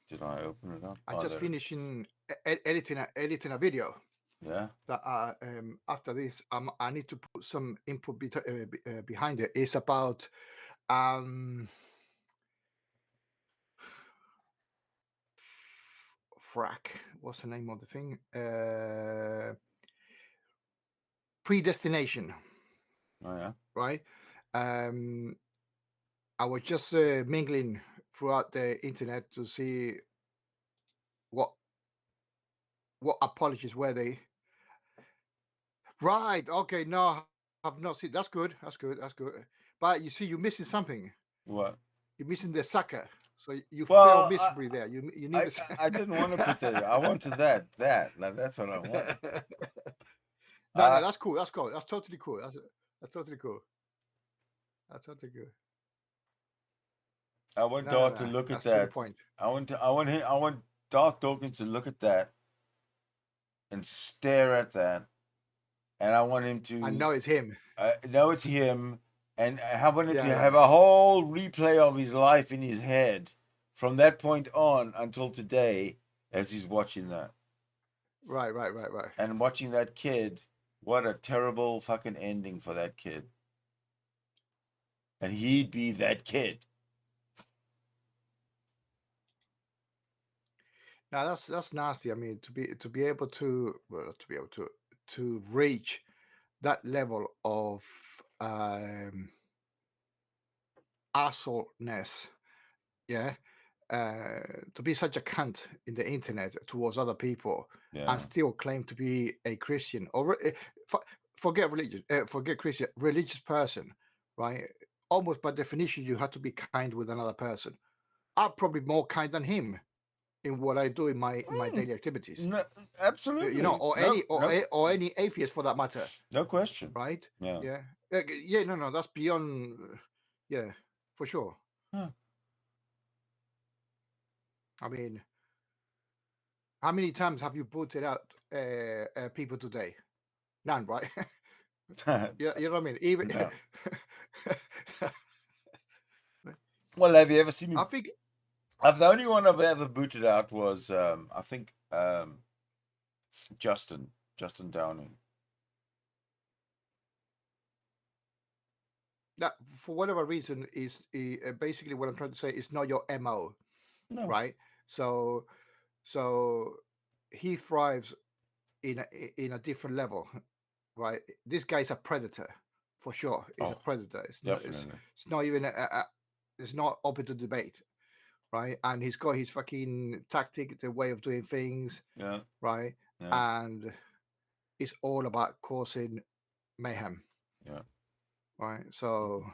Did I open it up? I just finishing editing a video. Yeah. That after this, I need to put some input behind it. It's about frack. What's the name of the thing? Predestination. Oh yeah. Right. I was just mingling throughout the internet to see what apologies were they. Right. Okay. No, I've not seen. That's good. That's good. But you see, you're missing something. What? You're missing the sucker. So you fell miserably there. You need. I didn't want to put that. I wanted that. Now that's what I want. No, that's cool. That's cool. That's totally cool. That's totally cool. That's totally good. I want Darth to look at that. I want Darth Dawkins to look at that and stare at that, and I want him to. I know it's him. Know it's him, and I want him to have a whole replay of his life in his head from that point on until today, as he's watching that. Right. And watching that kid, what a terrible fucking ending for that kid. And he'd be that kid. Now that's nasty. I mean, to be able to reach that level of assholeness, yeah, to be such a cunt in the internet towards other people, and still claim to be a Christian or forget religion, forget Christian, religious person, right? Almost by definition, you have to be kind with another person. I'm probably more kind than him in what I do in my daily activities. No, absolutely. You know, or any atheist for that matter. No question. Right? Yeah. Yeah. No. That's beyond. Yeah, for sure. Huh. I mean, How many times have you booted out people today? None, right? you know what I mean? Even. No. Well, have you ever seen me? I think the only one I've ever booted out was I think Justin Downing. that for whatever reason is basically what I'm trying to say is not your MO, No. right? So he thrives in a different level, right? This guy's a predator for sure. He's a predator. It's definitely. It's not even it's not open to debate, right? And he's got his fucking tactic, the way of doing things, Yeah. right? Yeah. And it's all about causing mayhem. Yeah. Right. So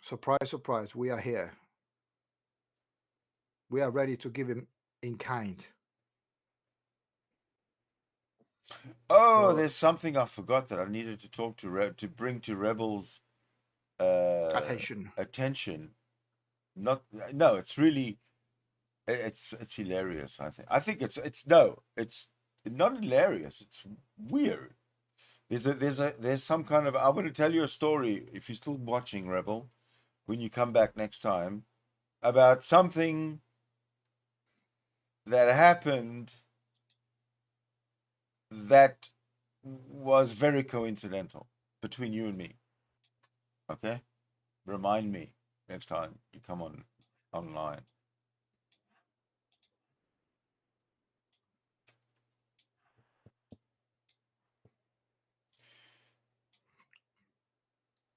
surprise, surprise, we are here. We are ready to give him in kind. Oh, there's something I forgot that I needed to talk to bring to Rebels' attention. No, it's really it's hilarious. I think it's not hilarious. It's weird. There's some kind of. I'm going to tell you a story if you're still watching Rebel, when you come back next time, about something that happened that was very coincidental between you and me. Okay? Remind me next time you come online.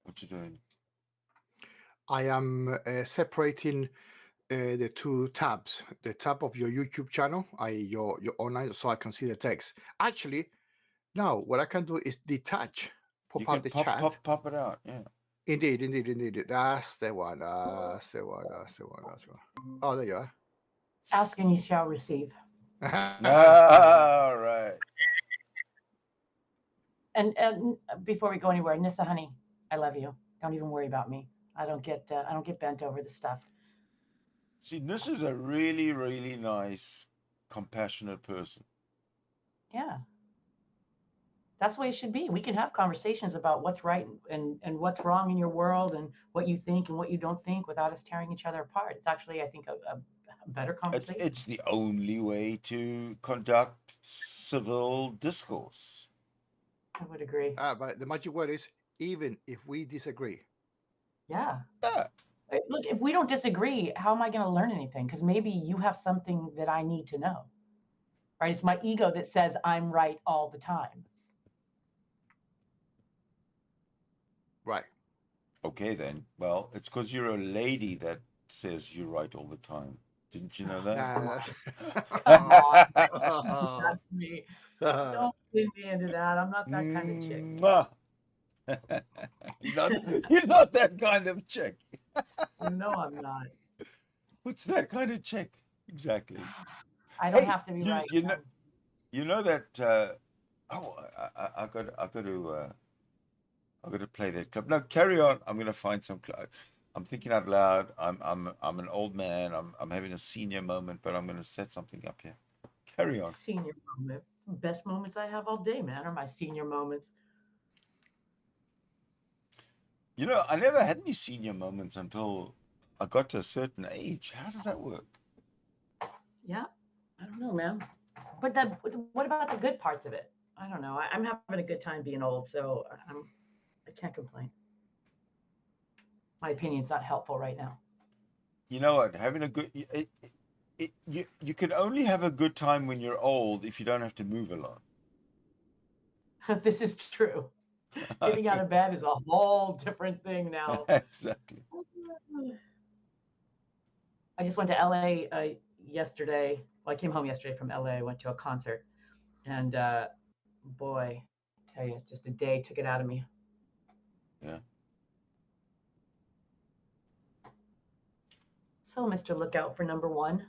What you doing? I am separating the two tabs. The tab of your YouTube channel, your online, so I can see the text. Actually, now what I can do is detach, pop out the chat. Pop it out, yeah. Indeed. That's the one. That's the one. Oh, there you are. Ask and you shall receive. All right. And before we go anywhere, Nissa, honey, I love you. Don't even worry about me. I don't get bent over the stuff. See, this is a really, really nice, compassionate person. Yeah. That's the way it should be. We can have conversations about what's right and what's wrong in your world and what you think and what you don't think without us tearing each other apart. It's actually, I think, a better conversation. It's the only way to conduct civil discourse. I would agree. But the magic word is even if we disagree. Yeah. Look, if we don't disagree, how am I going to learn anything? Because maybe you have something that I need to know. Right? It's my ego that says I'm right all the time. Right. Okay, then. Well, it's because you're a lady that says you're right all the time. Didn't you know that? Come on. That's me. Don't lead me into that. I'm not that kind of chick. You're not that kind of chick. No, I'm not. What's that kind of chick? Exactly. I don't have to be right. You know that. I got to play that clip. No, carry on. I'm going to find some. I'm thinking out loud. I'm an old man. I'm having a senior moment, but I'm going to set something up here. Carry on. Senior moment. Best moments I have all day, man, are my senior moments. You know, I never had any senior moments until I got to a certain age. How does that work? Yeah, I don't know, man. But what about the good parts of it? I don't know. I'm having a good time being old, so I can't complain. My opinion's not helpful right now. You know what? Having a good you can only have a good time when you're old if you don't have to move a lot. This is true. Getting out of bed is a whole different thing now. Exactly. I just went to LA yesterday. Well, I came home yesterday from LA. I went to a concert, and boy, I tell you, just a day took it out of me. Yeah. So, Mr. Lookout for number one.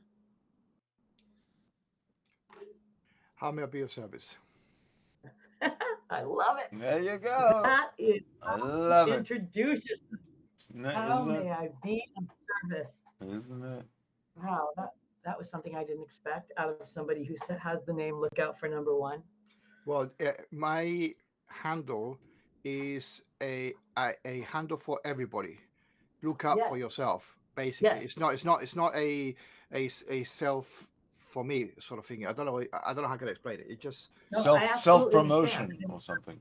How may I be of service? I love it. There you go. That is I love it. Introduce yourself. How may I be of service? Isn't it? Wow, that was something I didn't expect out of somebody who has the name Look Out for Number One. Well, my handle is a handle for everybody. Look out for yourself. Basically, it's not a self for me sort of thing. I don't know how I can explain it. It just self promotion or something.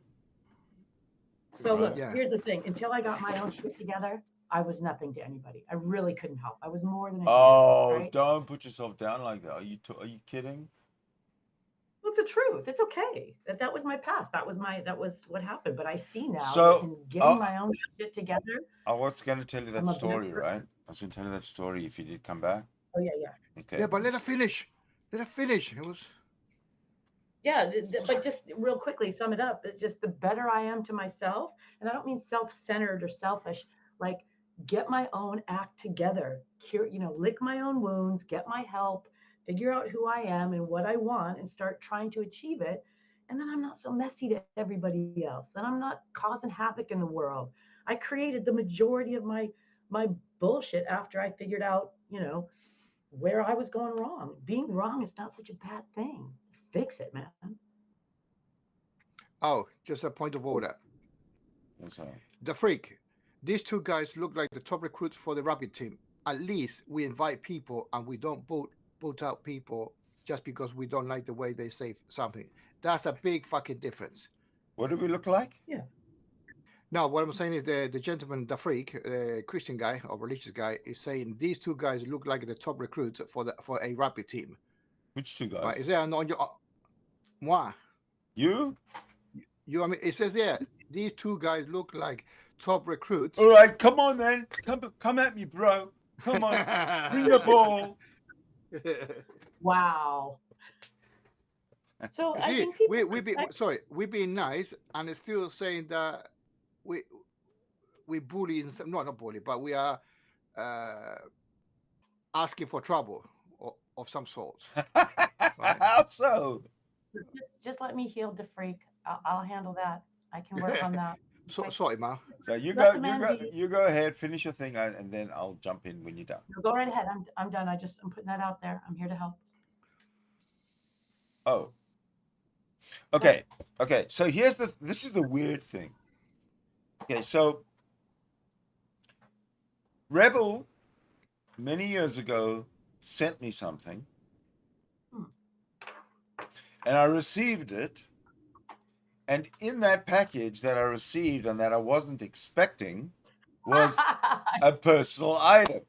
So look, here's the thing. Until I got my own shit together, I was nothing to anybody. I really couldn't help. I was more than right? Don't put yourself down like that. Are you kidding? Well, it's the truth. It's okay. That was my past. That was what happened. But I see now So, in getting my own shit together. I was going to tell you that story, right? I was going to tell you that story if you did come back. Oh yeah. Okay. Yeah, but let her finish. It was. Yeah, but just real quickly, sum it up. It's just the better I am to myself, and I don't mean self-centered or selfish. Like, get my own act together. Lick my own wounds. Get my help. Figure out who I am and what I want, and start trying to achieve it. And then I'm not so messy to everybody else. Then I'm not causing havoc in the world. I created the majority of my bullshit after I figured out, where I was going wrong. Being wrong is not such a bad thing. Just fix it, man. Oh, just a point of order. The freak. These two guys look like the top recruits for the rugby team. At least we invite people and we don't vote out people just because we don't like the way they say something. That's a big fucking difference. What do we look like? Yeah. No, what I'm saying is the gentleman, the freak, Christian guy or religious guy, is saying these two guys look like the top recruits for a rugby team. Which two guys? Right? Is there on your moi? You? I mean, it says these two guys look like top recruits. All right, come on then, come at me, bro. Come on, bring the ball. Wow. So I think we're being nice, and it's still saying that we bully, not bully, but we are asking for trouble of some sort. Right? How so? Just let me heal the freak. I'll handle that. I can work on that. Sorry, Ma. So you go ahead, finish your thing, and then I'll jump in when you're done. No, go right ahead. I'm done. I'm putting that out there. I'm here to help. Oh. Okay. So this is the weird thing. Okay, so Rebel many years ago sent me something, and I received it. And in that package that I received and that I wasn't expecting was a personal item.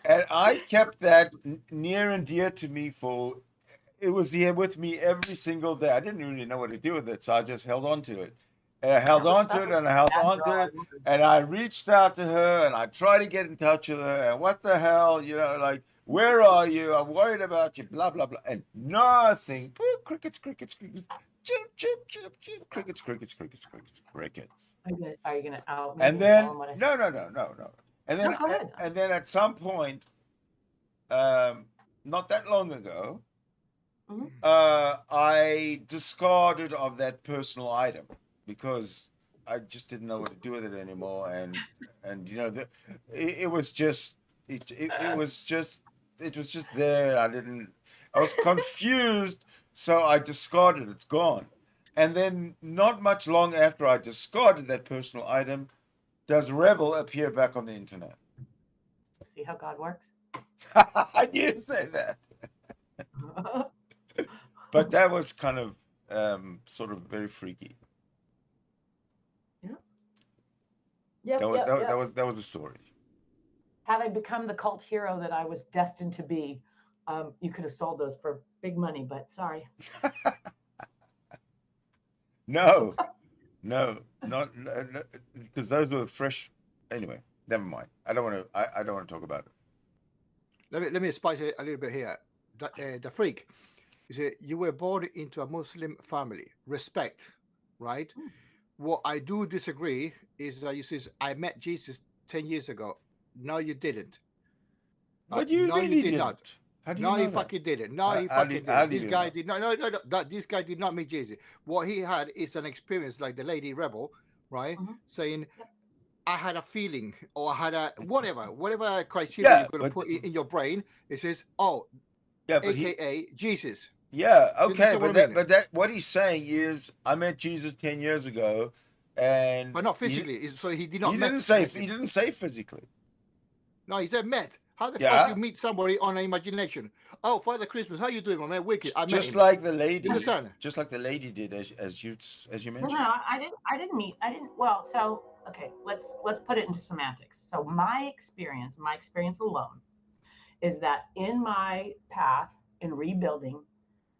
And I kept that near and dear to me it was here with me every single day. I didn't really know what to do with it, so I just held on to it. And I held on to it, and I held on to it, and I reached out to her, and I tried to get in touch with her, and what the hell, where are you? I'm worried about you, blah, blah, blah. And nothing. Ooh, crickets. Chip, crickets. Are you gonna out? And then no. And then at some point, not that long ago, I discarded of that personal item because I just didn't know what to do with it anymore, and it was just there. I was confused. So I discarded it. It's gone. And then not much long after I discarded that personal item, does Rebel appear back on the internet? See how God works? I knew you'd say that. But that was kind of sort of very freaky. Yeah. That was the story. Had I become the cult hero that I was destined to be, you could have sold those for big money, but sorry. No, not because those were fresh. Anyway, never mind. I don't want to talk about it. Let me spice it a little bit here. The freak is you were born into a Muslim family. Respect, right? What I do disagree is that you says I met Jesus 10 years ago. No, you didn't. What do you mean you did not? No, he fucking didn't. No, he fucking didn't. This guy did not. No. This guy did not meet Jesus. What he had is an experience like the lady Rebel, right? Saying, I had a feeling, or I had a whatever criteria you're going to put in your brain. It says, oh, yeah, but AKA Jesus. Yeah, okay, but that what he's saying is, I met Jesus 10 years ago, and but not physically. So he did not. He didn't say physically. No, he said met. How the fuck you meet somebody on an imagination? Oh, Father Christmas, how you doing, my man? Wicked. I met just him. like the lady. You understand? Just like the lady did, as you mentioned. No, I didn't meet. Well, so okay, let's put it into semantics. So my experience alone, is that in my path in rebuilding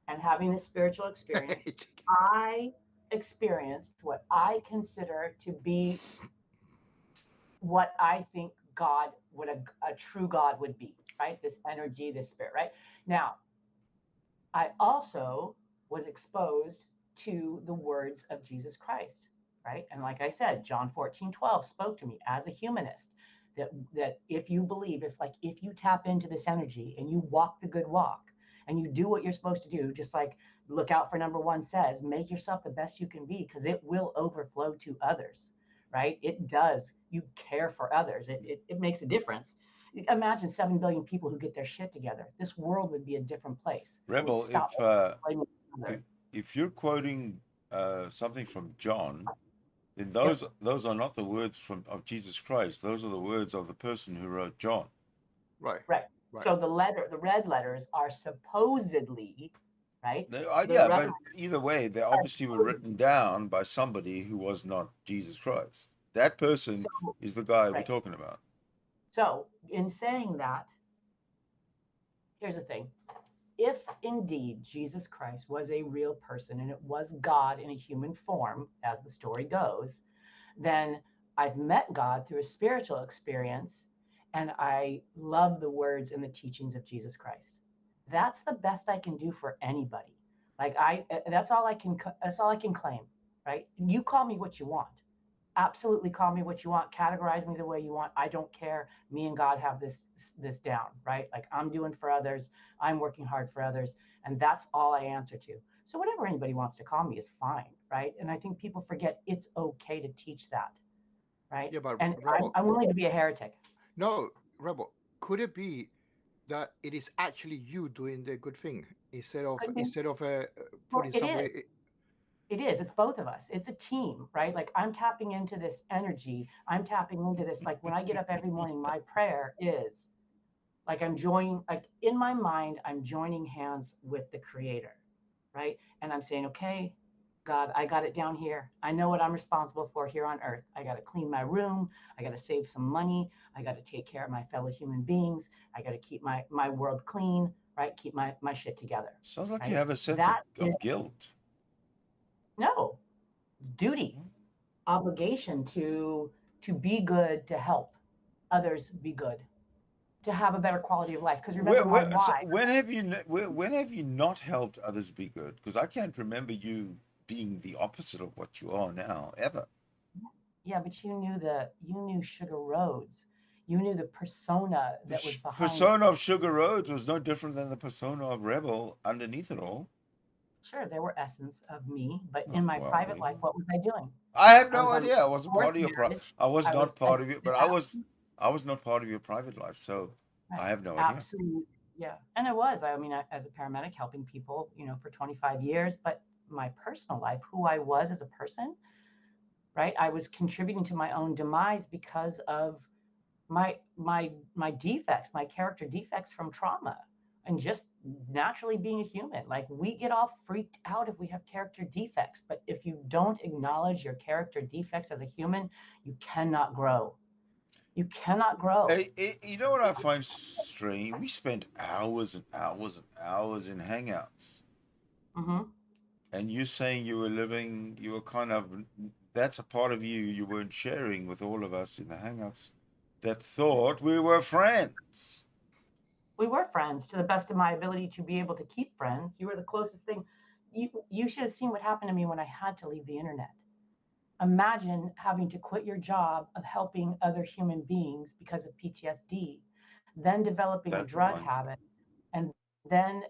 and having a spiritual experience, I experienced what I consider to be what I think God, what a true God would be, right? This energy, this spirit, right? Now, I also was exposed to the words of Jesus Christ, right? And like I said, John 14:12 spoke to me as a humanist, that if you believe, if you tap into this energy and you walk the good walk and you do what you're supposed to do, just like look out for number 1 says, make yourself the best you can be, because it will overflow to others, right? It does. You care for others. It makes a difference. Imagine 7 billion people who get their shit together. This world would be a different place. Rebel, if you're quoting something from John, then those are not the words of Jesus Christ. Those are the words of the person who wrote John. Right. So the red letters are supposedly, right? But either way, they obviously were written down by somebody who was not Jesus Christ. That person is the guy we're talking about. So in saying that, here's the thing. If indeed Jesus Christ was a real person and it was God in a human form, as the story goes, then I've met God through a spiritual experience, and I love the words and the teachings of Jesus Christ. That's the best I can do for anybody. That's all I can claim, right? You call me what you want. Absolutely call me what you want. Categorize me the way you want. I don't care. Me and God have this down, right? Like, I'm doing for others. I'm working hard for others. And that's all I answer to. So whatever anybody wants to call me is fine, right? And I think people forget it's okay to teach that, right? Yeah, but and Rebel, I'm willing to be a heretic. No, Rebel, could it be that it is actually you doing the good thing instead of putting somebody? It is. It's both of us. It's a team, right? Like, I'm tapping into this energy. I'm tapping into this. Like, when I get up every morning, my prayer is like, in my mind, I'm joining hands with the Creator, right? And I'm saying, okay, God, I got it down here. I know what I'm responsible for here on earth. I got to clean my room. I got to save some money. I got to take care of my fellow human beings. I got to keep my world clean, right? Keep my shit together. Sounds like right? you have a sense of guilt. No, duty, obligation to be good, to help others be good, to have a better quality of life. Because remember my why. So when have you not helped others be good? Because I can't remember you being the opposite of what you are now, ever. Yeah, but you knew Sugar Rhodes. You knew the persona that was behind. Persona of Sugar Rhodes was no different than the persona of Rebel underneath it all. Sure, there were essence of me, but in my private life, what was I doing? I have no idea. I wasn't part of your I was not part of it, but I was not part of your private life, so I have no idea. Absolutely, yeah. And I was. I mean, as a paramedic, helping people, for 25 years. But my personal life, who I was as a person, right? I was contributing to my own demise because of my defects, my character defects from trauma. And just naturally being a human. Like, we get all freaked out if we have character defects, but if you don't acknowledge your character defects as a human, you cannot grow. You cannot grow. Hey, you know what I find strange? We spend hours and hours and hours in Hangouts. Mm-hmm. And you saying you were kind of, that's a part of you weren't sharing with all of us in the Hangouts that thought we were friends. We were friends to the best of my ability to be able to keep friends. You were the closest thing. You should have seen what happened to me when I had to leave the internet. Imagine having to quit your job of helping other human beings because of PTSD, then developing a drug habit, and then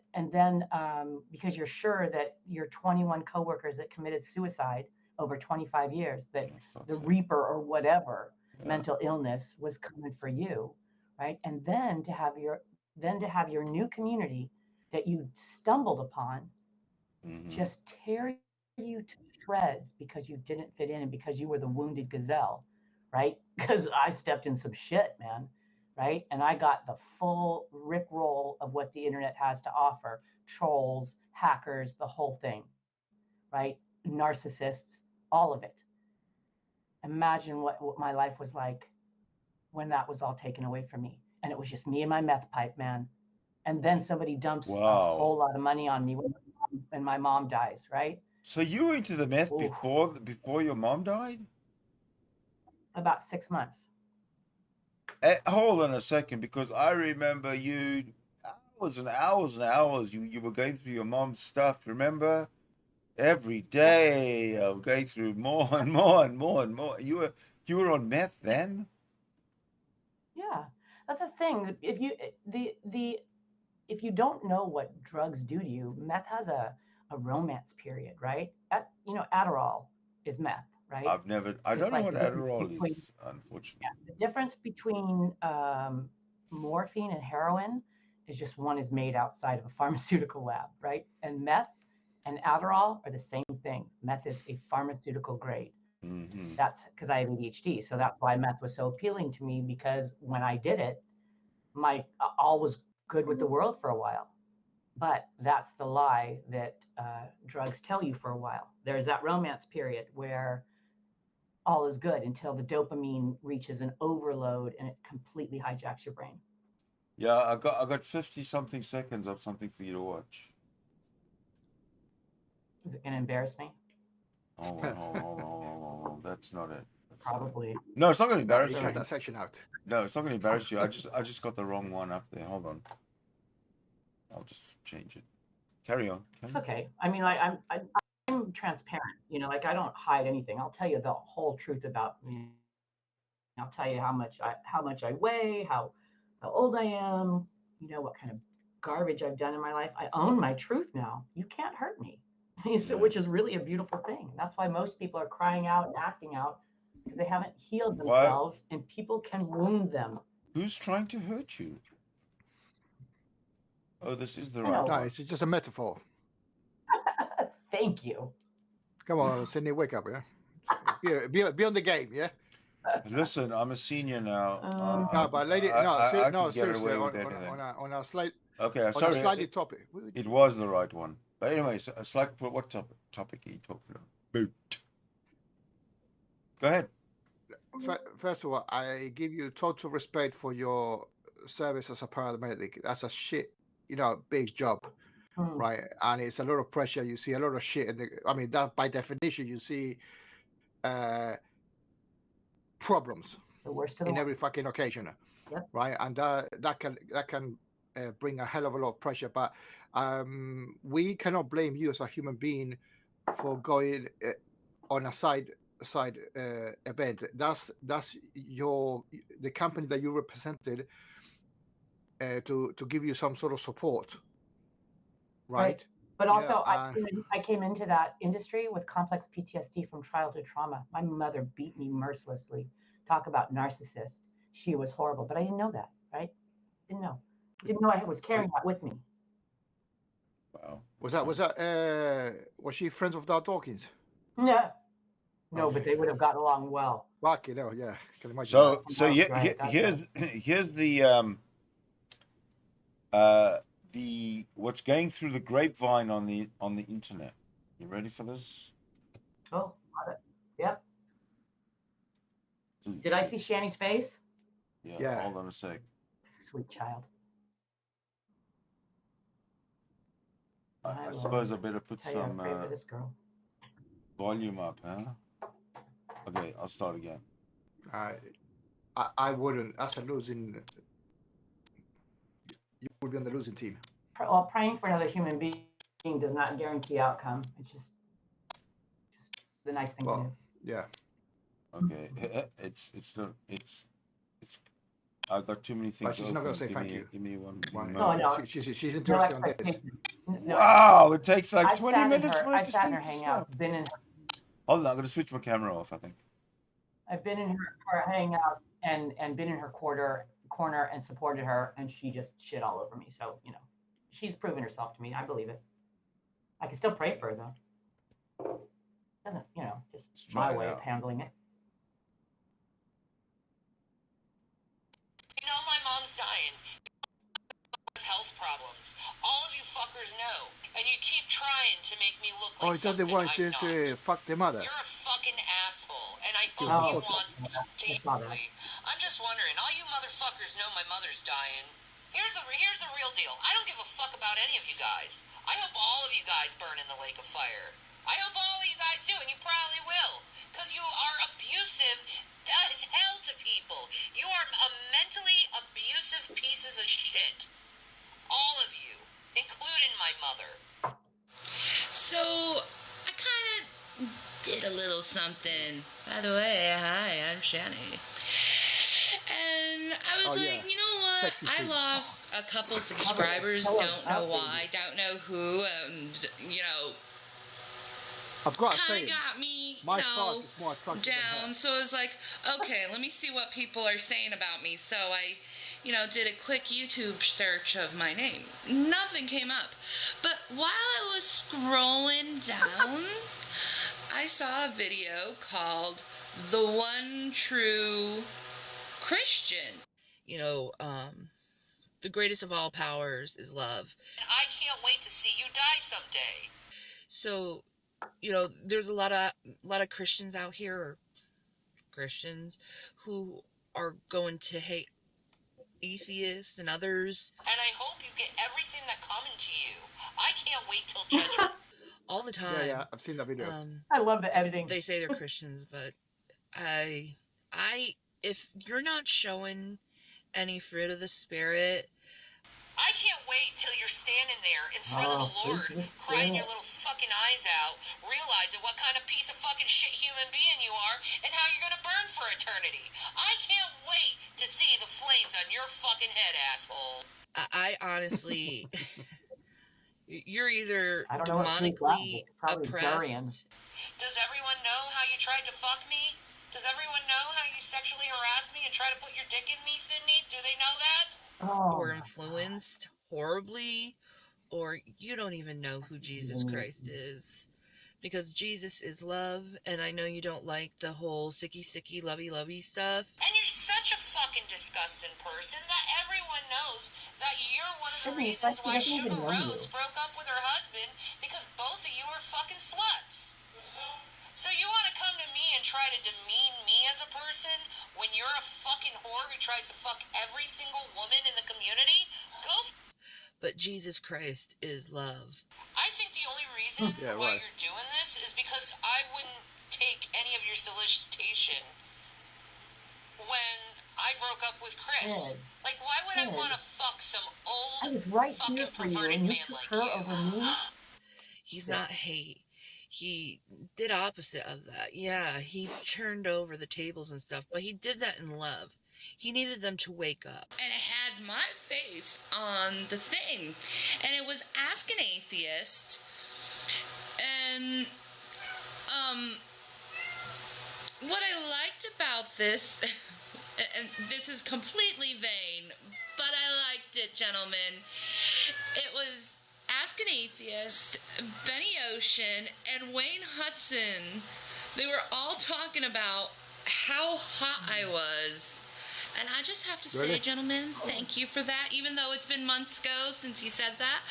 because you're sure that your 21 coworkers that committed suicide over 25 years, that the Reaper or whatever, mental illness was coming for you, right? And then to have your new community that you stumbled upon just tear you to shreds because you didn't fit in and because you were the wounded gazelle, right? Because I stepped in some shit, man, right? And I got the full rickroll of what the internet has to offer: trolls, hackers, the whole thing, right? Narcissists, all of it. Imagine what my life was like when that was all taken away from me. And it was just me and my meth pipe, man. And then somebody dumps a whole lot of money on me when my mom dies, right? So you were into the meth before your mom died? About 6 months. Hold on a second, because I remember you hours and hours and hours. You were going through your mom's stuff. Remember, every day I was going through more and more and more and more. You were on meth then? Yeah, that's the thing. If you don't know what drugs do to you, meth has a romance period, right? Adderall is meth, right? I don't know what Adderall is, unfortunately. Yeah, the difference between morphine and heroin is just one is made outside of a pharmaceutical lab, right? And meth and Adderall are the same thing. Meth is a pharmaceutical grade. That's because I have ADHD. So that's why meth was so appealing to me, because when I did it, my all was good with the world for a while. But that's the lie that drugs tell you for a while. There's that romance period where all is good until the dopamine reaches an overload and it completely hijacks your brain. Yeah, I got 50-something seconds of something for you to watch. Is it going to embarrass me? Hold on. That's not it. Probably. No, it's not going to embarrass you. Cut that section out. No, it's not going to embarrass you. I just got the wrong one up there. Hold on. I'll just change it. Carry on. It's okay. I mean, I'm transparent. I don't hide anything. I'll tell you the whole truth about me. I'll tell you how much I weigh, how old I am, what kind of garbage I've done in my life. I own my truth now. You can't hurt me. So, which is really a beautiful thing. That's why most people are crying out and acting out, because they haven't healed themselves, and people can wound them. Who's trying to hurt you? Oh, this is the right one. It's just a metaphor. Thank you. Come on, Sidney, wake up, yeah? Be on the game, yeah? Listen, I'm a senior now. No, but lady, seriously, on a slight, okay, on sorry, a slightly topic. It was the right one. But anyway, so it's like, what topic are you talking about? Boot. Go ahead. First of all, I give you total respect for your service as a paramedic. That's a shit, big job, right? And it's a lot of pressure. You see a lot of shit. That by definition, you see problems in every fucking occasion, right? And that can bring a hell of a lot of pressure. But we cannot blame you as a human being for going on a side event. That's the company that you represented to give you some sort of support, right? But also, I came into that industry with complex PTSD from childhood trauma. My mother beat me mercilessly. Talk about narcissist. She was horrible, but I didn't know that, right? Didn't know I was carrying that with me. Wow. Was she friends with Dad Dawkins? No, but they would have gotten along well. Fucking hell, yeah. Can imagine. So here's the what's going through the grapevine on the internet. You ready for this? Oh, got it. Yep. Did I see Shani's face? Yeah. Hold on a sec. Sweet child. I suppose I better put some volume up, huh? Okay, I'll start again. I wouldn't. That's a losing. You would be on the losing team. Well, praying for another human being does not guarantee outcome. It's just the nice thing to do. Yeah. Okay, it's I've got too many things. But she's not going to say thank you. Give me one. No. She's interested on this. Wow, it takes like 20 minutes for it to hang out. Hold on, I'm going to switch my camera off, I think. I've been in her hangout and been in her corner and supported her, and she just shit all over me. So, you know, she's proven herself to me. I believe it. I can still pray for her, though. Doesn't, you know, just my way of handling it. You know, my mom's dying of health problems. All of you fuckers know. And you keep trying to make me look like something I'm not. Fuck the mother. You're a fucking asshole, and I hope you want deeply. I'm just wondering, all you motherfuckers know my mother's dying. Here's the real deal. I don't give a fuck about any of you guys. I hope all of you guys burn in the lake of fire. I hope all of you guys do, and you probably will. Because you are abusive as hell to people. You are mentally abusive pieces of shit. All of you, including my mother. So, I kind of did a little something. By the way, hi, I'm Shani. And I was you know what? I lost a couple subscribers, don't know why, don't know who, and, you know, I've got to say, got me, my thought is more attractive down. So I was like, okay, let me see what people are saying about me. So I, you know, did a quick YouTube search of my name. Nothing came up. But while I was scrolling down, I saw a video called The One True Christian. You know, the greatest of all powers is love. I can't wait to see you die someday. So, you know, there's a lot of Christians out here, or Christians, who are going to hate atheists and others. And I hope you get everything that coming to you. I can't wait till judgment. All the time. Yeah, I've seen that video. I love the editing. They say they're Christians, but if you're not showing any fruit of the Spirit, I can't wait till you're standing there in front of the Lord, crying your little fucking eyes out, realizing what kind of piece of fucking shit human being you are, and how you're gonna burn for eternity. I can't wait to see the flames on your fucking head, asshole. I honestly, you're either demonically oppressed. Does everyone know how you tried to fuck me? Does everyone know how you sexually harassed me and tried to put your dick in me, Sidney? Do they know that? Or influenced horribly, or you don't even know who Jesus Christ is, because Jesus is love, and I know you don't like the whole sicky lovey stuff. And you're such a fucking disgusting person that everyone knows that you're one of the reasons why Sugar Rhodes broke up with her husband, because both of you are fucking sluts. So you want to come to me and try to demean me as a person when you're a fucking whore who tries to fuck every single woman in the community? But Jesus Christ is love. I think the only reason why you're doing this is because I wouldn't take any of your solicitation when I broke up with Chris. Like, why would I want to fuck some old fucking perverted man like you? He's not hate. He did opposite of that. Yeah, he turned over the tables and stuff, but he did that in love. He needed them to wake up. And it had my face on the thing. And it was Ask an Atheist. And, what I liked about this, and this is completely vain, but I liked it, gentlemen. It was Ask an Atheist, Benny Ocean, and Wayne Hudson. They were all talking about how hot I was. And I just have to say, gentlemen, thank you for that. Even though it's been months ago since he said that,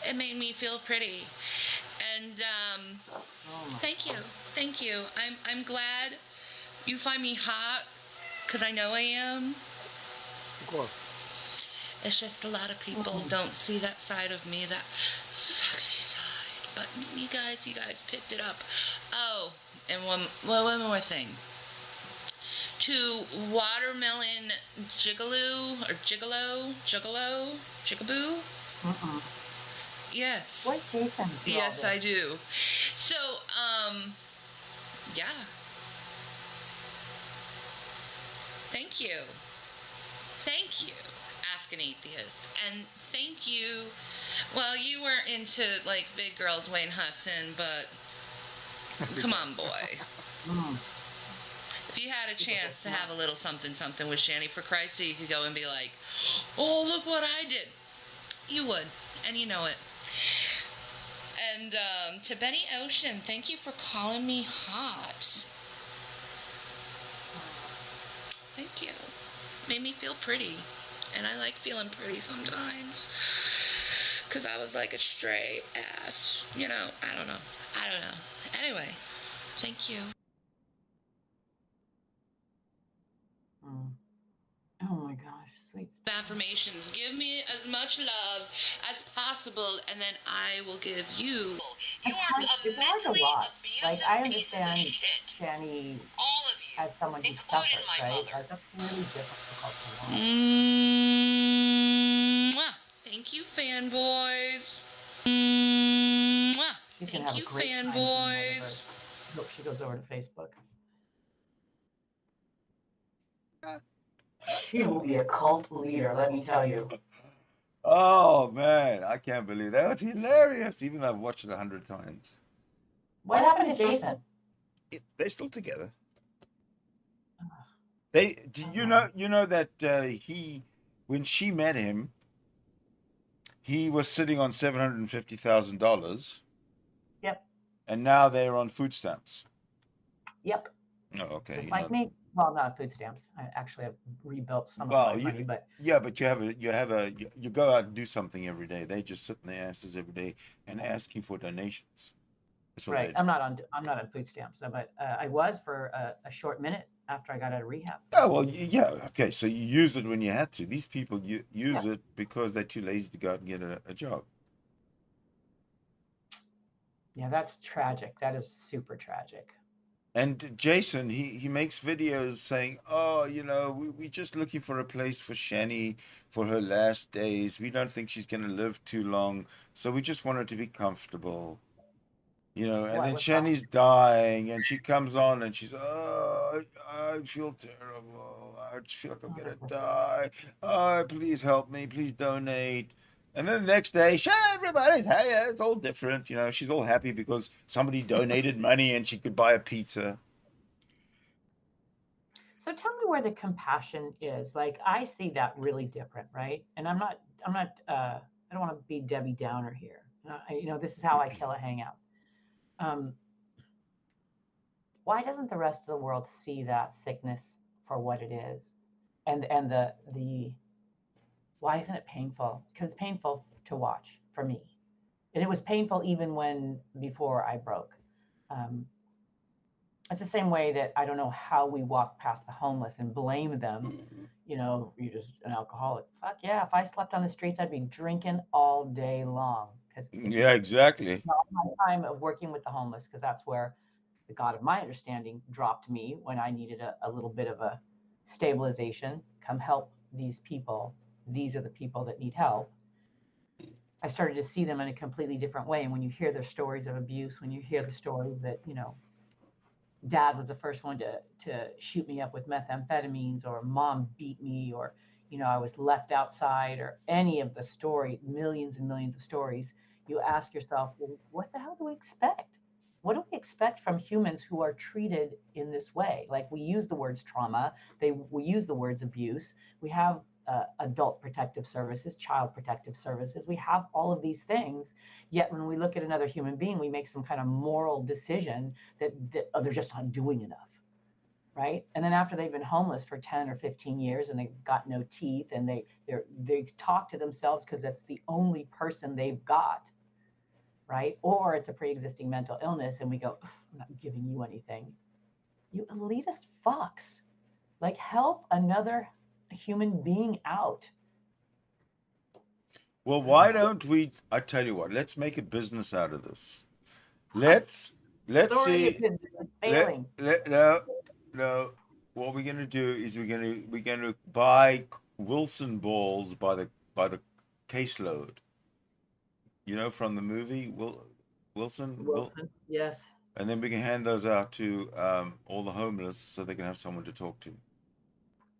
it made me feel pretty. And thank you. Thank you. I'm glad you find me hot, because I know I am. Of course. It's just a lot of people don't see that side of me, that sexy side. But you guys picked it up. Oh, and one more thing. To Watermelon Jigaboo? Yes. What Jason? Yes, I do. So, yeah. Thank you. Thank you, Ask an Atheist. And thank you. Well, you weren't into, like, big girls, Wayne Hudson, but come on, boy. If you had a chance to have a little something with Shani, for Christ's sake, you could go and be like, oh, look what I did. You would, and you know it. And to Benny Ocean, thank you for calling me hot. Thank you. Made me feel pretty. And I like feeling pretty sometimes. Because I was like a stray ass. You know, I don't know. Anyway, thank you. Oh my gosh, sweet. Affirmations. Give me as much love as possible, and then I will give you. You are a mentally abusive I piece of understand shit. Shani All of you, as someone who including suffers, my right? mother. Like that's really difficult to watch. Mwah. Thank you, fanboys. Mwah. She's gonna Thank have you, a great time in the fanboys. metaverse. Hope she goes over to Facebook. She will be a cult leader, let me tell you. Oh man, I can't believe that. Was hilarious. Even though I've watched it 100 times. What happened to Jason? They're still together. You know that when she met him, he was sitting on $750,000. Yep. And now they're on food stamps. Yep. Oh, okay. Just like me. Well, not food stamps. I actually have rebuilt some of my money, but yeah, but you go out and do something every day. They just sit in their asses every day and asking for donations. That's what right. I'm not on food stamps, but I was for a short minute after I got out of rehab. Oh well, yeah. Okay, so you use it when you had to. These people use it because they're too lazy to go out and get a job. Yeah, that's tragic. That is super tragic. And Jason, he makes videos saying, oh, we're just looking for a place for Shani for her last days. We don't think she's going to live too long. So we just want her to be comfortable. And then Shani's dying and she comes on and she's, oh, I feel terrible. I just feel like I'm going to die. Oh, please help me. Please donate. And then the next day, everybody's, hey, it's all different. She's all happy because somebody donated money and she could buy a pizza. So tell me where the compassion is. Like, I see that really different, right? And I don't want to be Debbie Downer here. This is how I kill a hangout. Why doesn't the rest of the world see that sickness for what it is? And the why isn't it painful? Because it's painful to watch for me. And it was painful even before I broke. It's the same way that I don't know how we walk past the homeless and blame them. You're just an alcoholic. Fuck yeah, if I slept on the streets, I'd be drinking all day long. Yeah, exactly. All my time of working with the homeless, because that's where the God of my understanding dropped me when I needed a little bit of a stabilization. Come help these people. These are the people that need help. I started to see them in a completely different way. And when you hear their stories of abuse, when you hear the stories that, dad was the first one to shoot me up with methamphetamines, or mom beat me, or, I was left outside, or any of the story, millions and millions of stories, you ask yourself, well, what the hell do we expect? What do we expect from humans who are treated in this way? Like, we use the words trauma, we use the words abuse, we have adult protective services, child protective services. We have all of these things. Yet when we look at another human being, we make some kind of moral decision that they're just not doing enough, right? And then after they've been homeless for 10 or 15 years and they've got no teeth and they talk to themselves because that's the only person they've got, right? Or it's a pre-existing mental illness and we go, I'm not giving you anything. You elitist fucks. Like, help another human being out. Well, why don't we? I tell you what. Let's make a business out of this. Let's see. No. What we're gonna do is we're gonna buy Wilson balls by the caseload. From the movie Wilson. Yes. And then we can hand those out to all the homeless so they can have someone to talk to.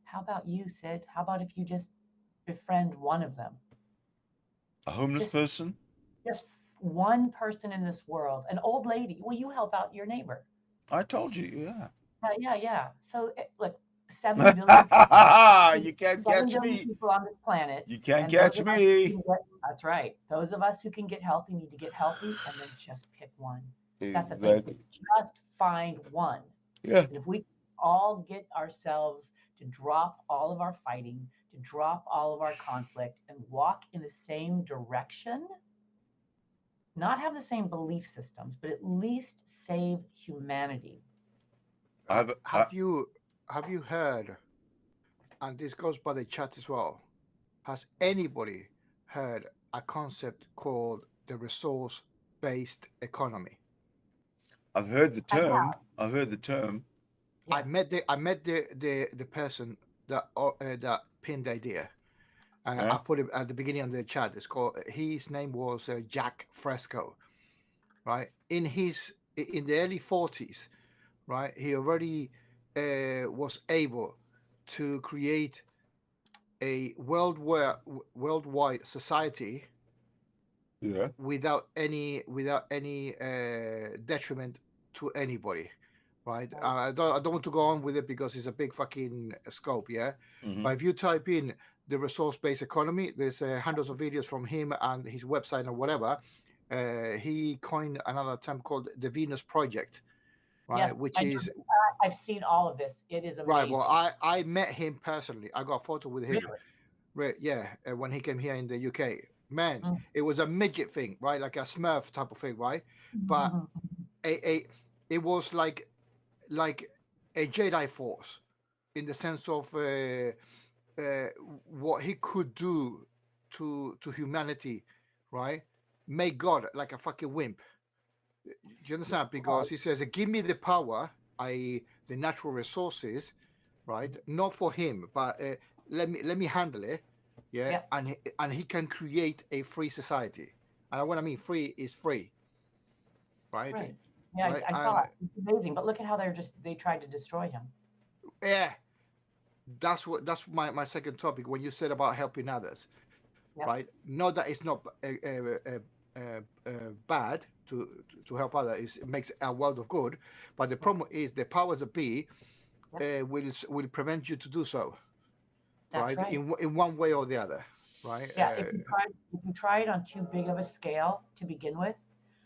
How about you, Sid? How about if you just befriend one of them? A homeless person? Just one person in this world. An old lady. Will you help out your neighbor? I told you, yeah. Yeah. So look, 7 billion people, You can't 7 catch billion me. people on this planet. You can't and catch those of us who me. can get- That's right. Those of us who can get healthy need to get healthy, and then just pick one. That's the thing. Exactly. Just find one. Yeah. And if we all get ourselves to drop all of our fighting, to drop all of our conflict, and walk in the same direction, not have the same belief systems, but at least save humanity. Have you heard? And this goes by the chat as well. Has anybody heard a concept called the resource-based economy? I've heard the term. I've heard the term. I met the person that pinned the idea. I put it at the beginning of the chat. It's called. His name was Jack Fresco, right? In the early 40s, right? He already was able to create a worldwide society. Yeah. Without any detriment to anybody, right? I don't want to go on with it because it's a big fucking scope, yeah. Mhm. But if you type in the resource-based economy, there's hundreds of videos from him and his website or whatever. He coined another term called the Venus Project, right? Yes, Which I know. is I've seen all of this. It is amazing. right. Well, I met him personally. I got a photo with him. Really? Right, yeah, when he came here in the UK, man, it was a midget thing, right? Like a Smurf type of thing, right? But it was like a Jedi Force in the sense of what he could do to humanity, right? Make God like a fucking wimp. Do you understand? Because he says, "Give me the power, i.e., the natural resources, right? Not for him, but let me handle it, yeah." And he can create a free society. And what I mean free is free, right? Right. Yeah, right? I saw it. It's amazing. But look at how they tried to destroy him. Yeah, that's my second topic when you said about helping others, right? Not that it's not bad to help others. It makes a world of good, but the problem is the powers that be will prevent you to do so. That's right. In one way or the other, right? Yeah, if you try it on too big of a scale to begin with,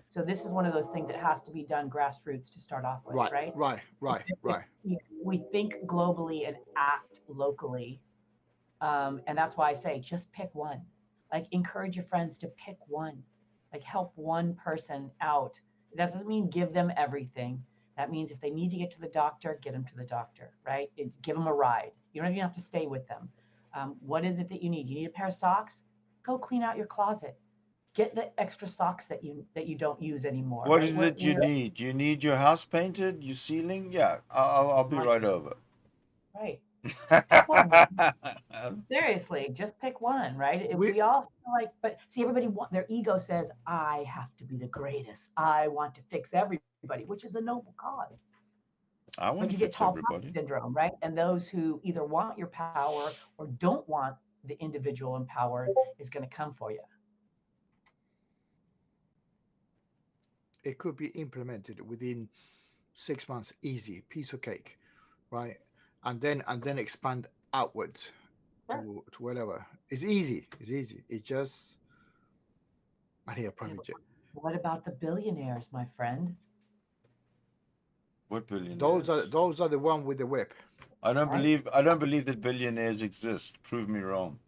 so this is one of those things that has to be done grassroots to start off with, right? Right. We think globally and act locally, and that's why I say just pick one. Like encourage your friends to pick one. Like help one person out. That doesn't mean give them everything. That means if they need to get to the doctor, get them to the doctor, right? Give them a ride. You don't even have to stay with them. What is it that you need? You need a pair of socks? Go clean out your closet. Get the extra socks that you don't use anymore. What is it you need? You need your house painted? Your ceiling? Yeah, I'll be right over. Right. Seriously, just pick one, right? If we all feel like, but see, everybody their ego says, I have to be the greatest. I want to fix everybody, which is a noble cause. I want to fix everybody. Syndrome, right? And those who either want your power or don't want the individual in power is going to come for you. It could be implemented within 6 months, easy, piece of cake, right? And then expand outwards to whatever. It's easy. It's just I hear private jet. What about the billionaires, my friend? What billionaires? Those are the one with the whip. I don't believe that billionaires exist. Prove me wrong.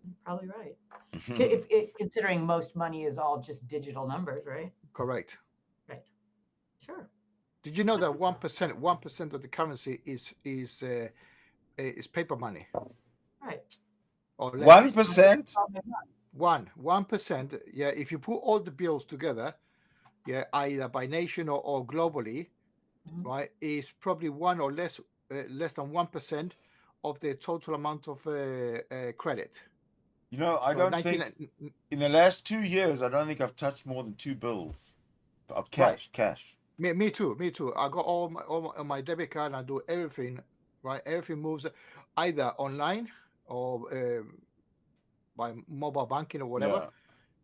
You're probably right. Considering most money is all just digital numbers, right? Correct. Right. Sure. Did you know that 1% of the currency is paper money? Right. Or 1%? 1%. Yeah. If you put all the bills together, yeah, either by nation or globally, right, is probably one or less than 1% of the total amount of credit. You know, I don't think in the last 2 years, I don't think I've touched more than 2 bills of cash. Me too. I got all my debit card and I do everything, right? Everything moves either online or by mobile banking or whatever.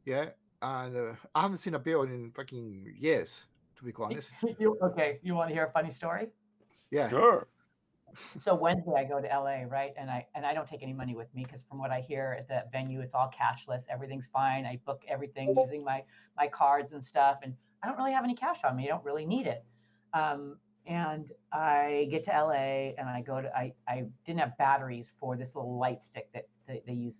Yeah. And I haven't seen a bill in fucking years, to be quite honest. Okay. You want to hear a funny story? Yeah. Sure. So Wednesday I go to LA, right? And I don't take any money with me because from what I hear at the venue, it's all cashless. Everything's fine. I book everything using my cards and stuff, and I don't really have any cash on me. I don't really need it. And I get to LA and I go to I didn't have batteries for this little light stick that they use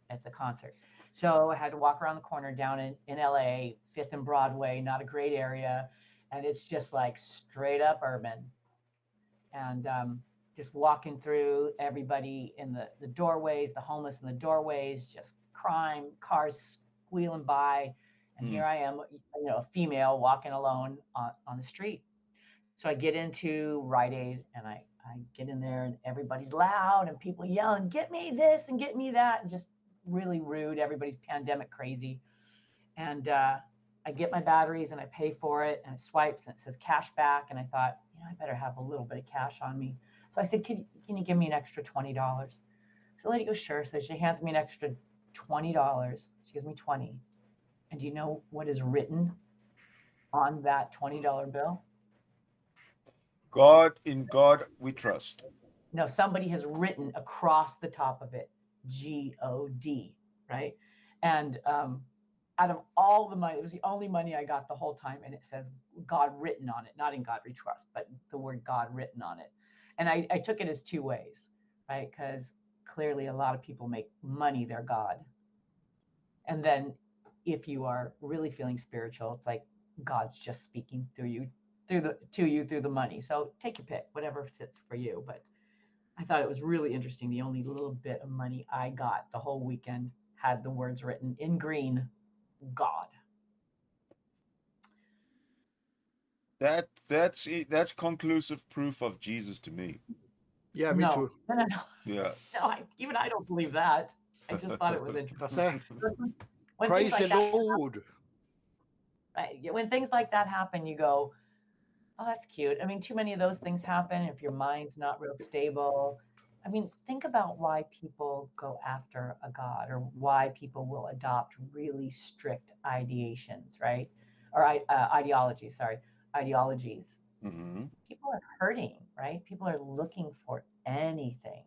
at the concert. So I had to walk around the corner down in LA, 5th and Broadway, not a great area, and it's just like straight up urban. And just walking through, everybody in the doorways, the homeless in the doorways, just crime, cars squealing by, and here I am, a female walking alone on the street. So I get into Rite Aid and I get in there and everybody's loud and people yelling, "Get me this and get me that," and just really rude. Everybody's pandemic crazy. And I get my batteries and I pay for it and it swipes and it says cash back. And I thought, I better have a little bit of cash on me. So I said, can you give me an extra $20? So the lady goes, sure. So she hands me an extra $20. She gives me 20. And do you know what is written on that $20 bill? God, in God we trust. No, somebody has written across the top of it, G-O-D, right? And out of all the money, it was the only money I got the whole time, and it says God written on it, not in God we trust, but the word God written on it. And I took it as two ways, right? Because clearly a lot of people make money their God. And then if you are really feeling spiritual, it's like God's just speaking through you, through the money. So take your pick, whatever sits for you. But I thought it was really interesting. The only little bit of money I got the whole weekend had the words written in green, God. That's conclusive proof of Jesus to me. Yeah, me too. No. Yeah. No, even I don't believe that. I just thought it was interesting. Praise the Lord. Right. When things like that happen, you go, oh, that's cute. I mean, too many of those things happen if your mind's not real stable. I mean, think about why people go after a God or why people will adopt really strict ideations, right? Or ideologies. Mm-hmm. People are hurting, right? People are looking for anything,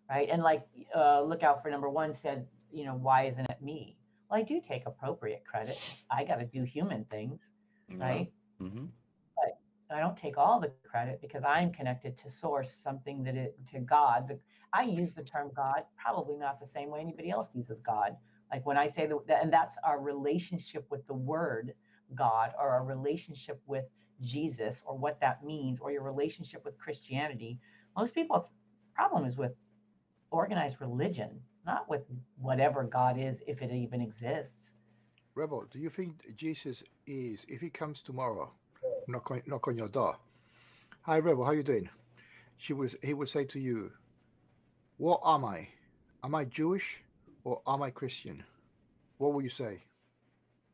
right? And like, look out for number one said, why isn't it me? Well, I do take appropriate credit. I got to do human things, right? Mm-hmm. But I don't take all the credit because I'm connected to source, something to God. I use the term God probably not the same way anybody else uses God. Like when I say that, and that's our relationship with the word God, or our relationship with Jesus, or what that means, or your relationship with Christianity. Most people's problem is with organized religion, not with whatever God is, if it even exists. Rebel, do you think Jesus is, if he comes tomorrow, knock on your door? Hi, Rebel, how you doing? He would say to you, what am I? Am I Jewish or am I Christian? What will you say?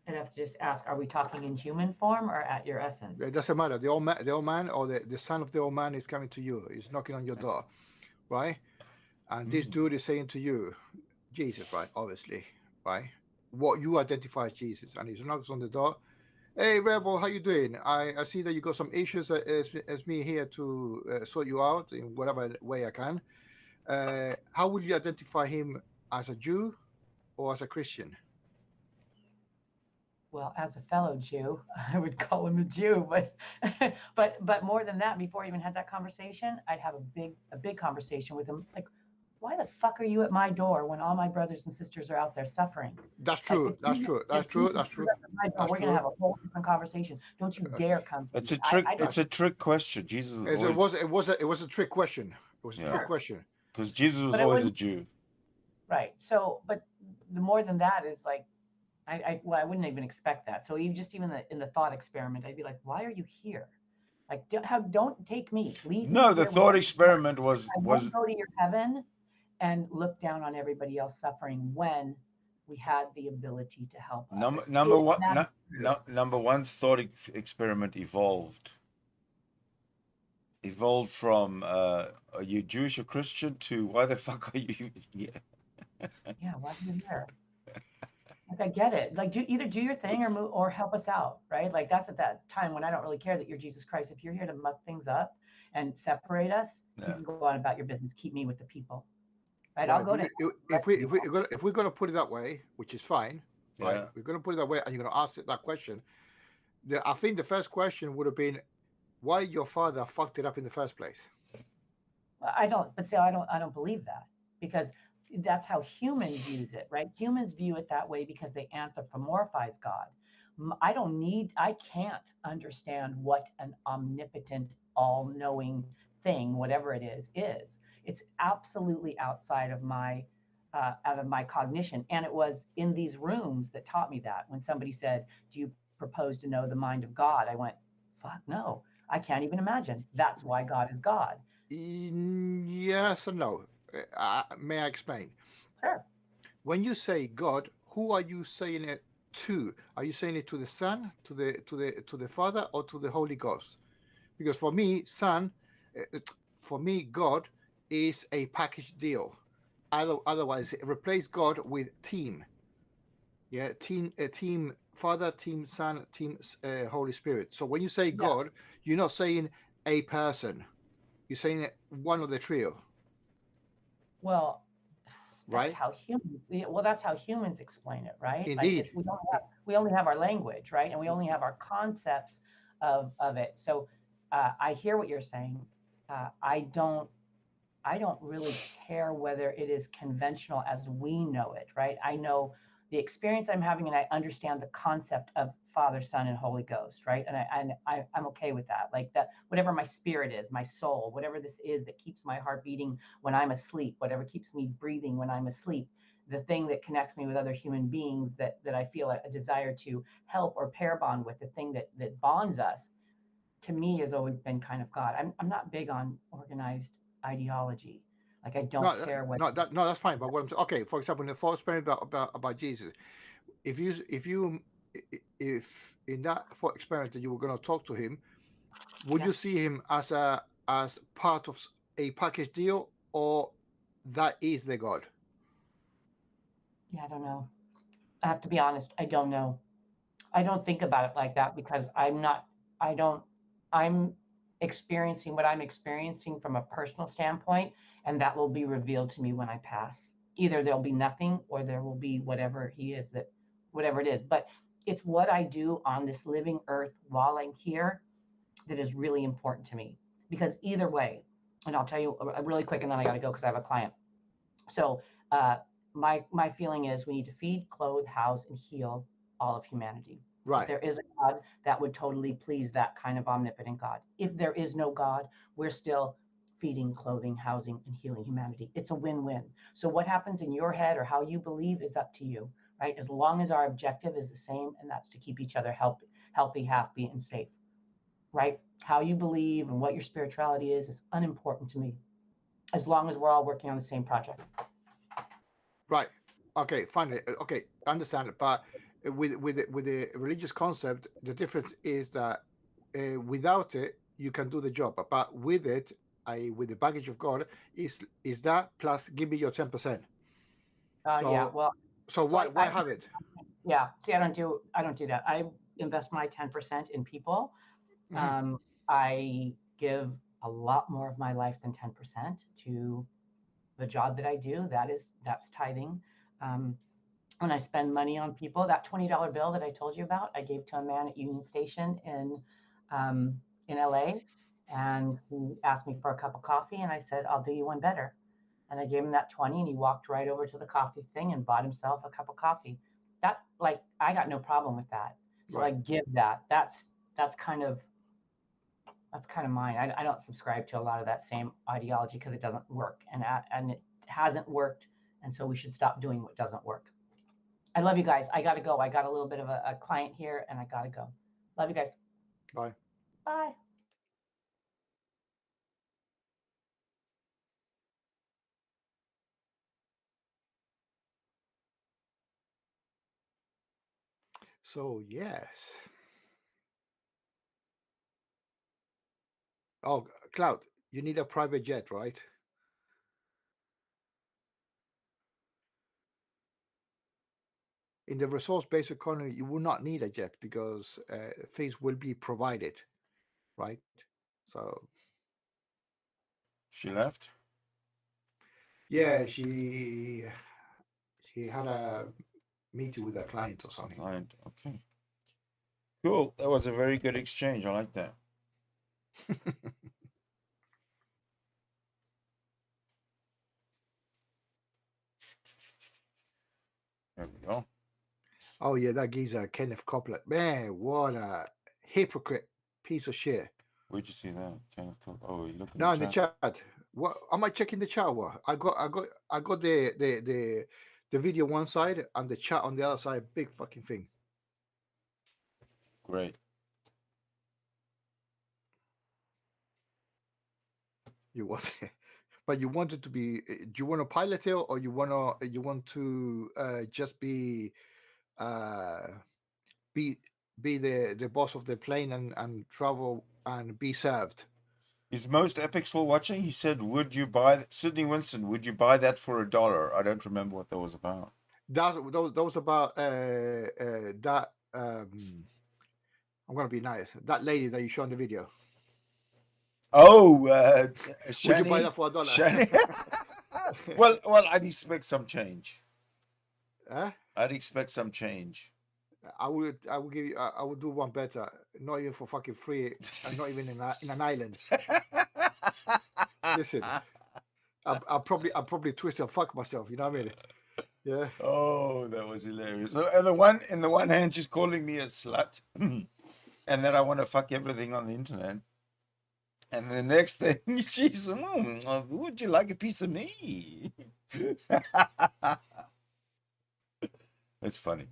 I'd have to just ask, are we talking in human form or at your essence? It doesn't matter. The old man or the son of the old man is coming to you. He's knocking on your door, right? And this dude is saying to you, Jesus, right? Obviously, right? What you identify as Jesus. And he knocks on the door. Hey, Rebel, how you doing? I see that you got some issues as me here to sort you out in whatever way I can. How will you identify him, as a Jew or as a Christian? Well, as a fellow Jew, I would call him a Jew, but more than that, before I even had that conversation, I'd have a big conversation with him. Like, why the fuck are you at my door when all my brothers and sisters are out there suffering? That's true. Like, that's true. We're gonna have a whole different conversation. Don't you dare come. It's a trick. It's a trick question. Jesus was it was a trick question. It was a trick question. Because Jesus was always a Jew. Right. So, but the more than that is like, I wouldn't even expect that. So even in the thought experiment, I'd be like, why are you here? Like, don't take me. Leave me. No, the thought experiment was go to your heaven and look down on everybody else suffering when we had the ability to help. Number one thought experiment evolved from are you Jewish or Christian to why the fuck are you here? Yeah, why are you here? I get it. Like, either do your thing or move, or help us out, right? Like, that's at that time when I don't really care that you're Jesus Christ. If you're here to muck things up and separate us, you can go on about your business. Keep me with the people, right? Well, I'll go to. if we're gonna put it that way, which is fine, right? We're gonna put it that way, and you're gonna ask it that question. I think the first question would have been, why your father fucked it up in the first place? I don't believe that, because that's how humans use it, right? Humans view it that way because they anthropomorphize God. I can't understand what an omnipotent, all-knowing thing, whatever it is. It's absolutely outside of my cognition. And it was in these rooms that taught me that. When somebody said, do you propose to know the mind of God? I went, fuck no, I can't even imagine. That's why God is God. Yes and no. May I explain? Sure. When you say God, who are you saying it to? Are you saying it to the Son, to the Father, or to the Holy Ghost? Because for me, God is a package deal. Otherwise, replace God with team. Yeah, team Father, team Son, team Holy Spirit. So when you say God, you're not saying a person. You're saying one of the trio. Well, right? That's how humans explain it, right? Indeed. Like we only have our language, right? And we only have our concepts of it. So I hear what you're saying. I don't really care whether it is conventional as we know it, right? I know the experience I'm having, and I understand the concept of Father, Son, and Holy Ghost, right? And I'm okay with that. Like that, whatever my spirit is, my soul, whatever this is that keeps my heart beating when I'm asleep, whatever keeps me breathing when I'm asleep, the thing that connects me with other human beings that I feel a desire to help or pair bond with, the thing that bonds us, to me has always been kind of God. I'm not big on organized ideology. Like I don't care what. No, that's fine. But what I'm saying, okay, for example, in the false experiment about Jesus, if in that thought experiment that you were going to talk to him, would you see him as part of a package deal, or that is the God? Yeah, I don't know. I have to be honest. I don't know. I don't think about it like that because I'm experiencing what I'm experiencing from a personal standpoint, and that will be revealed to me when I pass. Either there'll be nothing or there will be whatever whatever it is. But it's what I do on this living earth while I'm here that is really important to me, because either way, and I'll tell you really quick and then I got to go because I have a client. So my feeling is we need to feed, clothe, house, and heal all of humanity. Right. If there is a God, that would totally please that kind of omnipotent God. If there is no God, we're still feeding, clothing, housing, and healing humanity. It's a win-win. So what happens in your head or how you believe is up to you, right? As long as our objective is the same, and that's to keep each other healthy, happy, and safe, right? How you believe and what your spirituality is unimportant to me, as long as we're all working on the same project. Right. Okay. Finally. Okay. Understand it. But with the religious concept, the difference is that without it, you can do the job. But with it, with the baggage of God, is that plus give me your 10%. Yeah. Well. So why have it? Yeah. See, I don't do that. I invest my 10% in people. Mm-hmm. I give a lot more of my life than 10% to the job that I do. That's tithing. When I spend money on people, that $20 bill that I told you about, I gave to a man at Union Station in LA, and he asked me for a cup of coffee, and I said, I'll do you one better. And I gave him that 20, and he walked right over to the coffee thing and bought himself a cup of coffee. I got no problem with that. So right. I give that. That's kind of mine. I don't subscribe to a lot of that same ideology because it doesn't work, and it hasn't worked, and so we should stop doing what doesn't work. I love you guys. I got to go. I got a little bit of a client here, and I got to go. Love you guys. Bye. Bye. So, yes. Oh, Cloud, you need a private jet, right? in the resource-based economy, you will not need a jet because things will be provided, right? So She left? yeah, she had a meeting with a client or something. Client, okay. Cool. That was a very good exchange. I like that. There we go. Oh yeah, that geezer, Kenneth Copeland. Man, what a hypocrite piece of shit. Where'd you see that? Kenneth Copeland. Oh, you look in No, the in the chat. What am I checking the chat? What I got the video one side and the chat on the other side. Big fucking thing. Great. You want, but you want it to be. Do you want to pilot it or you want to just be the boss of the plane and travel and be served? Is Most Epic still watching? He said, "Would you buy Sidney Winston? Would you buy that for $1?" I don't remember what that was about. That was about that. I'm gonna be nice. That lady that you show in the video. Oh, would Shani? you buy that for $1? Shani? well, I'd expect some change. Huh? I'd expect some change. I would give you. I would do one better. Not even for fucking free, and not even in an island. Listen, I'll probably twist and fuck myself. You know what I mean? Yeah. Oh, that was hilarious. So, in the one hand, she's calling me a slut, and that I want to fuck everything on the internet. And the next thing, she's, would you like a piece of me? That's funny.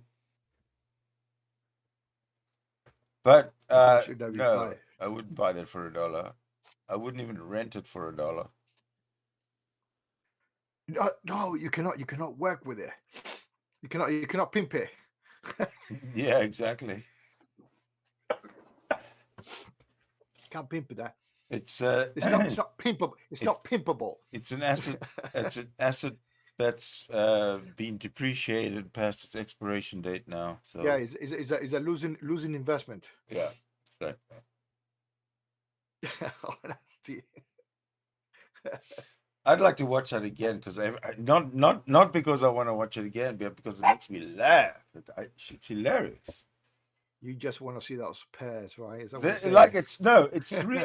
But no, I wouldn't buy that for $1. I wouldn't even rent it for $1. No, you cannot work with it. You cannot pimp it. Yeah, exactly. Can't pimp that. It's not pimpable. It's not pimpable. It's an asset. It's an asset that's been depreciated past its expiration date now. So yeah, it's a losing investment. Yeah, right. Honesty. I'd like to watch that again because not because I want to watch it again, but because it makes me laugh. It's hilarious. You just want to see those pairs, right? Is that Like it's three.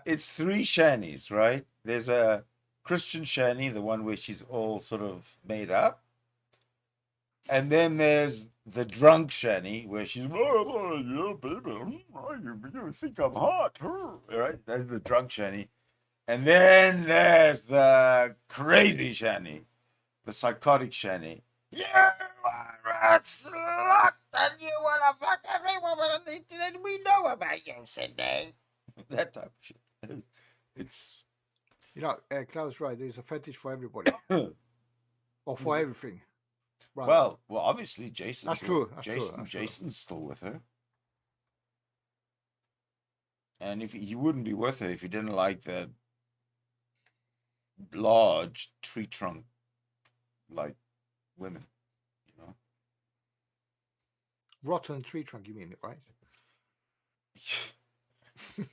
It's three Shanies, right? There's a Christian Shani, the one where she's all sort of made up, and then there's the drunk Shani where she's yeah, baby, you think I'm hot, right? That's the drunk Shani. And then there's the crazy Shani, the psychotic Shani. You are a slut and you want to fuck every woman on the internet. We know about you, Sidney. That type of shit. It's... Klaus, right. There's a fetish for everybody. Or for everything. Right. Well, obviously, Jason. That's true. Jason's still with her. And if he wouldn't be with her if he didn't like that large tree trunk like women, rotten tree trunk, you mean, right?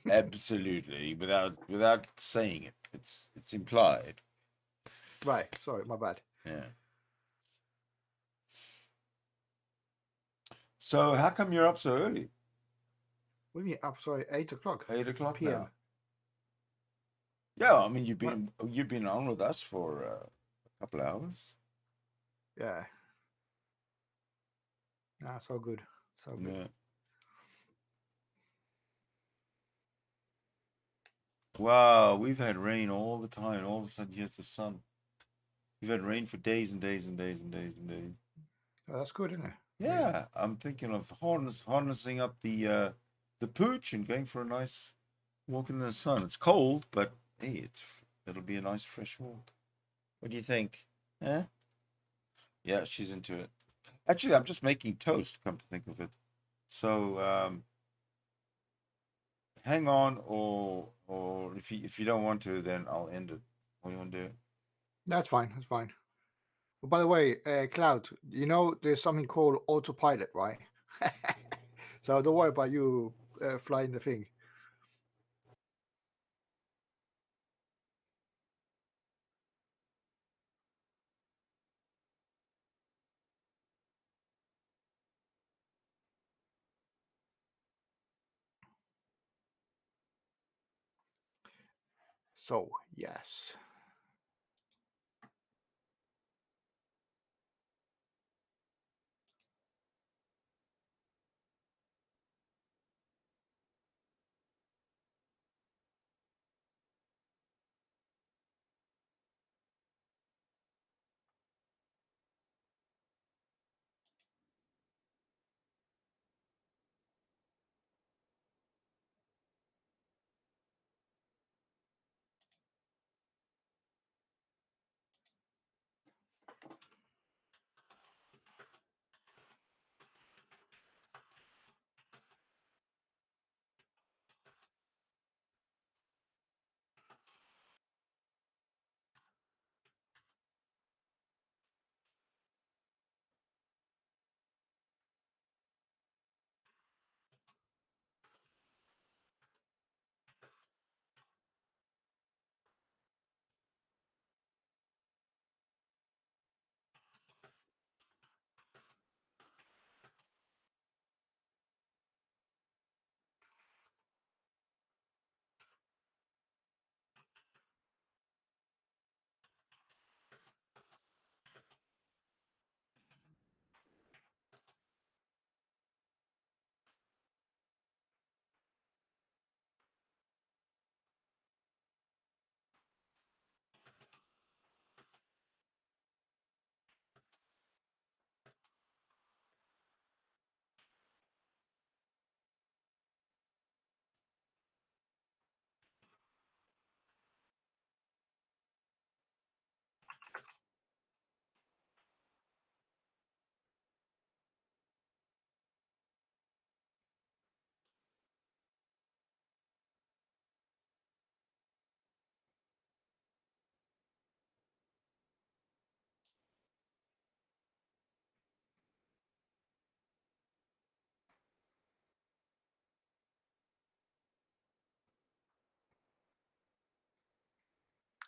Absolutely, without saying it, it's implied. Right. Sorry, my bad. Yeah. So how come you're up so early? What do you mean up? Sorry, 8 o'clock. 8 o'clock PM. now. Yeah, I mean you've been on with us for a couple of hours. Yeah. So good. So good. Yeah. Wow, we've had rain all the time. All of a sudden, here's the sun. We've had rain for days and days and days and days and days. Oh, that's good, isn't it? Yeah, I'm thinking of harnessing up the pooch and going for a nice walk in the sun. It's cold, but hey, it'll be a nice fresh walk. What do you think? Eh? Yeah, she's into it. Actually, I'm just making toast, come to think of it. So hang on, or if you don't want to, then I'll end it. What do you want to do? That's fine. That's fine. By the way, Cloud, you know there's something called autopilot, right? So don't worry about you flying the thing. So yes.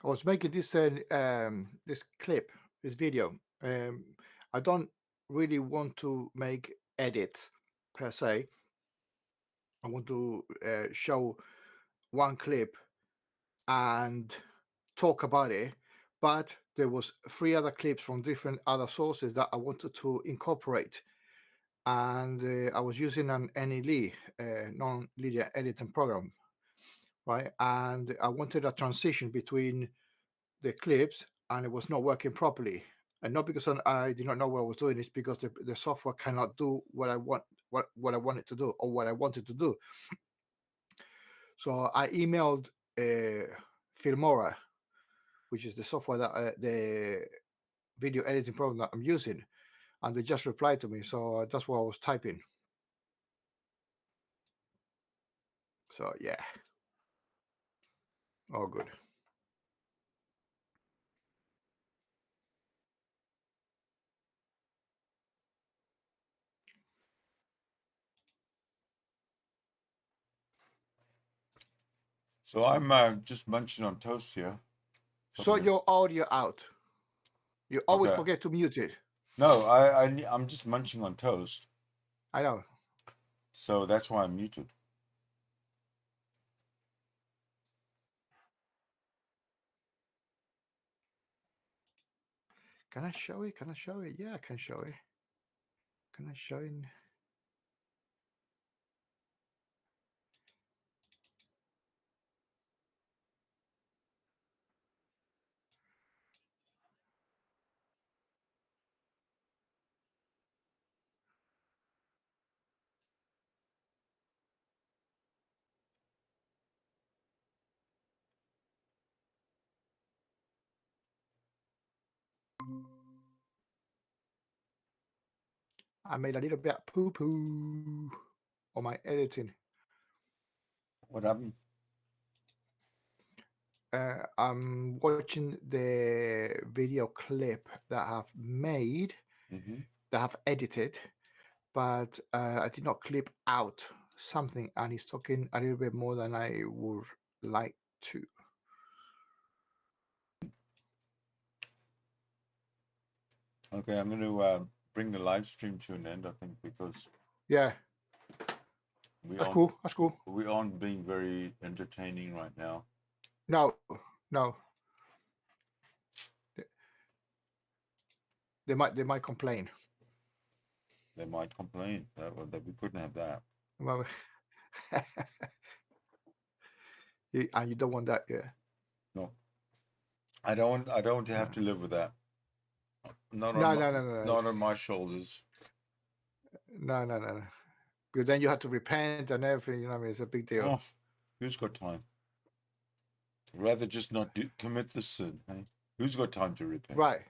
I was making this this clip, this video. I don't really want to make edits per se. I want to show one clip and talk about it, but there was 3 other clips from different other sources that I wanted to incorporate, and I was using an NLE, non-linear editing program, right? And I wanted a transition between the clips, and it was not working properly. And not because I did not know what I was doing, it's because the software cannot do what I wanted to do, or what I wanted to do. So I emailed Filmora, which is the software that the video editing program that I'm using, and they just replied to me. So that's what I was typing. So yeah, all good. So I'm just munching on toast here. So your audio out. You always forget to mute it. No, I'm just munching on toast. I know. So that's why I'm muted. Can I show it? Can I show it? Yeah, I can show it. Can I show it? I made a little bit of poo-poo on my editing. What happened? I'm watching the video clip that I've made, that I've edited, but I did not clip out something, and he's talking a little bit more than I would like to. Okay, I'm going to bring the live stream to an end, I think, because yeah, that's cool. That's cool. We aren't being very entertaining right now. No. They might complain. They might complain that we couldn't have that. Well, and you don't want that, yeah. No, I don't want to have to live with that. Not on my shoulders. No. Because then you have to repent and everything. You know, what I mean, it's a big deal. Oh, who's got time? Rather just not commit the sin. Hey? Who's got time to repent? Right.